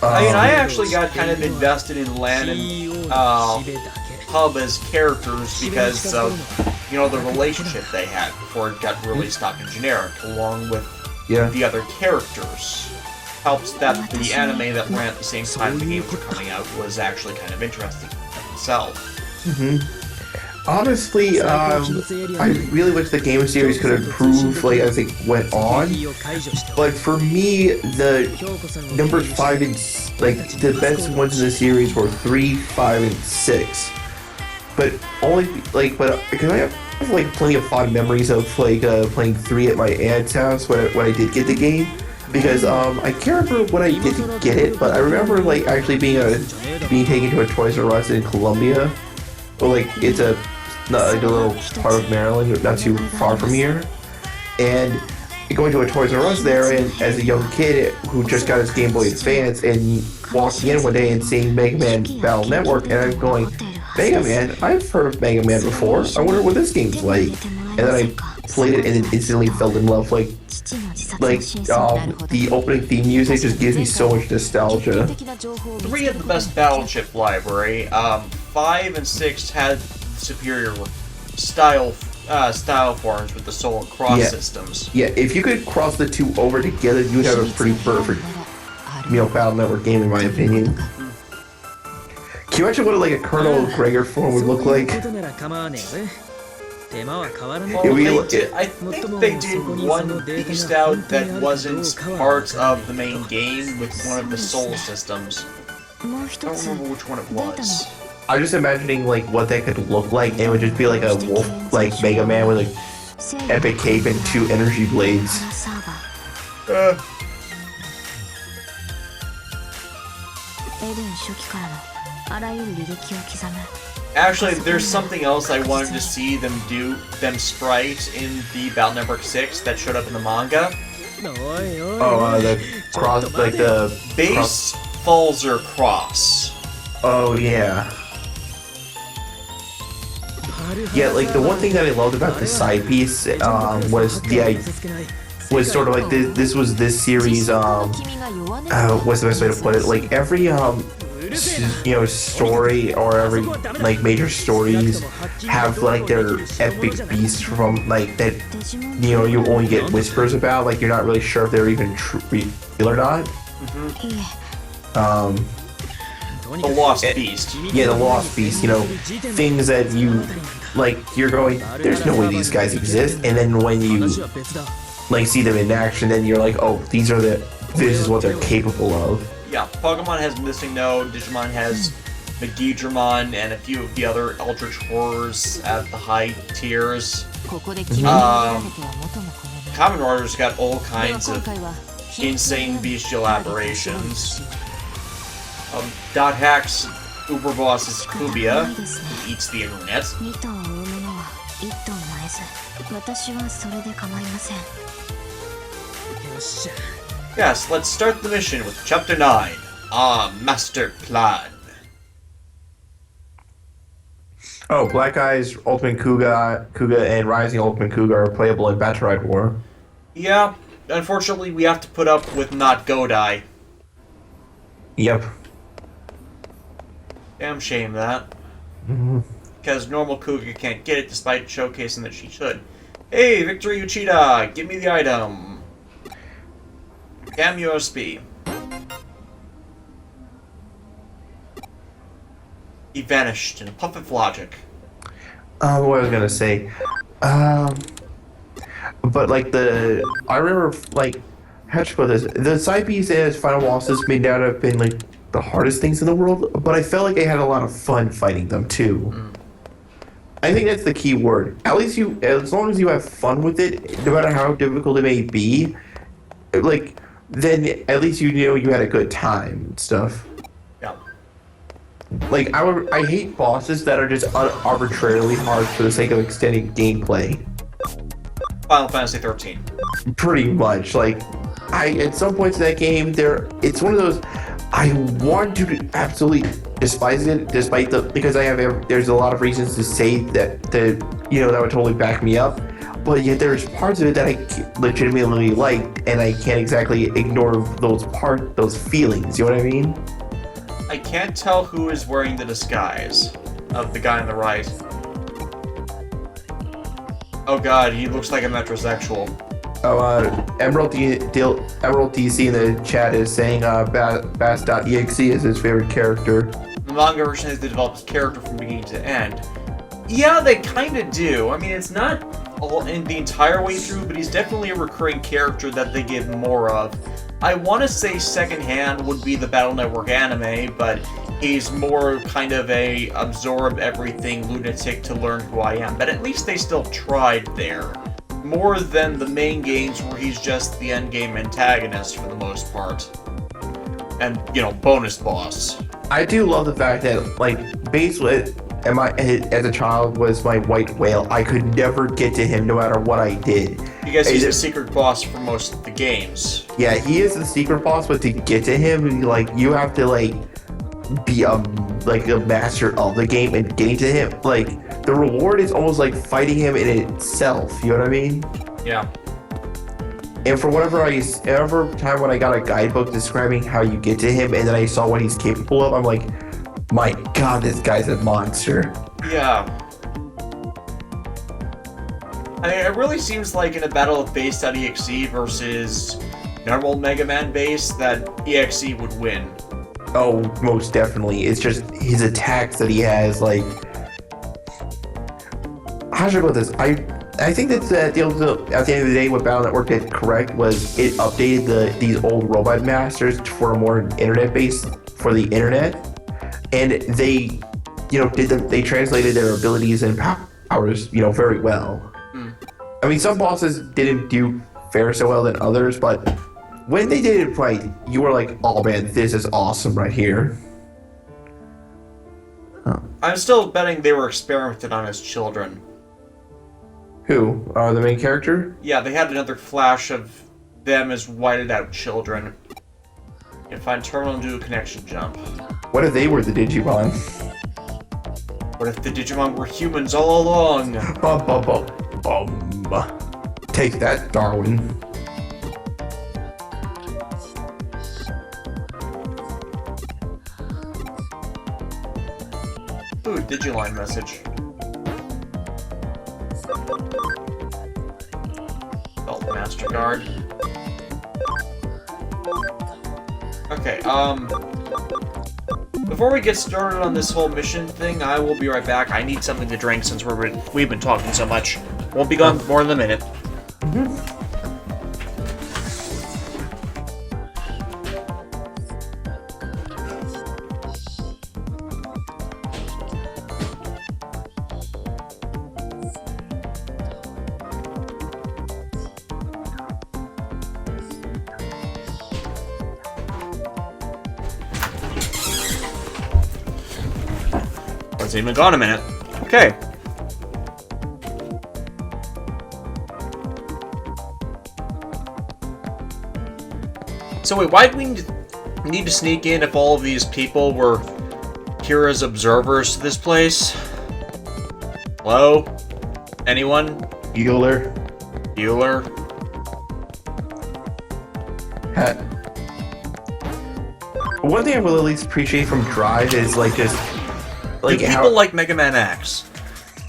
I mean, I actually got kind of invested in Lan and Hub as characters because of, the relationship they had before it got really stock and generic, along with the other characters. Helps that the anime that ran at the same time the games were coming out was actually kind of interesting in itself. Honestly, I really wish the game series could improve as it went on. But for me, the numbers 5 and the best ones in the series were 3, 5, and 6. But only because I have plenty of fond memories of playing 3 at my aunt's house when I did get the game. Because I can't remember when I did get it, but I remember actually being taken to a Toys R Us in Columbia. Well, it's a little part of Maryland, not too far from here, and going to a Toys R Us there, and as a young kid who just got his Game Boy Advance, and walking in one day and seeing Mega Man Battle Network, and I'm going, Mega Man? I've heard of Mega Man before. I wonder what this game's like. And then I played it and then instantly fell in love. The opening theme music just gives me so much nostalgia. 3 had the best battle chip library. 5 and 6 had superior style forms with the Soul and Cross systems. Yeah, if you could cross the two over together, you would have a pretty perfect Battle Network game, in my opinion. Can you imagine what a Colonel Gregor form would look like? Well, I think they did one beast out that wasn't part of the main game with one of the Soul systems. I don't remember which one it was. I'm just imagining what that could look like, and it would just be like a wolf, Mega Man with epic cape and 2 energy blades. Actually, there's something else I wanted to see them sprite in the Battle Network 6 that showed up in the manga. The cross, the base Falzer Cross. Oh yeah. Yeah, the one thing that I loved about the side piece was sort of this was this series. What's the best way to put it? Every story or every major stories have their epic beasts from that you only get whispers about. You're not really sure if they're even real or not. The Lost Beast. Yeah, the Lost Beast. Things that you're going, there's no way these guys exist, and then when you see them in action, then you're like, oh, this is what they're capable of. Yeah, Pokemon has Missing Node, Digimon has Megidramon, and a few of the other Eldritch Horrors at the high tiers. Kamen Rider's got all kinds of insane bestial aberrations. Dot Hack's Uber Boss is Kubia, who eats the internet. Yes, let's start the mission with Chapter 9, Our Master Plan. Oh, Black Eyes, Ultimate Kuga, and Rising Ultimate Kuga are playable in Batorite War. Yeah, unfortunately we have to put up with not Godai. Yep. Damn shame that. because normal Kuga can't get it despite showcasing that she should. Hey, Victory Uchida, give me the item. Cam USB. He vanished in a puff of logic. What was I gonna say? But like I remember like, how to put this? The side piece as final bosses may not have been like the hardest things in the world, but I felt like I had a lot of fun fighting them too. I think that's the key word. At least as long as you have fun with it, no matter how difficult it may be, like then at least you know you had a good time and stuff. Yeah. Like I hate bosses that are just arbitrarily hard for the sake of extending gameplay. Final Fantasy 13. Pretty much. Like at some points in that game, it's one of those I want to absolutely despise it, despite because there's a lot of reasons to say that that would totally back me up, but yet there's parts of it that I legitimately like, and I can't exactly ignore those feelings. You know what I mean? I can't tell who is wearing the disguise of the guy on the right. Oh god, he looks like a metrosexual. Emerald DC in the chat is saying Bass.exe is his favorite character. The manga version has the developed character from beginning to end. Yeah, they kind of do. I mean, it's not all in the entire way through, but he's definitely a recurring character that they give more of. I want to say secondhand would be the Battle Network anime, but he's more kind of a absorb everything lunatic to learn who I am. But at least they still tried there. More than the main games where he's just the endgame antagonist for the most part. And, bonus boss. I do love the fact that, like, basically, as a child was my white whale. I could never get to him no matter what I did. Because he's the secret boss for most of the games. Yeah, he is the secret boss, but to get to him, like, you have to, like, be a master of the game, and getting to him, like, the reward is almost like fighting him in itself. You know what I mean? Yeah. And for every time when I got a guidebook describing how you get to him, and then I saw what he's capable of, I'm like, my god, this guy's a monster. Yeah. I mean, it really seems like in a battle of base.exe versus normal Mega Man base that EXE would win. Oh, most definitely. It's just his attacks that he has, like... How should I put this? I think that at the end of the day, what Battle Network did correct was it updated these old robot masters for a more internet base for the internet, and they, they translated their abilities and powers, very well. I mean, some bosses didn't do fare so well than others, but when they did it right, you were like, oh man, this is awesome right here. Huh. I'm still betting they were experimented on as children. Who? The main character? Yeah, they had another flash of them as whited out children. You can find terminal and do a connection jump. What if they were the Digimon? What if the Digimon were humans all along? Take that, Darwin. Ooh, Digiline message. Belt Master Guard. Okay, before we get started on this whole mission thing, I will be right back. I need something to drink since we've been talking so much. Won't be gone more than a minute. It's even gone a minute. Okay. So wait, why do we need to sneak in if all of these people were here as observers to this place? Hello? Anyone? Bueller. Bueller? One thing I will at least appreciate from Drive is like just... Like people like Mega Man X.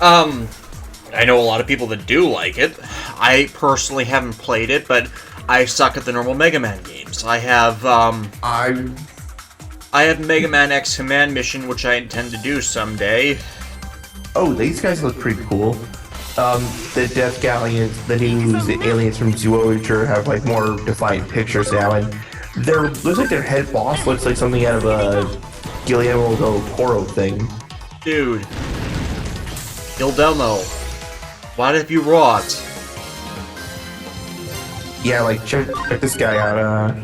I know a lot of people that do like it. I personally haven't played it, but I suck at the normal Mega Man games. I have Mega Man X Command Mission, which I intend to do someday. Oh, these guys look pretty cool. The Death Galleons, the aliens from Zoology have like more defined pictures now, and looks like their head boss looks like something out of a Guillermo del Toro thing. Dude. Gildelmo. What have you wrought? Yeah, like check this guy out.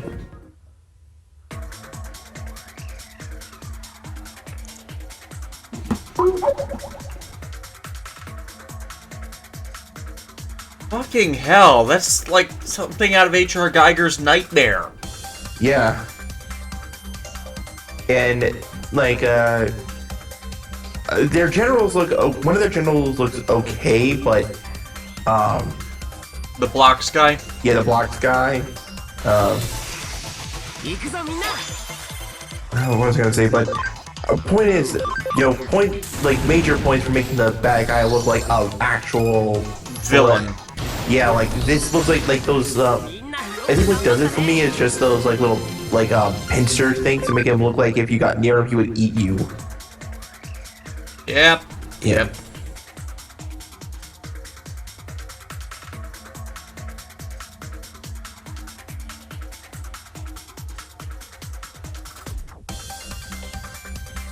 Fucking hell, that's like something out of H.R. Geiger's nightmare. Yeah. And like their generals look. One of their generals looks okay, but the Blocks guy. Yeah, the Blocks guy. What was I gonna say? But point is, major points for making the bad guy look like an actual villain. Yeah, like this looks like those. I think what does it for me is just those like little pincer things to make him look like if you got near him, he would eat you. Yep. Yep.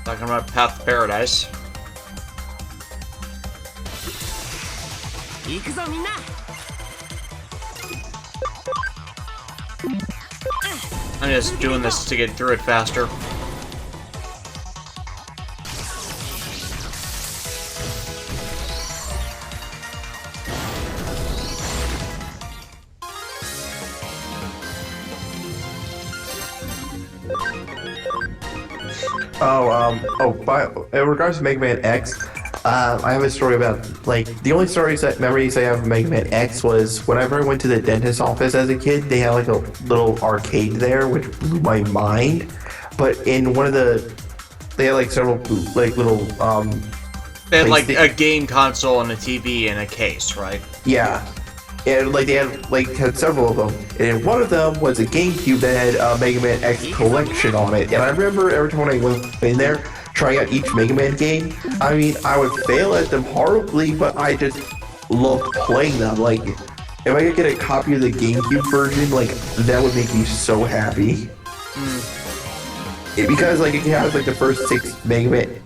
Talking about Path to Paradise. I'm just doing this to get through it faster. In regards to Mega Man X, I have a story about, the only memories I have of Mega Man X was whenever I went to the dentist's office as a kid, they had like a little arcade there, which blew my mind. But in one of they had like several, little, They had like a game console and a TV in a case, right? Yeah. And they had several of them. And one of them was a GameCube that had a Mega Man X collection on it. And I remember every time when I went in there, trying out each Mega Man game, I mean, I would fail at them horribly, but I just loved playing them. Like, if I could get a copy of the GameCube version, that would make me so happy. Because, it has, the first 6 Mega Man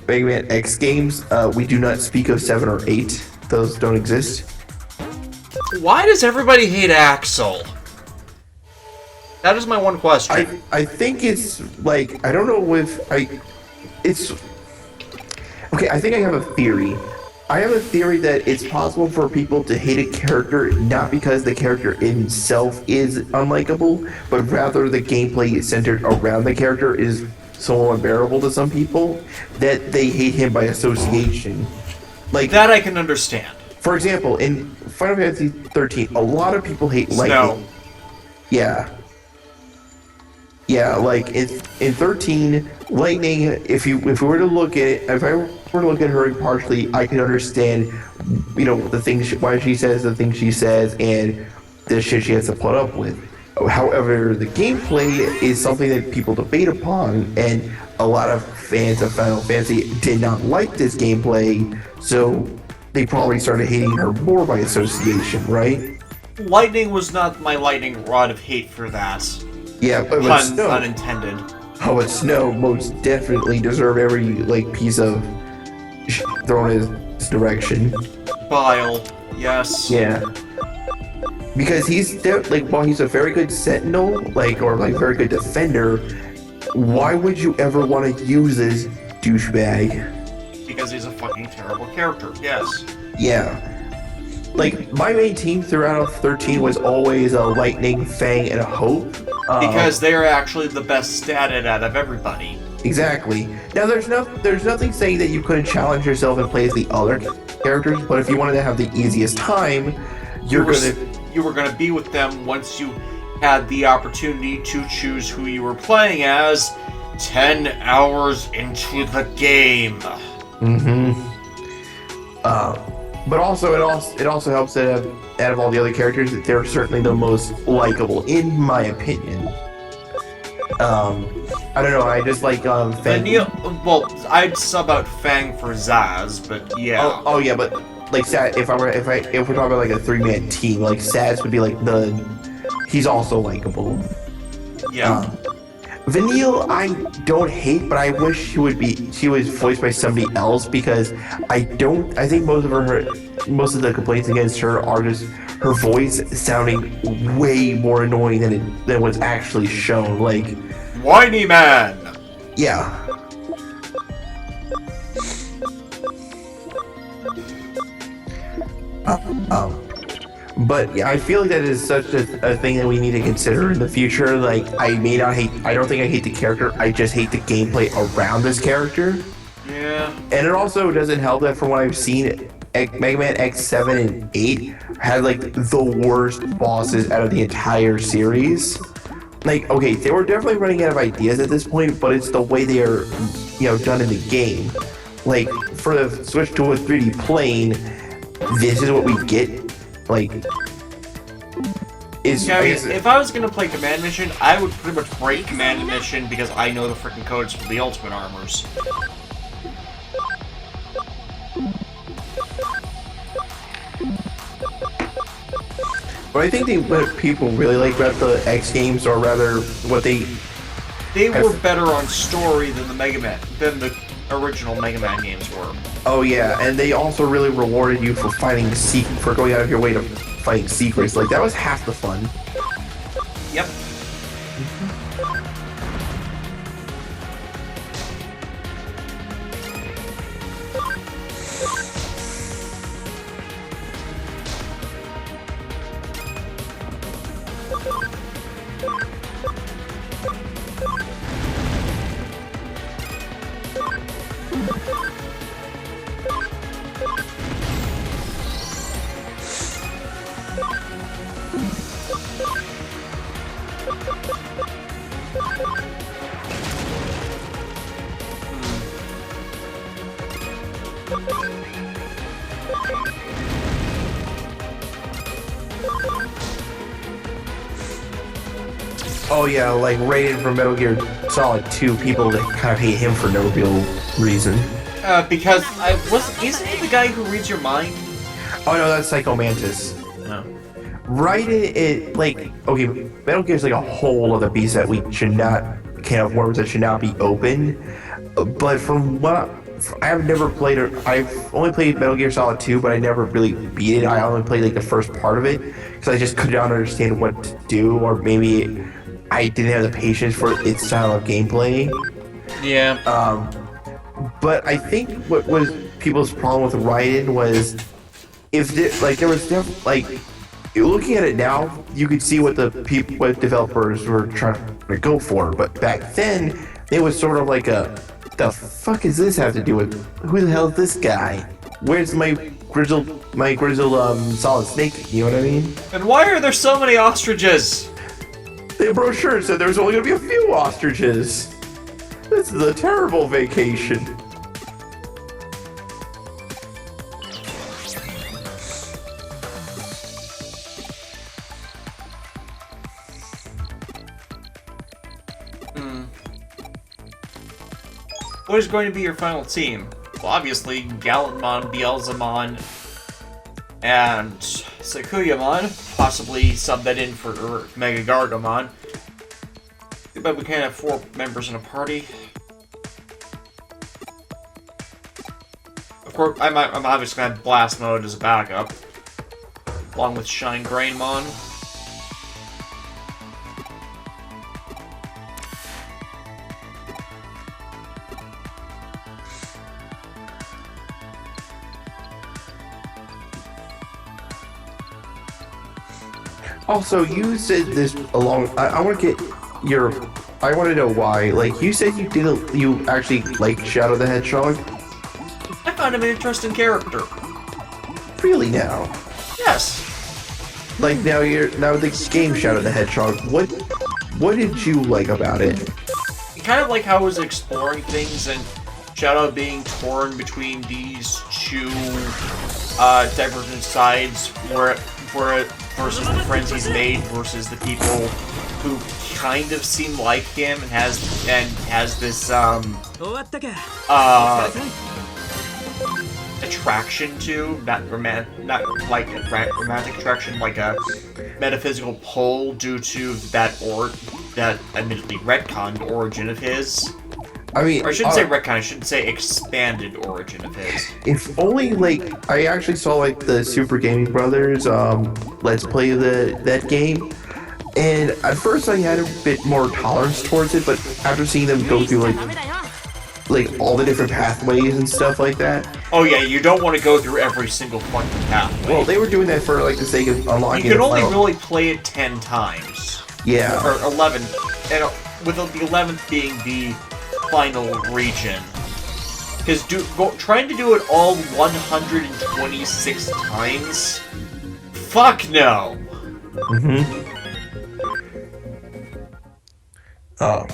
X games, we do not speak of 7 or 8. Those don't exist. Why does everybody hate Axel? That is my one question. I think it's, I don't know if it's... Okay, I think I have a theory. I have a theory that it's possible for people to hate a character not because the character himself is unlikable, but rather the gameplay centered around the character is so unbearable to some people that they hate him by association. That I can understand. For example, in Final Fantasy 13, a lot of people hate Lightning. Yeah. Yeah, in 13, Lightning, if I were to look at her impartially, I could understand, the things why she says the things she says and the shit she has to put up with. However, the gameplay is something that people debate upon, and a lot of fans of Final Fantasy did not like this gameplay, so they probably started hating her more by association, right? Lightning was not my lightning rod of hate for that. Yeah, but Pun unintended. Oh, but Snow most definitely deserved every piece of thrown in his direction. Bile, yes. Yeah. Because he's while he's a very good sentinel, or very good defender, why would you ever want to use this douchebag? Because he's a fucking terrible character, yes. Yeah. My main team throughout 13 was always a Lightning, Fang, and a Hope. Because they are actually the best statted out of everybody. Exactly. Now, there's nothing saying that you couldn't challenge yourself and play as the other characters, but if you wanted to have the easiest time, you were gonna be with them once you had the opportunity to choose who you were playing as 10 hours into the game. Mm-hmm. But also, it also helps that out of all the other characters, that they're certainly the most likable, in my opinion. I don't know. I just like Fang. Well, I'd sub out Fang for Zaz, but yeah. Oh yeah, but like Sad, if we're talking about like a 3-man team, like Sads would be like he's also likable. Yeah. Vanille, I don't hate, but I wish she was voiced by somebody else, because I think most of the complaints against her are just her voice sounding way more annoying than what's actually shown. Like, Whiny Man! yeah. But yeah, I feel like that is such a thing that we need to consider in the future. Like, I don't think I hate the character, I just hate the gameplay around this character. Yeah. And it also doesn't help that from what I've seen, Mega Man X7 and 8 had like the worst bosses out of the entire series. Like, okay, they were definitely running out of ideas at this point, but it's the way they are, done in the game. Like, for the switch to a 3D plane, this is what we get. Like, if I was gonna play Command Mission, I would pretty much break Command Mission because I know the freaking codes for the Ultimate Armors. But I think what people really like about the X games, or rather, what they were better on story than the original Mega Man games were. Oh yeah, and they also really rewarded you for for going out of your way to fighting secrets. Like, that was half the fun. Yep. Oh yeah, like Raiden from Metal Gear Solid 2, people that kind of hate him for no real reason. Because isn't he the guy who reads your mind? Oh no, that's Psycho Mantis. No. Raiden, okay, Metal Gear is like a whole other beast that we should not, can of worms that should not be open. But from what I've never played it. I've only played Metal Gear Solid 2, but I never really beat it. I only played like the first part of it because I just could not understand what to do, or maybe I didn't have the patience for its style of gameplay. Yeah. But I think what was people's problem with Raiden was looking at it now, you could see what what developers were trying to go for. But back then, it was sort of like the fuck does this have to do with, who the hell is this guy? Where's my grizzled Solid Snake? You know what I mean? And why are there so many ostriches? The brochure said there was only gonna be a few ostriches. This is a terrible vacation. What is going to be your final team? Well, obviously, Gallantmon, Beelzemon, and Sakuyamon. Possibly sub that in for Mega Gargamon. But we can't have 4 members in a party. Of course, I'm obviously going to have Blast Mode as a backup. Along with Shine Grainmon. Also, you said this I want to get your. I want to know why. Like, you said you actually liked Shadow the Hedgehog. I found him an interesting character. Really now? Yes. Like, now the game Shadow the Hedgehog. What did you like about it? Kind of like how I was exploring things and Shadow being torn between these two divergent sides where versus the friends he's made versus the people who kind of seem like him and has this attraction to, not like a romantic attraction, like a metaphysical pull due to that admittedly retconned origin of his. I mean, or I shouldn't say retcon, I should say expanded origin of his. If only, like, I actually saw, like, the Super Gaming Brothers, Let's Play that game, and at first I had a bit more tolerance towards it, but after seeing them go through, like all the different pathways and stuff like that. Oh yeah, you don't want to go through every single fucking pathway. Well, they were doing that for, like, the sake of unlocking. You can only really play it 10 times. Yeah. Or 11, and with the 11th being the final region. Because trying to do it all 126 times? Fuck no! Oh.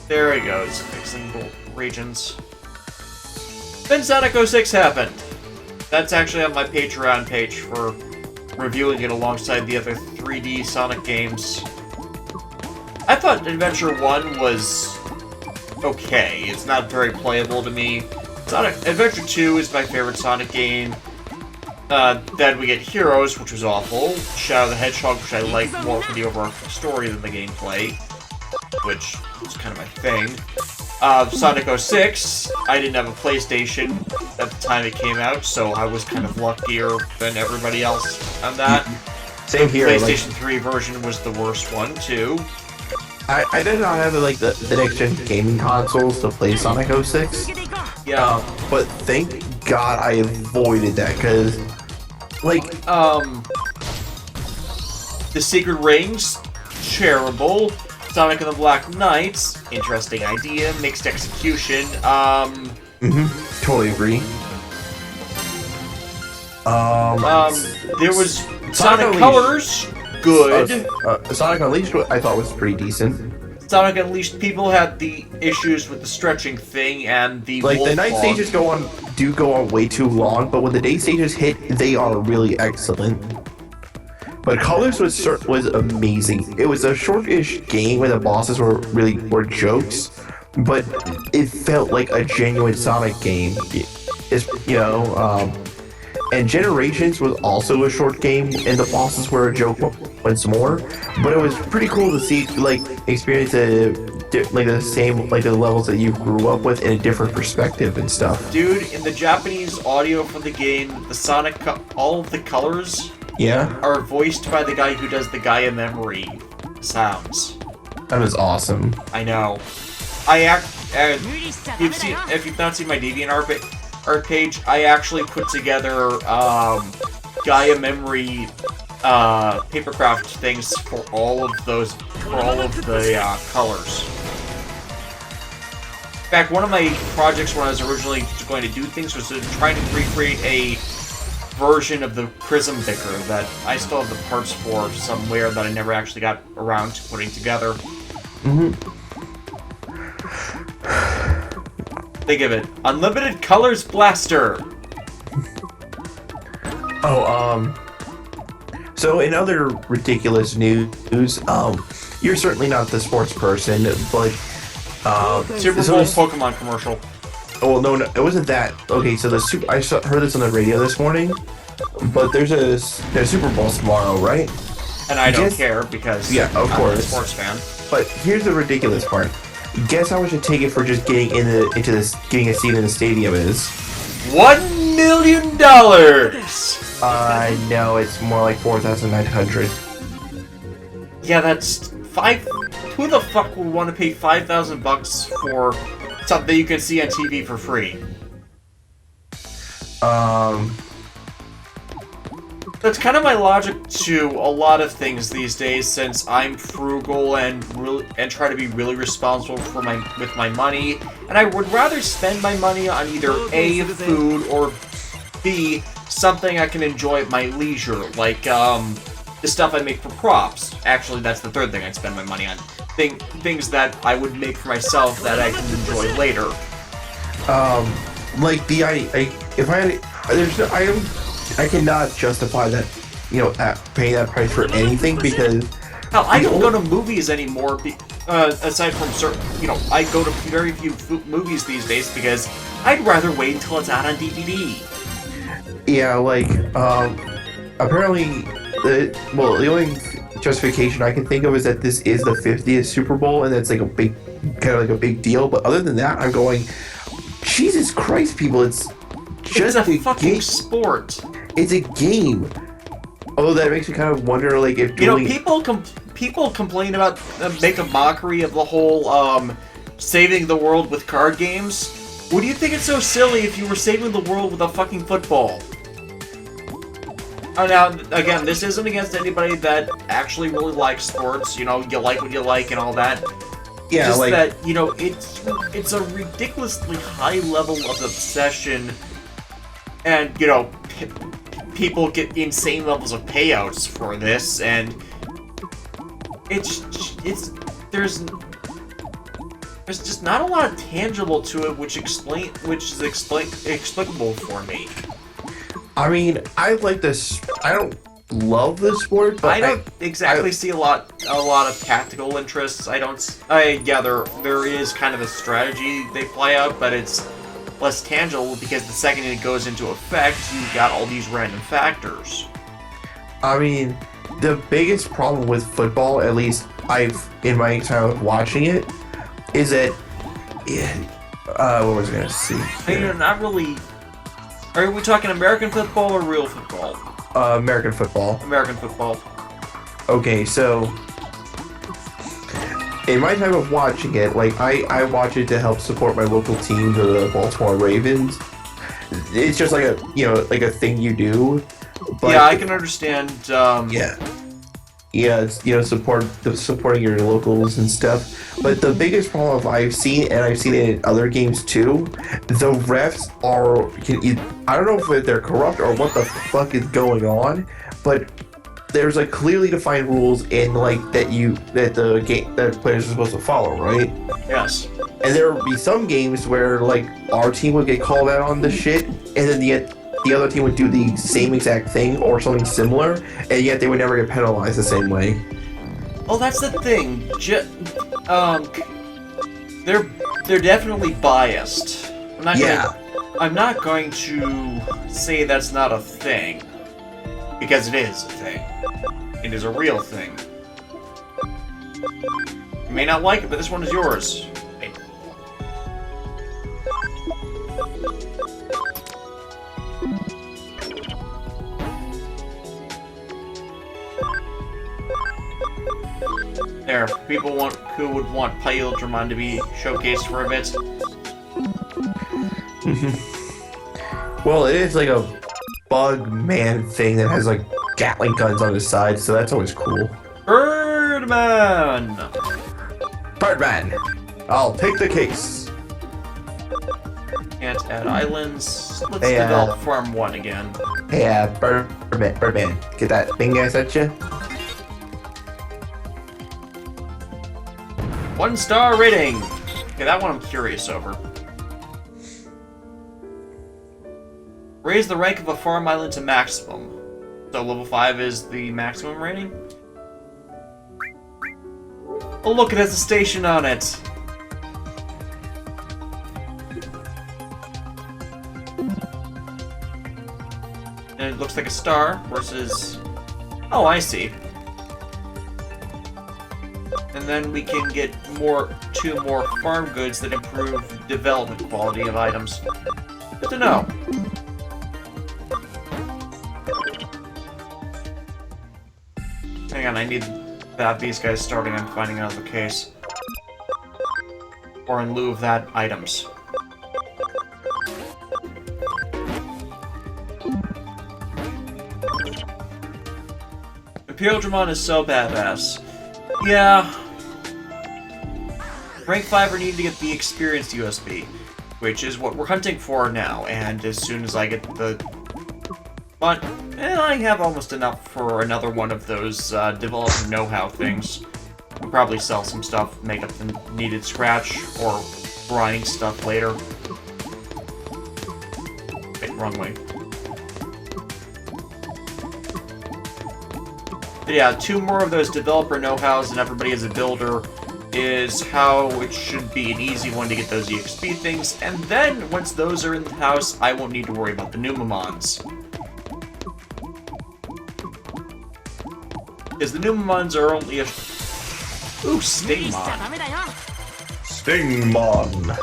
There he goes, fixing both regions. Then Sonic 06 happened. That's actually on my Patreon page for reviewing it alongside the other 3D Sonic games. I thought Adventure 1 was okay. It's not very playable to me. Adventure 2 is my favorite Sonic game. Then we get Heroes, which was awful. Shadow the Hedgehog, which I like more for the overall story than the gameplay, which is kind of my thing. Sonic 06, I didn't have a PlayStation at the time it came out, so I was kind of luckier than everybody else on that. Same here. PlayStation 3 version was the worst one, too. I did not have, like, the next-gen gaming consoles to play Sonic 06. Yeah. But thank God I avoided that, because, like... The Secret Rings, shareable. Sonic and the Black Knights, interesting idea, mixed execution, totally agree. There was Sonic Colors, good. Sonic Unleashed, I thought was pretty decent. Sonic Unleashed, people had the issues with the stretching thing and the the night stages go on way too long, but when the day stages hit, they are really excellent. But Colors was amazing. It was a short-ish game where the bosses were jokes, but it felt like a genuine Sonic game. And Generations was also a short game, and the bosses were a joke once more. But it was pretty cool to see, experience the levels that you grew up with in a different perspective and stuff. Dude, in the Japanese audio for the game, the Sonic, all of the colors. Yeah. Are voiced by the guy who does the Gaia Memory sounds. That was awesome. I know. If you've not seen my DeviantArt page, I actually put together Gaia Memory papercraft things for all of the colors. In fact, one of my projects when I was originally going to do things was to try to recreate a version of the Prism Bicker that I still have the parts for somewhere that I never actually got around to putting together. Think of it. Unlimited Colors Blaster! So in other ridiculous news, you're certainly not the sports person, but Super Bowl Pokemon commercial. Oh, no, it wasn't that. Okay, so I heard this on the radio this morning, but there's a Super Bowl tomorrow, right? And I don't care because of I'm course. a sports fan. But here's the ridiculous part. Guess how much a ticket for just getting getting a seat in the stadium is? $1 million! No, it's more like 4,900. Yeah, that's who the fuck would want to pay $5,000 for something you can see on TV for free? That's kind of my logic to a lot of things these days, since I'm frugal and try to be really responsible with my money, and I would rather spend my money on either A, food, or B, something I can enjoy at my leisure, like the the stuff I make for props. Actually, that's the third thing I'd spend my money on. Things that I would make for myself that I can enjoy later. Like if I had, there's no, I cannot justify that, paying that price for anything because hell, I don't go to movies anymore. Aside from certain, I go to very few movies these days because I'd rather wait until it's out on DVD. Yeah, like apparently, the only justification I can think of is that this is the 50th Super Bowl and that's like a big deal. But other than that, I'm going, Jesus Christ, people! It's just a fucking game. Sport. It's a game. Although that makes me kind of wonder, like, if people complain about, make a mockery of the whole saving the world with card games. Would you think it's so silly if you were saving the world with a fucking football? Now, again, this isn't against anybody that actually really likes sports. You like what you like and all that. Yeah, just like that, it's a ridiculously high level of obsession, and people get insane levels of payouts for this, and there's just not a lot of tangible to it, which is explicable for me. I mean, I like this. I don't love the sport, but I don't exactly see a lot of tactical interests. There is kind of a strategy they play out, but it's less tangible because the second it goes into effect, you've got all these random factors. I mean, the biggest problem with football, at least in my time of watching it, is that what was I gonna see? Not really. Are we talking American football or real football? American football. American football. Okay, so in my time of watching it, like I watch it to help support my local team, the Baltimore Ravens. It's just like a thing you do. But, yeah, I can understand. It's supporting your locals and stuff. But the biggest problem I've seen, and I've seen it in other games too, the refs I don't know if they're corrupt or what the fuck is going on, but there's like clearly defined rules in like that players are supposed to follow, right? Yes. And there would be some games where like our team would get called out on the shit, and then the other team would do the same exact thing or something similar, and yet they would never get penalized the same way. Well, that's the thing. They're definitely biased. I'm not going to say that's not a thing, because it is a thing. It is a real thing. You may not like it, but this one is yours. There, people who would want Digimon to be showcased for a bit. Well, it is like a bug man thing that has like Gatling guns on his side, so that's always cool. Birdman! I'll take the case. Can't add islands. Let's develop Farm 1 again. Hey, Birdman, get that thing I sent you? 1-star rating! Okay, that one I'm curious over. Raise the rank of a farm island to maximum. So level 5 is the maximum rating? Oh look, it has a station on it! And it looks like a star versus... Oh, I see. And then we can get two more farm goods that improve development quality of items. Good to know. Hang on, I need to have these guys starting on finding out the case. Or in lieu of that, items. Imperial Digimon is so badass. Yeah. Rank 5 are needed to get the experienced USB, which is what we're hunting for now, and as soon as I get the... And I have almost enough for another one of those developer know-how things. We'll probably sell some stuff, make up the needed scratch, or grind stuff later. Wait, wrong way. But yeah, 2 more of those developer know-hows and everybody as a builder is how it should be an easy one to get those EXP things, and then once those are in the house, I won't need to worry about the Numamons. Because the Numamons are only a... Ooh, Stingmon. Stingmon.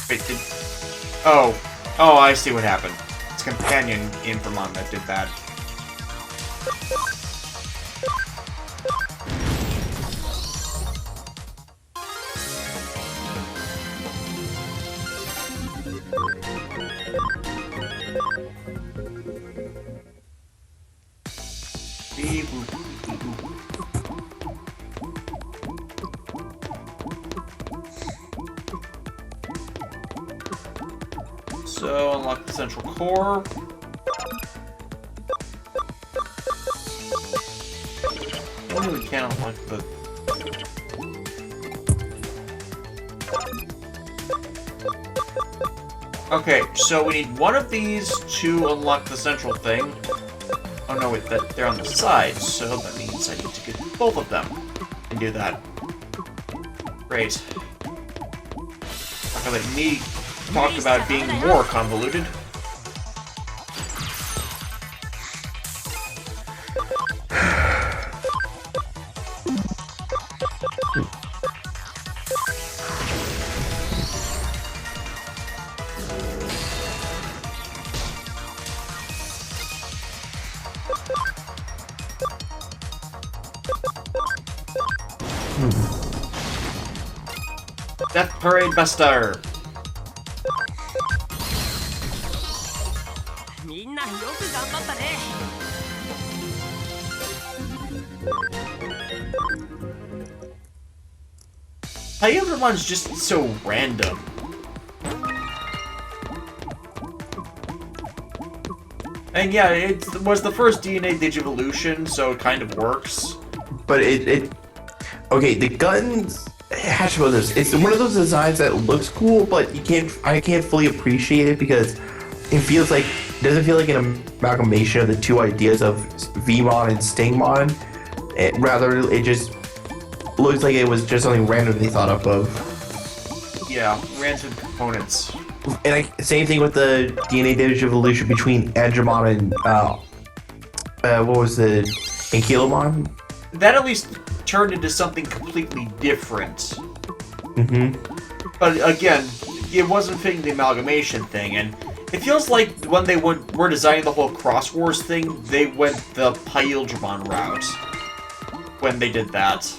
Wait, did... Oh. Oh, I see what happened. It's companion Infamon that did that. So, unlock the central core. Only we can't unlock the... Okay, so we need one of these to unlock the central thing. Oh no, wait, they're on the side, so that means I need to get both of them and do that. Great. Not gonna let me talk about being more convoluted. Death Parade Buster! Everyone's just so random. And yeah, it was the first DNA Digivolution, so it kind of works. But okay, the guns, how should I put this? It's one of those designs that looks cool, but I can't fully appreciate it because it doesn't feel like an amalgamation of the 2 ideas of Vmon and Stingmon. Rather, it just looks like it was just something randomly thought up of. Yeah, random components. And same thing with the DNA Digivolution between Angemon and what was the Ankylomon? That at least turned into something completely different. Mm-hmm. But again, it wasn't fitting the amalgamation thing, and it feels like when they were designing the whole Cross Wars thing, they went the Paildramon route when they did that.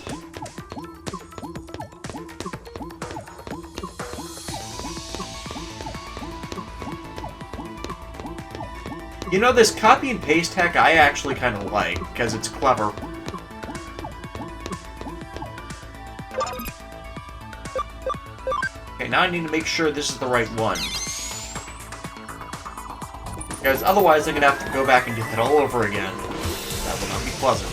You know, this copy and paste hack I actually kind of like, because it's clever. Okay, now I need to make sure this is the right one. Because otherwise I'm going to have to go back and do that all over again. That will not be pleasant.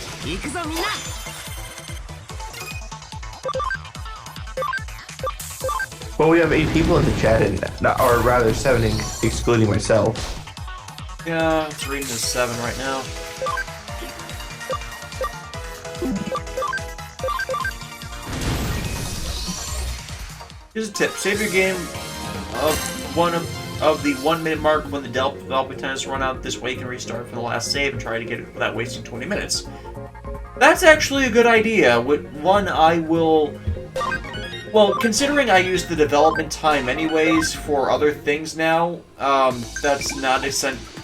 Well, we have 8 people in the chat, or rather 7 excluding myself. Yeah, it's reading as 7 right now. Here's a tip. Save your game of the 1 minute mark when the development time has run out. This way you can restart for the last save and try to get it without wasting 20 minutes. That's actually a good idea. One, I will... Well, considering I use the development time anyways for other things now, that's not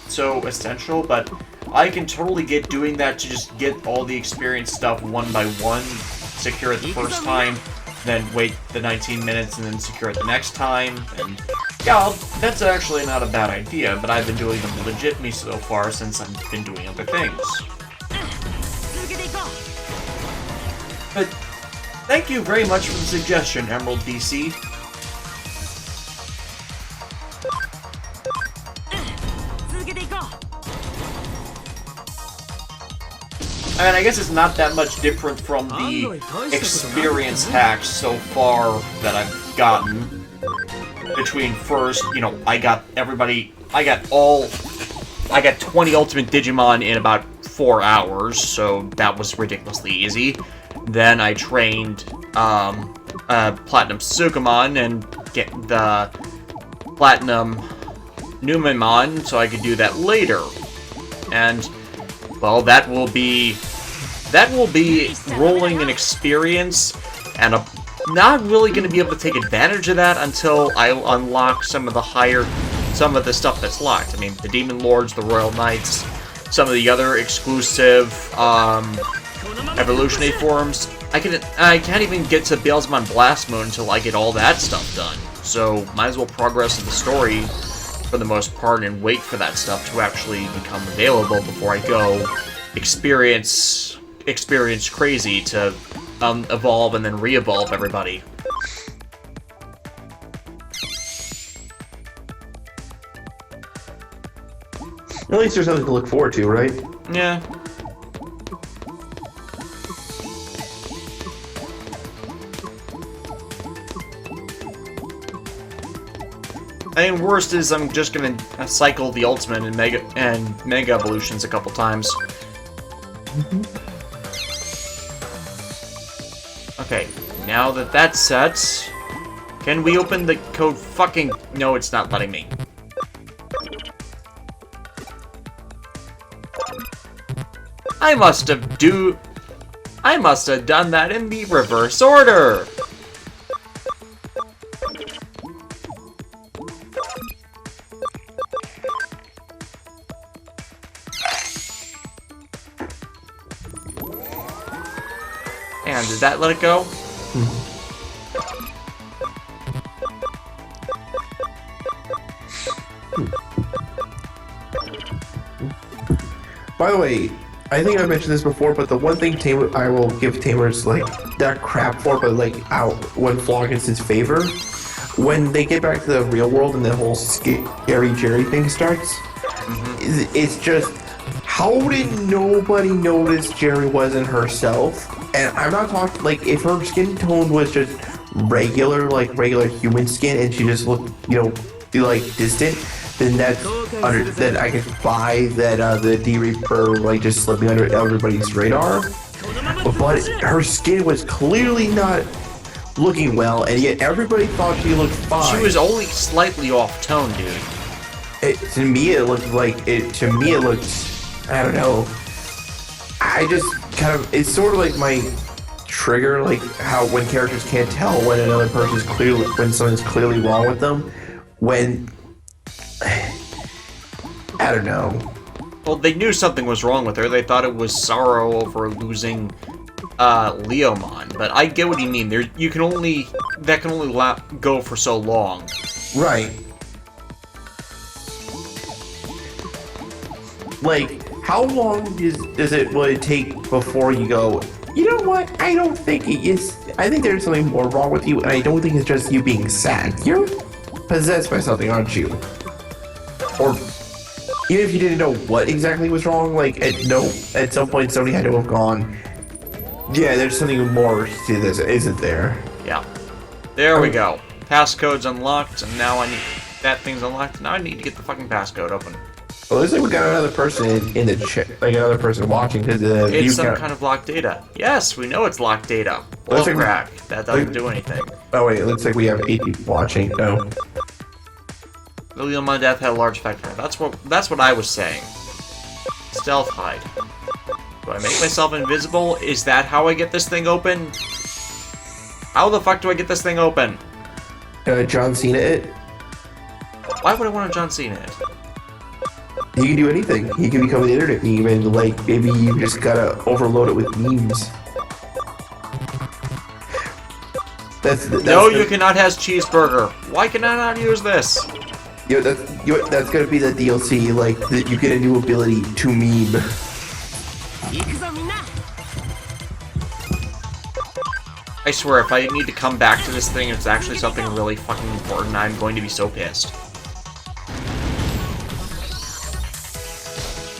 so essential, but I can totally get doing that to just get all the experience stuff one by one, secure it the first time, then wait the 19 minutes and then secure it the next time, and yeah, that's actually not a bad idea, but I've been doing them legitimately so far since I've been doing other things. But Thank you very much for the suggestion, Emerald DC. I mean, I guess it's not that much different from the experience hacks so far that I've gotten. Between first, you know, I got 20 Ultimate Digimon in about 4 hours, so that was ridiculously easy. Then I trained Platinum Sukamon and get the Platinum Numemon, so I could do that later. And, well, that will be rolling an experience, and I'm not really going to be able to take advantage of that until I unlock some of the stuff that's locked. I mean, the Demon Lords, the Royal Knights, some of the other exclusive evolutionary forms. I can't even get to Beelzemon Blast Moon until I get all that stuff done. So might as well progress in the story for the most part and wait for that stuff to actually become available before I go experience crazy to evolve and then re-evolve everybody. At least there's something to look forward to, right? Yeah. I mean, worst is I'm just gonna cycle the Ultimate and Mega Evolutions a couple times. Okay, now that that's set, can we open the code fucking... No, it's not letting me. I must have done that in the reverse order! And did that let it go? By the way, I think I mentioned this before, but the one thing I will give Tamers like that crap for, but like when flaw against his favor, when they get back to the real world and the whole scary Jerry thing starts, it's just, how did nobody notice Jerry wasn't herself? And I'm not talking, like, if her skin tone was just regular human skin and she just looked, you know, like, distant, then then I could buy that the D-Reaper, like, just slipping under everybody's radar. But her skin was clearly not looking well, and yet everybody thought she looked fine. She was only slightly off-tone, dude. To me, it looked, I don't know. I just kind of, it's sort of like my trigger, like how when characters can't tell when another person's when something's clearly wrong with them, when, I don't know. Well, they knew something was wrong with her. They thought it was sorrow over losing Leomon, but I get what you mean. That can only go for so long. Right. Like, how long does it take before you go, you know what, I don't think it is, I think there's something more wrong with you, and I don't think it's just you being sad. You're possessed by something, aren't you? Or, even if you didn't know what exactly was wrong, like, at some point somebody had to have gone, yeah, there's something more to this, isn't there? Yeah. There we go. Passcode's unlocked, and now that thing's unlocked, now I need to get the fucking passcode open. Well, it looks like we got another person in the chat, like another person watching, because it's some kind of locked data. Yes, we know it's locked data. Well, crack. That doesn't do anything. Oh wait, it looks like we have 8 people watching. No. The Leomon death had a large factor. That's what I was saying. Stealth hide. Do I make myself invisible? Is that how I get this thing open? How the fuck do I get this thing open? John Cena it? Why would I want to John Cena it? He can do anything. He can become an internet meme, and like maybe you just gotta overload it with memes. No, you cannot have cheeseburger. Why can I not use this? That's gonna be the DLC. Like you get a new ability to meme. I swear, if I need to come back to this thing, it's actually something really fucking important, I'm going to be so pissed.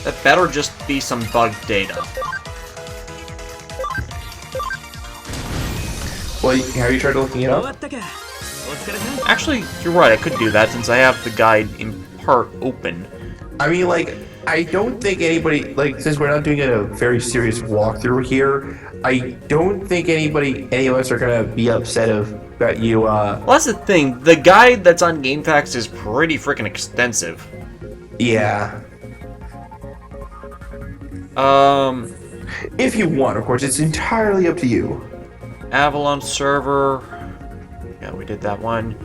That better just be some bug data. Well, have you tried looking it up? Actually, you're right, I could do that since I have the guide in part open. I mean, like, I don't think anybody, like, since we're not doing a very serious walkthrough here, I don't think any of us are gonna be upset that you, Well, that's the thing, the guide that's on GameFAQs is pretty freaking extensive. Yeah. If you want, of course, it's entirely up to you. Avalon server. Yeah, we did that one.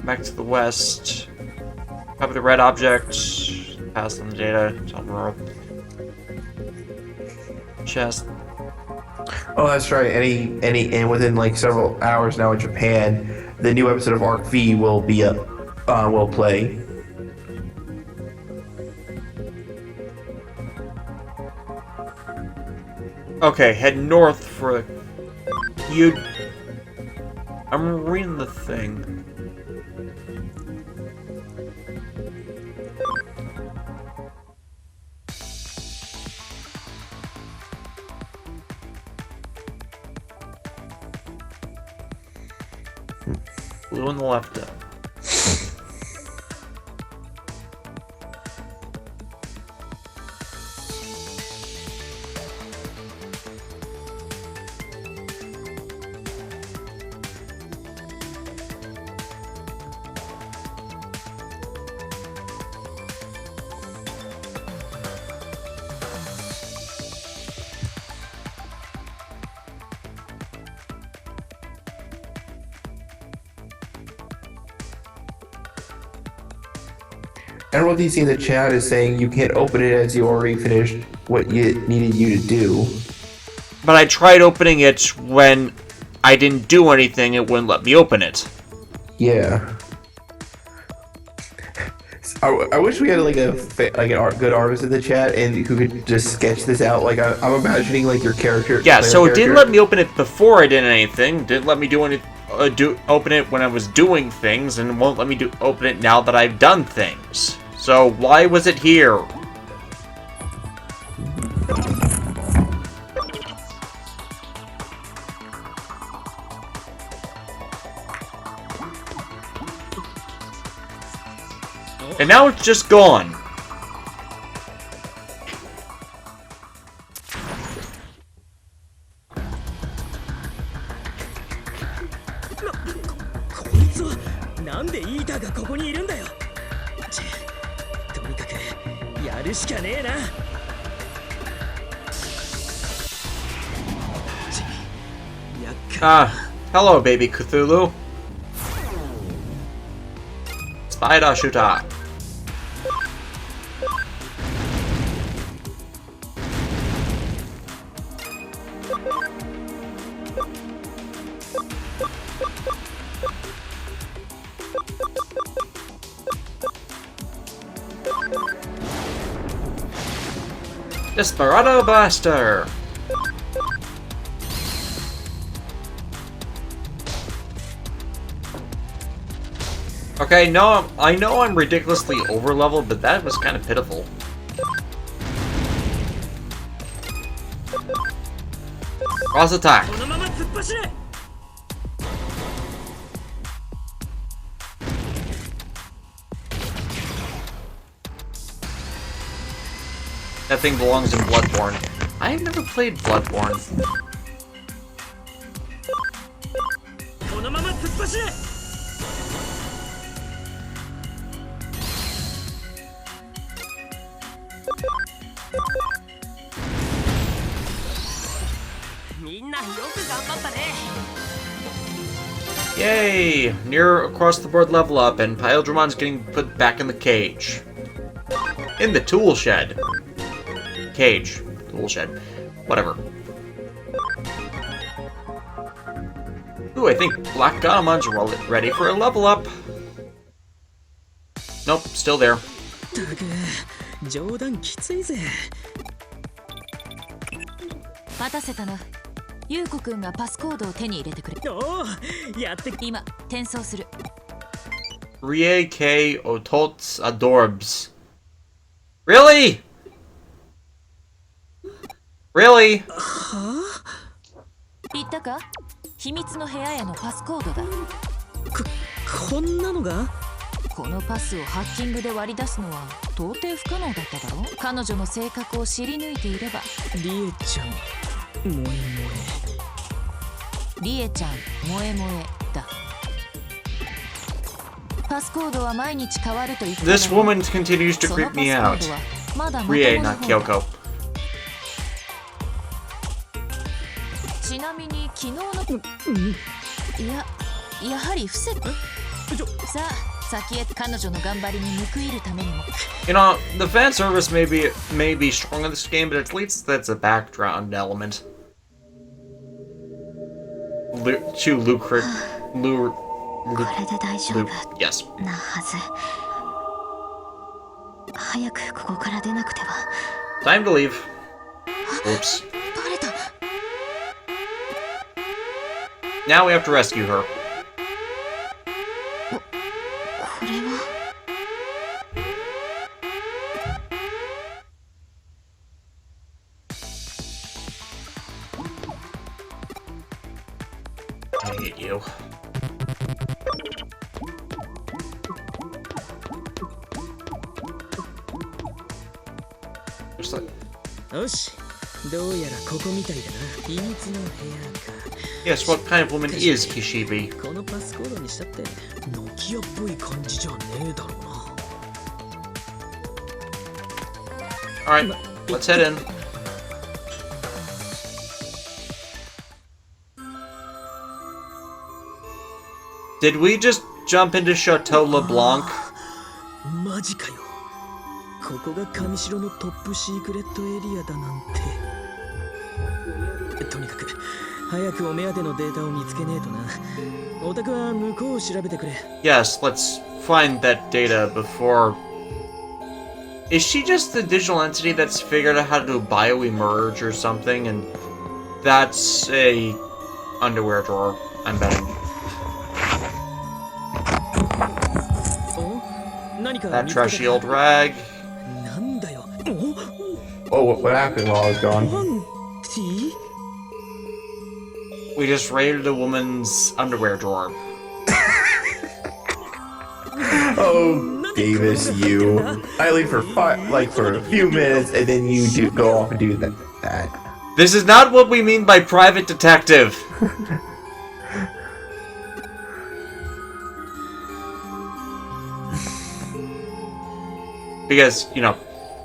Back to the west. Copy the red object. Pass on the data. Tell Aurora. Chest. Oh, that's right. And within like several hours now in Japan, the new episode of Arc V will be will play. Okay, head north for you. I'm reading the thing. Blue on the left up. Everyone you see in the chat is saying you can't open it as you already finished what it needed you to do. But I tried opening it when I didn't do anything, it wouldn't let me open it. Yeah. I wish we had like a good artist in the chat and who could just sketch this out. Like I'm imagining like your character. Yeah, so it didn't let me open it before I did anything. Didn't let me do any open it when I was doing things, and won't let me open it now that I've done things. So why was it here? And now it's just gone. Hello, baby Cthulhu. Spider shooter. Desperado Blaster! Okay, no, I know I'm ridiculously over-leveled, but that was kind of pitiful. Cross attack! That thing belongs in Bloodborne. I've never played Bloodborne. Yay! Near across-the-board level up, and Pyldremon's getting put back in the cage. In the tool shed. Cage. Tool shed. Whatever. Ooh, I think Black Ganamon's ready for a level up. Nope, still there. 待たせたな。優子くんがパスコードを手に入れてくれ。おお、やって今転送する。 Rie K Otots Adorbs. Really? Really? 言ったか？秘密の部屋へのパスコードだ。こんなのが？このパスをハッキングで割り出すのは到底不可能だっただろう。彼女の性格を知り抜いていれば。リエちゃん、萌え萌リエちゃん、萌え萌えだ。パスコードは毎日変わると言ってた。 This woman continues to creep me out. まだ Rie, not Kyoko. ちなみに昨日のやはり伏せさあ先へ。彼女の頑張りに報いるためにも。 You know, the fan service may be strong in this game, but at least that's a background element. Too lucrative. これで大丈夫 Yes. なはず。早くここから出なくては。 Time to leave. Oops. バレた。 Now we have to rescue her. これは。 I hate you. Just like, え。よし、どうやらここみたいだな。秘密の部屋か。 yes, what kind of woman is Kishibe? このパスコードにしたってノキアっぽい感じじゃねえだろうな。 Alright, let's head in. Did we just jump into Chateau LeBlanc? マジかよ。ここが上城のトップシークレットエリアだなんて。とにかく早くお目当てのデータを見つけねえとな。オタクは向こうを調べてくれ。 Yes, let's find that data before... Is she just the digital entity that's figured out how to do bio-emerge or something? And that's a underwear drawer, I'm betting. お、何か That 見つけたか？ trashy old rag. なんだよ。 Oh, what happened while I was パ gone? ンティ？ We just raided a woman's underwear drawer. Oh, Davis, you. I leave for for a few minutes, and then you go off and do that. This is not what we mean by private detective. Because, you know,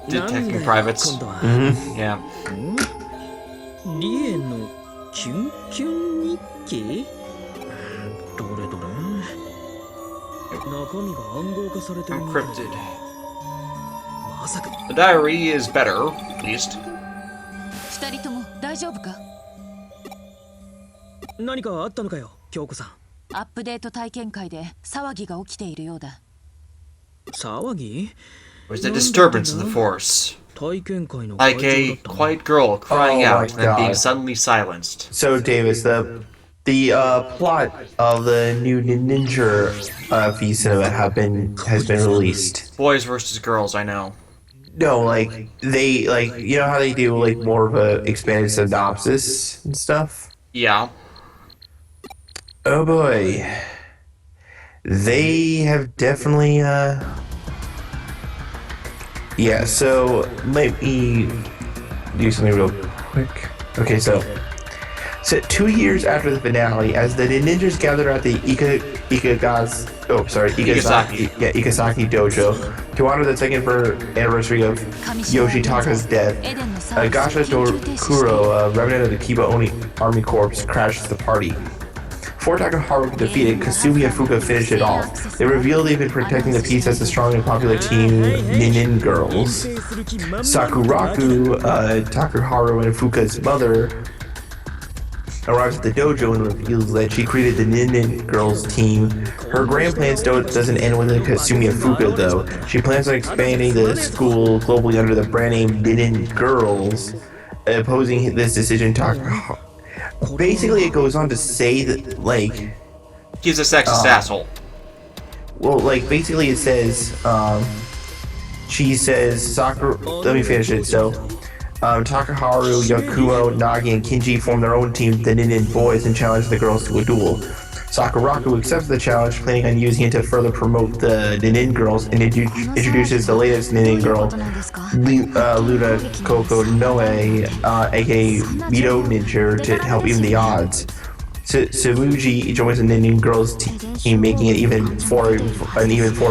detecting privates. 今度は。 Yeah. リエのキュンキュン日記？どれどれ？中身が暗号化されてるみたいだ。 Encrypted. まさか。 The diary is better, at least. 二人とも大丈夫か？何かあったのかよ、京子さん。アップデート体験会で騒ぎが起きているようだ。騒ぎ？ There's a disturbance in the force. 体験会の Like 会 a 長だったの？ quiet girl crying Oh my out and then being God. suddenly silenced. So, Davis, the plot of the new Ninja V cinema has been released. Boys versus girls, I know. No, like they you know how they do like more of a expanded synopsis and stuff. Yeah. Oh boy, they have definitely yeah. So let me do something real quick. Okay, so set 2 years after the finale, as the ninjas gather at the Ikasaki dojo to honor the second anniversary of Yoshitaka's death. Gasha Dokuro, a remnant of the Kiba Army Corps, crashes the party. Before Takaharu defeated, Kasumi and Fuka finish it off. They reveal they've been protecting the peace as the strong and popular team Nin Girls. Sakuraku, Takaharu and Fuka's mother, arrives at the dojo and reveals that she created the Nin Girls team. Her grand plans doesn't end with Kasumi and Fuka though. She plans on expanding the school globally under the brand name Nin Girls. Opposing this decision, basically it goes on to say that, like, He's a sexist asshole. well, like, basically it says, she says, Sakura, let me finish it. So, Takaharu, Yakumo, Nagi, and Kinji form their own team, the Nin Boys, and challenge the girls to a duel. Sakuraku accepts the challenge, planning on using it to further promote the Nin girls, and introduces the latest Nin girl, Luna Koko Noe, aka Mito Ninja, to help even the odds. Samuji joins the Nin girls team, making it an even 4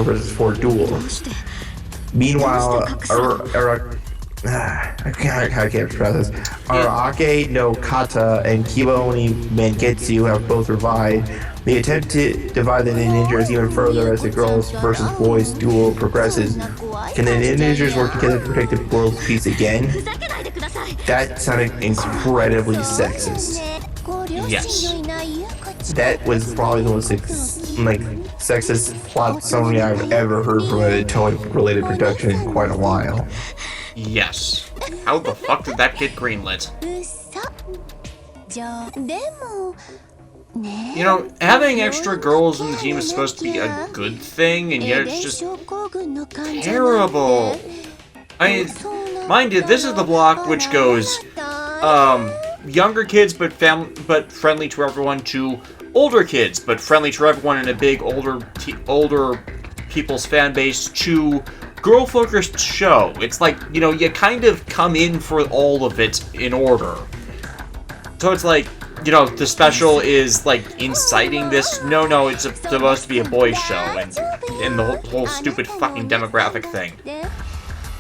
versus 4 duel. Meanwhile, I can't pronounce this. Arake no Kata and Kiboni Mangetsu have both revived. They attempt to divide the ninjas even further as the girls versus boys duel progresses. Can the ninjas work together to protect the world's peace again? That sounded incredibly sexist. Yes. That was probably the most sexist plot summary I've ever heard from a toy-related production in quite a while. Yes. How the fuck did that get greenlit? You know, having extra girls in the team is supposed to be a good thing, and yet it's just terrible. I mean, mind you, this is the block which goes, younger kids but friendly to everyone, to older kids but friendly to everyone in a big older people's fan base, to girl-focused show. It's like, you know, you kind of come in for all of it in order. So it's like, you know, the special is like inciting this. No, it's supposed to be a boys' show, and the whole stupid fucking demographic thing.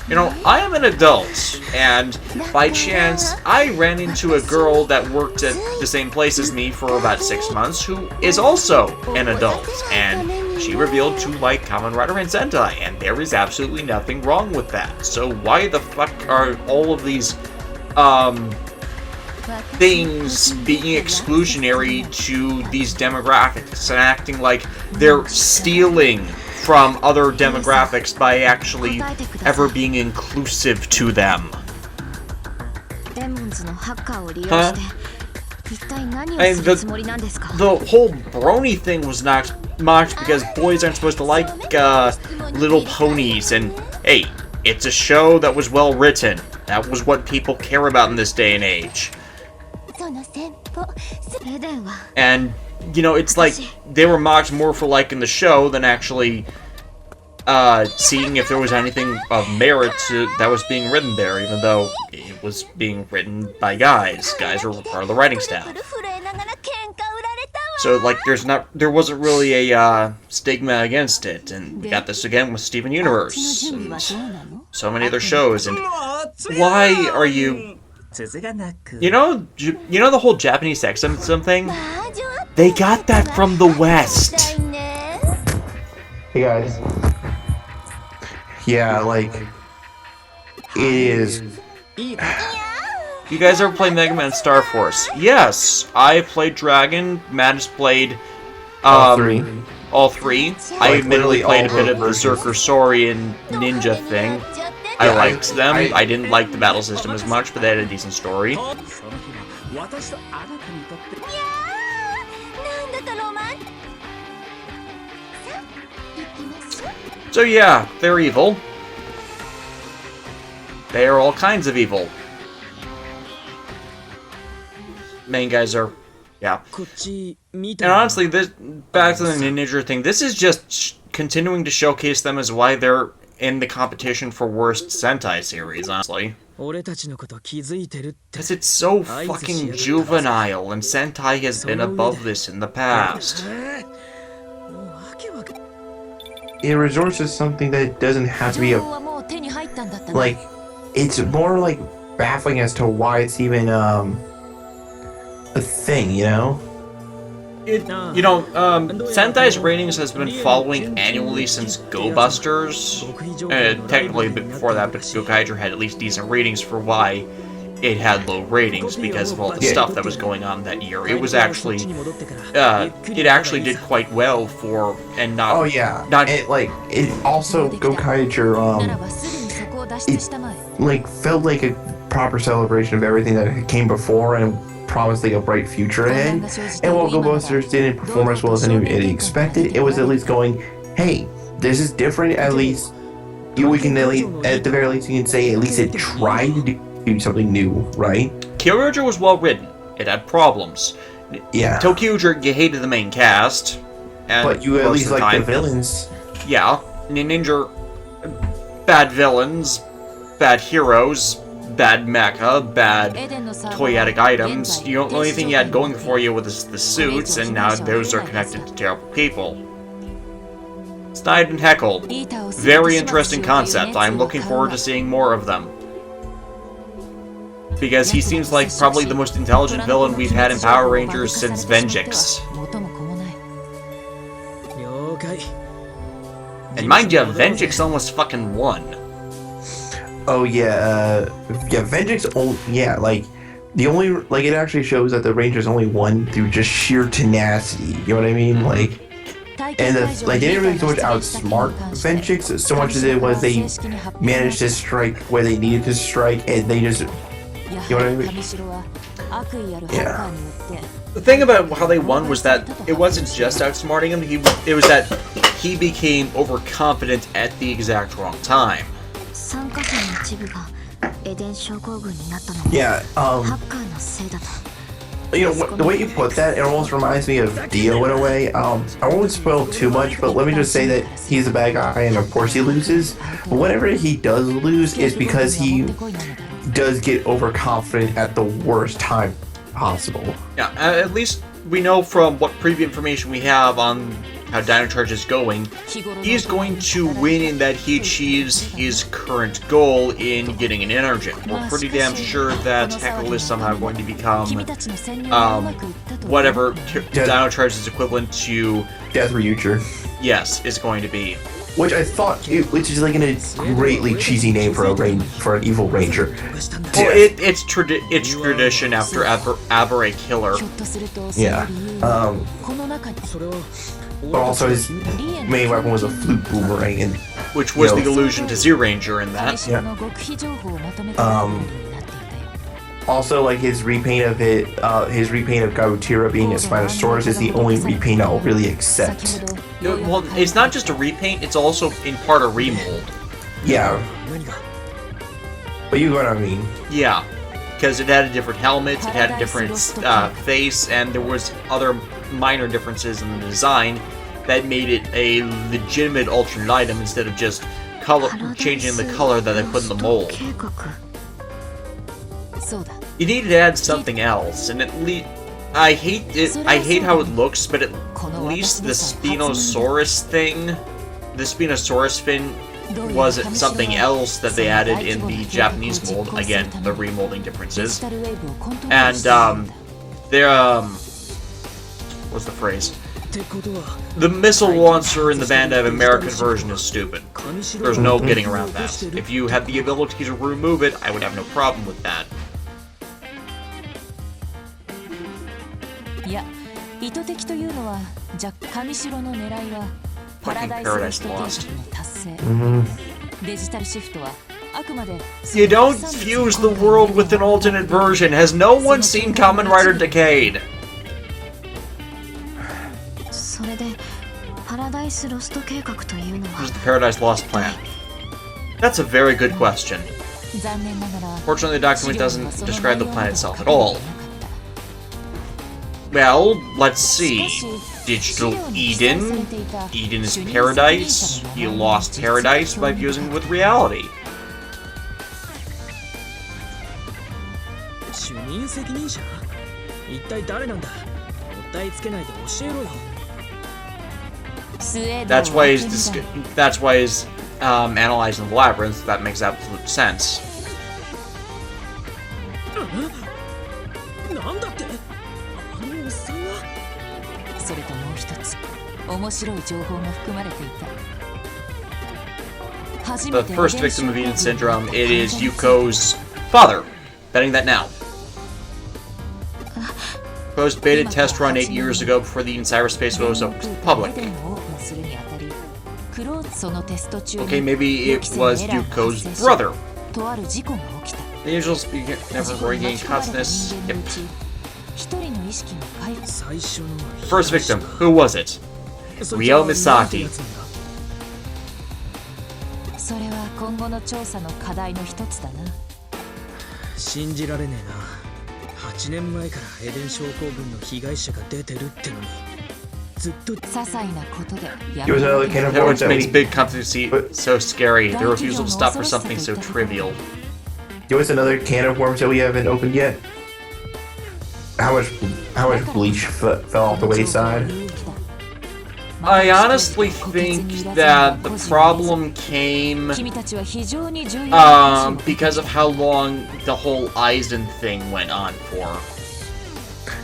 You know, I am an adult, and by chance, I ran into a girl that worked at the same place as me for about 6 months, who is also an adult, and she revealed to like Kamen Rider and Sentai, and there is absolutely nothing wrong with that. So why the fuck are all of these, things being exclusionary to these demographics and acting like they're stealing from other demographics by actually ever being inclusive to them? Huh? I mean, the whole brony thing was not mocked because boys aren't supposed to like little ponies, and hey, it's a show that was well written. That was what people care about in this day and age. And, you know, it's like they were mocked more for liking the show than actually seeing if there was anything of merit that was being written there, even though it was being written by guys. Guys are part of the writing staff. So, like, there wasn't really a stigma against it, and we got this again with Steven Universe, and so many other shows, and why are you... You know the whole Japanese sexism thing? They got that from the West. Hey guys. Yeah, like, it is. You guys ever play Mega Man Star Force? Yes, I played Dragon. Matt has played All three. All three. I admittedly played a bit of the Zerker Saurian Ninja thing. I liked them. I didn't like the battle system as much, but they had a decent story. So yeah, they're evil. They are all kinds of evil. Main guys are, yeah. And honestly, this back to the Ninja thing. This is just continuing to showcase them as why they're in the competition for worst Sentai series, honestly. Because it's so fucking juvenile, and Sentai has been above this in the past. It resorts to something that doesn't have to be a... Like, it's more like baffling as to why it's even, a thing, you know? Sentai's ratings has been following annually since Go Busters. Technically a bit before that, but Gokaiger had at least decent ratings for why it had low ratings because of all the stuff that was going on that year. It was actually, it actually did quite well for, and not... Oh yeah, it also, Gokaiger, it, like, felt like a proper celebration of everything that came before, and promised like a bright future ahead. And while Go Busters didn't perform as well as anybody expected, it was at least going, hey, this is different. At least we can at the very least you can say at least it tried to do something new, right? Kyojin was well written. It had problems. Yeah. Tokyojin, you hated the main cast. And but you at least like the villains. Yeah. Ninja, bad villains, bad heroes, bad mecha, bad toyetic items. The only thing you had going for you was the suits, and now those are connected to terrible people. Snide and heckled. Very interesting concept. I'm looking forward to seeing more of them. Because he seems like probably the most intelligent villain we've had in Power Rangers since Vengeance. And mind you, Vengeance almost fucking won. Oh yeah, Vengeance. Like the only it actually shows that the Rangers only won through just sheer tenacity. You know what I mean? Like, and they didn't really so much outsmart Vengeance so much as it was they managed to strike where they needed to strike, and they just, you know what I mean? Yeah. The thing about how they won was that it wasn't just outsmarting him. It was that he became overconfident at the exact wrong time. Yeah, you know, the way you put that, it almost reminds me of Dio in a way. I won't spoil too much, but let me just say that he's a bad guy, and of course he loses. But whenever he does lose, it's because he does get overconfident at the worst time possible. Yeah, at least we know from what preview information we have on how Dino Charge is going, he's going to win in that he achieves his current goal in getting an energy. We're pretty damn sure that Heckle is somehow going to become whatever Dino Charge's equivalent to Death Ryucher. Yes, is going to be. Which I thought, which is like a greatly cheesy name for an evil ranger. Well, it's tradition after Abare Killer. Yeah. But also his main weapon was a flute boomerang, and which was the allusion to Z-Ranger in that. Yeah. Also, like his repaint of Garutira being a Spinosaurus is the only repaint I'll really accept. Well, it's not just a repaint; it's also in part a remold. Yeah. But you know what I mean. Yeah, because it had a different helmet, it had a different face, and there was other minor differences in the design that made it a legitimate alternate item instead of just changing the color that they put in the mold. You needed to add something else, and at least I hate how it looks, but at least the Spinosaurus fin was something else that they added in the Japanese mold. Again, the remolding differences. And what's the phrase? The missile launcher in the Bandai American version is stupid. There's no getting around that. If you had the ability to remove it, I would have no problem with that. Fucking Paradise Lost. You don't fuse the world with an alternate version. Has no one seen Kamen Rider Decade? What's the Paradise Lost plan? That's a very good question. Fortunately, the document doesn't describe the plan itself at all. Well, let's see. Digital Eden. Eden is paradise. He lost paradise by fusing it with reality. That's why he's analyzing the labyrinth. That makes absolute sense. The first victim of Eden Syndrome, it is Yuko's father. Betting that now. Post beta test run 8 years ago before the Eden cyberspace was open to the public. Okay, maybe it was Yuko's brother. The angels never regain consciousness. Yep. 最初の First victim, who was it? そいつは Ryo Misaki なんてやつなんだ。それは今後の調査の課題の一つだな。信じられねえな。8年前からエデン症候群の被害者が出てるってのにずっと。些細なことでや There was another can of That worms which that makes we, big companies so scary. Their refusal to stop for something so trivial. there was another can of worms that we haven't opened yet. How much bleach fell off the wayside? I honestly think that the problem came 君たちは非常に重要な because of how long the whole Aizen thing went on for.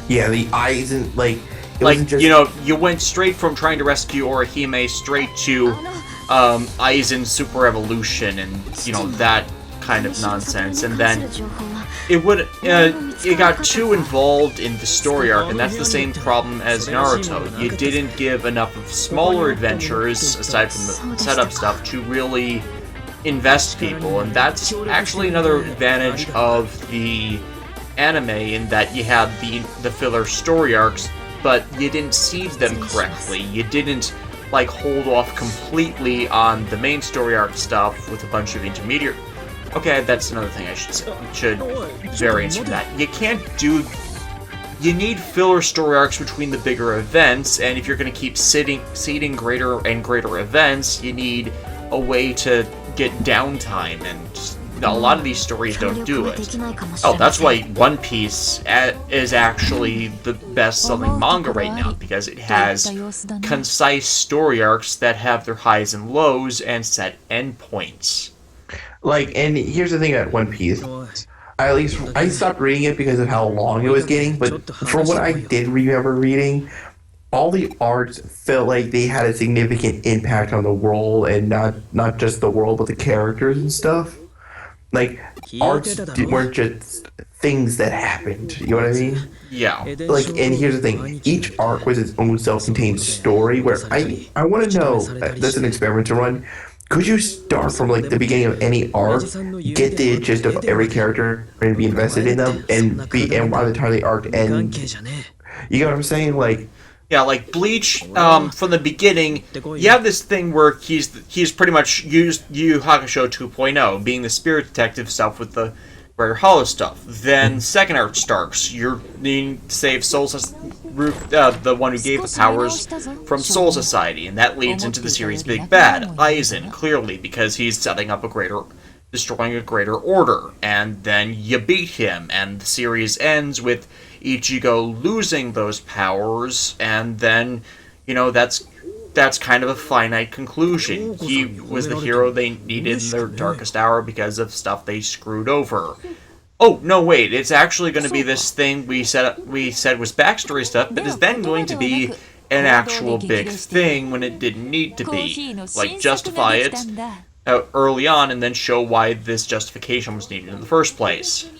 Yeah, the eyes and like it Like, wasn't just, you know, you went straight from trying to rescue Orihime straight to Aizen Super Evolution and, you know, that kind of nonsense. And then it got too involved in the story arc, and that's the same problem as Naruto. You didn't give enough of smaller adventures, aside from the setup stuff, to really invest people, and that's actually another advantage of the anime, in that you have the filler story arcs, but you didn't seed them correctly. You didn't, like, hold off completely on the main story arc stuff with a bunch of intermediate. Okay, that's another thing I should variance from that. You can't do. You need filler story arcs between the bigger events, and if you're going to keep seeding greater and greater events, you need a way to get downtime, and a lot of these stories don't do it. Oh, that's why One Piece is actually the best-selling manga right now, because it has concise story arcs that have their highs and lows and set endpoints. like, and here's the thing about One Piece. I stopped reading it because of how long it was getting, but from what I did remember reading, all the arcs felt like they had a significant impact on the world, and not just the world, but the characters and stuff. Like, arcs weren't just things that happened. You know what I mean? Yeah. Like, and here's the thing: each arc was its own self-contained story. Where I want to know, that's an experiment to run. Could you start from like the beginning of any arc, get the gist of every character, and be invested in them, and by the time the arc ends, you get what I'm saying? Like, yeah, like Bleach, from the beginning, you have this thing where he's pretty much used Yu Yu Hakusho 2.0, being the spirit detective stuff with the Greater Hollow stuff. Then second arc starts. You're needing to save Soul the one who gave the powers from Soul Society, and that leads into the series' big bad, Aizen, clearly, because he's setting up destroying a greater order. And then you beat him, and the series ends with Ichigo losing those powers, and then, you know, that's kind of a finite conclusion. He was the hero they needed in their darkest hour because of stuff they screwed over. Oh, no, wait, it's actually going to be this thing we said was backstory stuff, but is then going to be an actual big thing when it didn't need to be. Like, justify it early on, and then show why this justification was needed in the first place.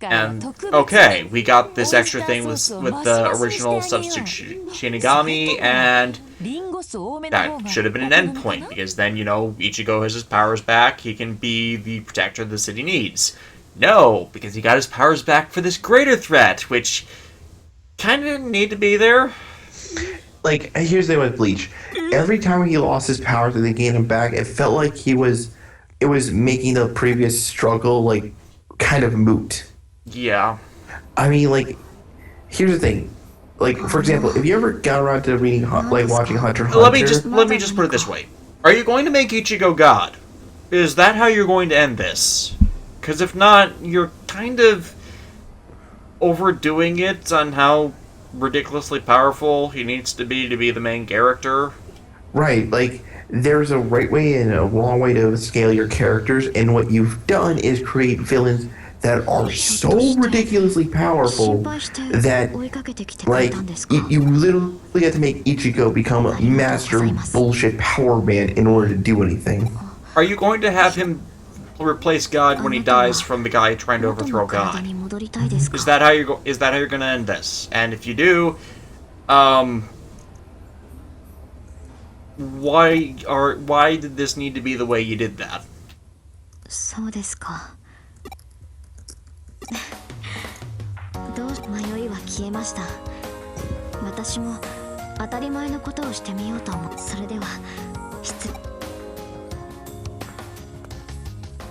And, okay, we got this extra thing with the original substitute Shinigami, and that should have been an endpoint, because then, you know, Ichigo has his powers back, he can be the protector the city needs. No, because he got his powers back for this greater threat, which kind of didn't need to be there. Like, here's the thing with Bleach. Every time he lost his powers and they gained him back, it felt like it was making the previous struggle, like, kind of moot. Yeah. I mean, like, here's the thing. Like, for example, if you ever got around to reading, like, watching Hunter x Hunter... Let me just put it this way. Are you going to make Ichigo God? Is that how you're going to end this? Because if not, you're kind of overdoing it on how ridiculously powerful he needs to be the main character. Right, like, there's a right way and a wrong way to scale your characters, and what you've done is create villains that are so ridiculously powerful that, like, you literally have to make Ichigo become a master bullshit power man in order to do anything. Are you going to have him replace God when he dies from the guy trying to overthrow God? Is that how you're going to end this? And if you do, why did this need to be the way you did that? そうですか。どどう迷いは消えました。私も当たり前のことをしてみようと思う。それでは失礼。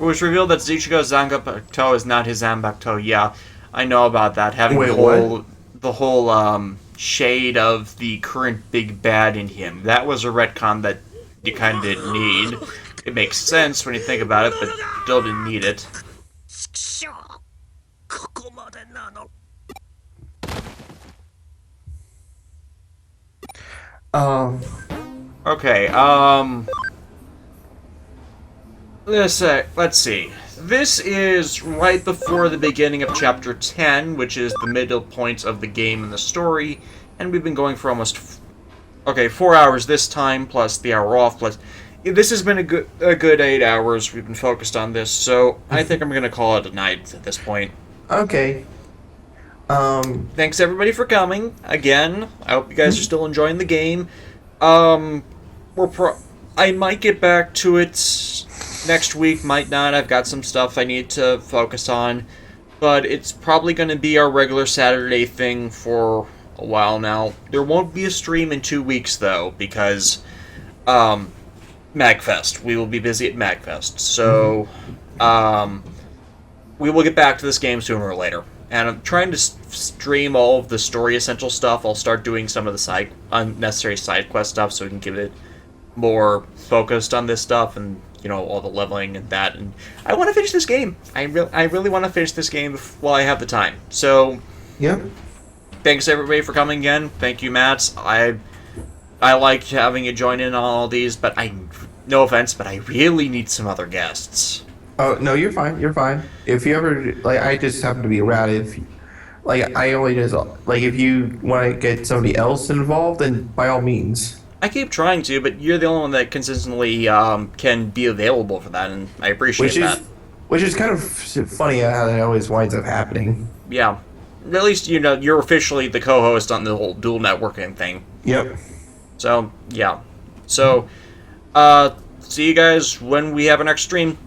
It was revealed that Zichigo's Zanbakuto is not his Zanbakuto. Yeah, I know about that. Having Wait, the whole shade of the current big bad in him. That was a retcon that you kind of didn't need. It makes sense when you think about it, but still didn't need it. Okay, let's see. This is right before the beginning of Chapter 10, which is the middle point of the game and the story, and we've been going for almost 4 hours this time, plus the hour off, plus... This has been a good 8 hours we've been focused on this, so I think I'm going to call it a night at this point. Okay. Thanks everybody for coming, again. I hope you guys are still enjoying the game. I might get back to it next week, might not. I've got some stuff I need to focus on, but it's probably going to be our regular Saturday thing for a while now. There won't be a stream in 2 weeks, though, because, MagFest. We will be busy at MagFest, so, we will get back to this game sooner or later. And I'm trying to stream all of the story essential stuff. I'll start doing some of the unnecessary side quest stuff so we can give it more focused on this stuff and, you know, all the leveling and that. And I want to finish this game. I really want to finish this game while I have the time. So, Yep. Thanks everybody for coming again. Thank you, Matt. I liked having you join in on all these, but no offense, but I really need some other guests. Oh, no, you're fine. You're fine. If you ever, I just happen to be around. I only just, if you want to get somebody else involved, then by all means. I keep trying to, but you're the only one that consistently can be available for that, and I appreciate that. Which is kind of funny how that always winds up happening. Yeah. At least, you know, you're officially the co-host on the whole dual networking thing. Yep. So, yeah. So, see you guys when we have our next stream.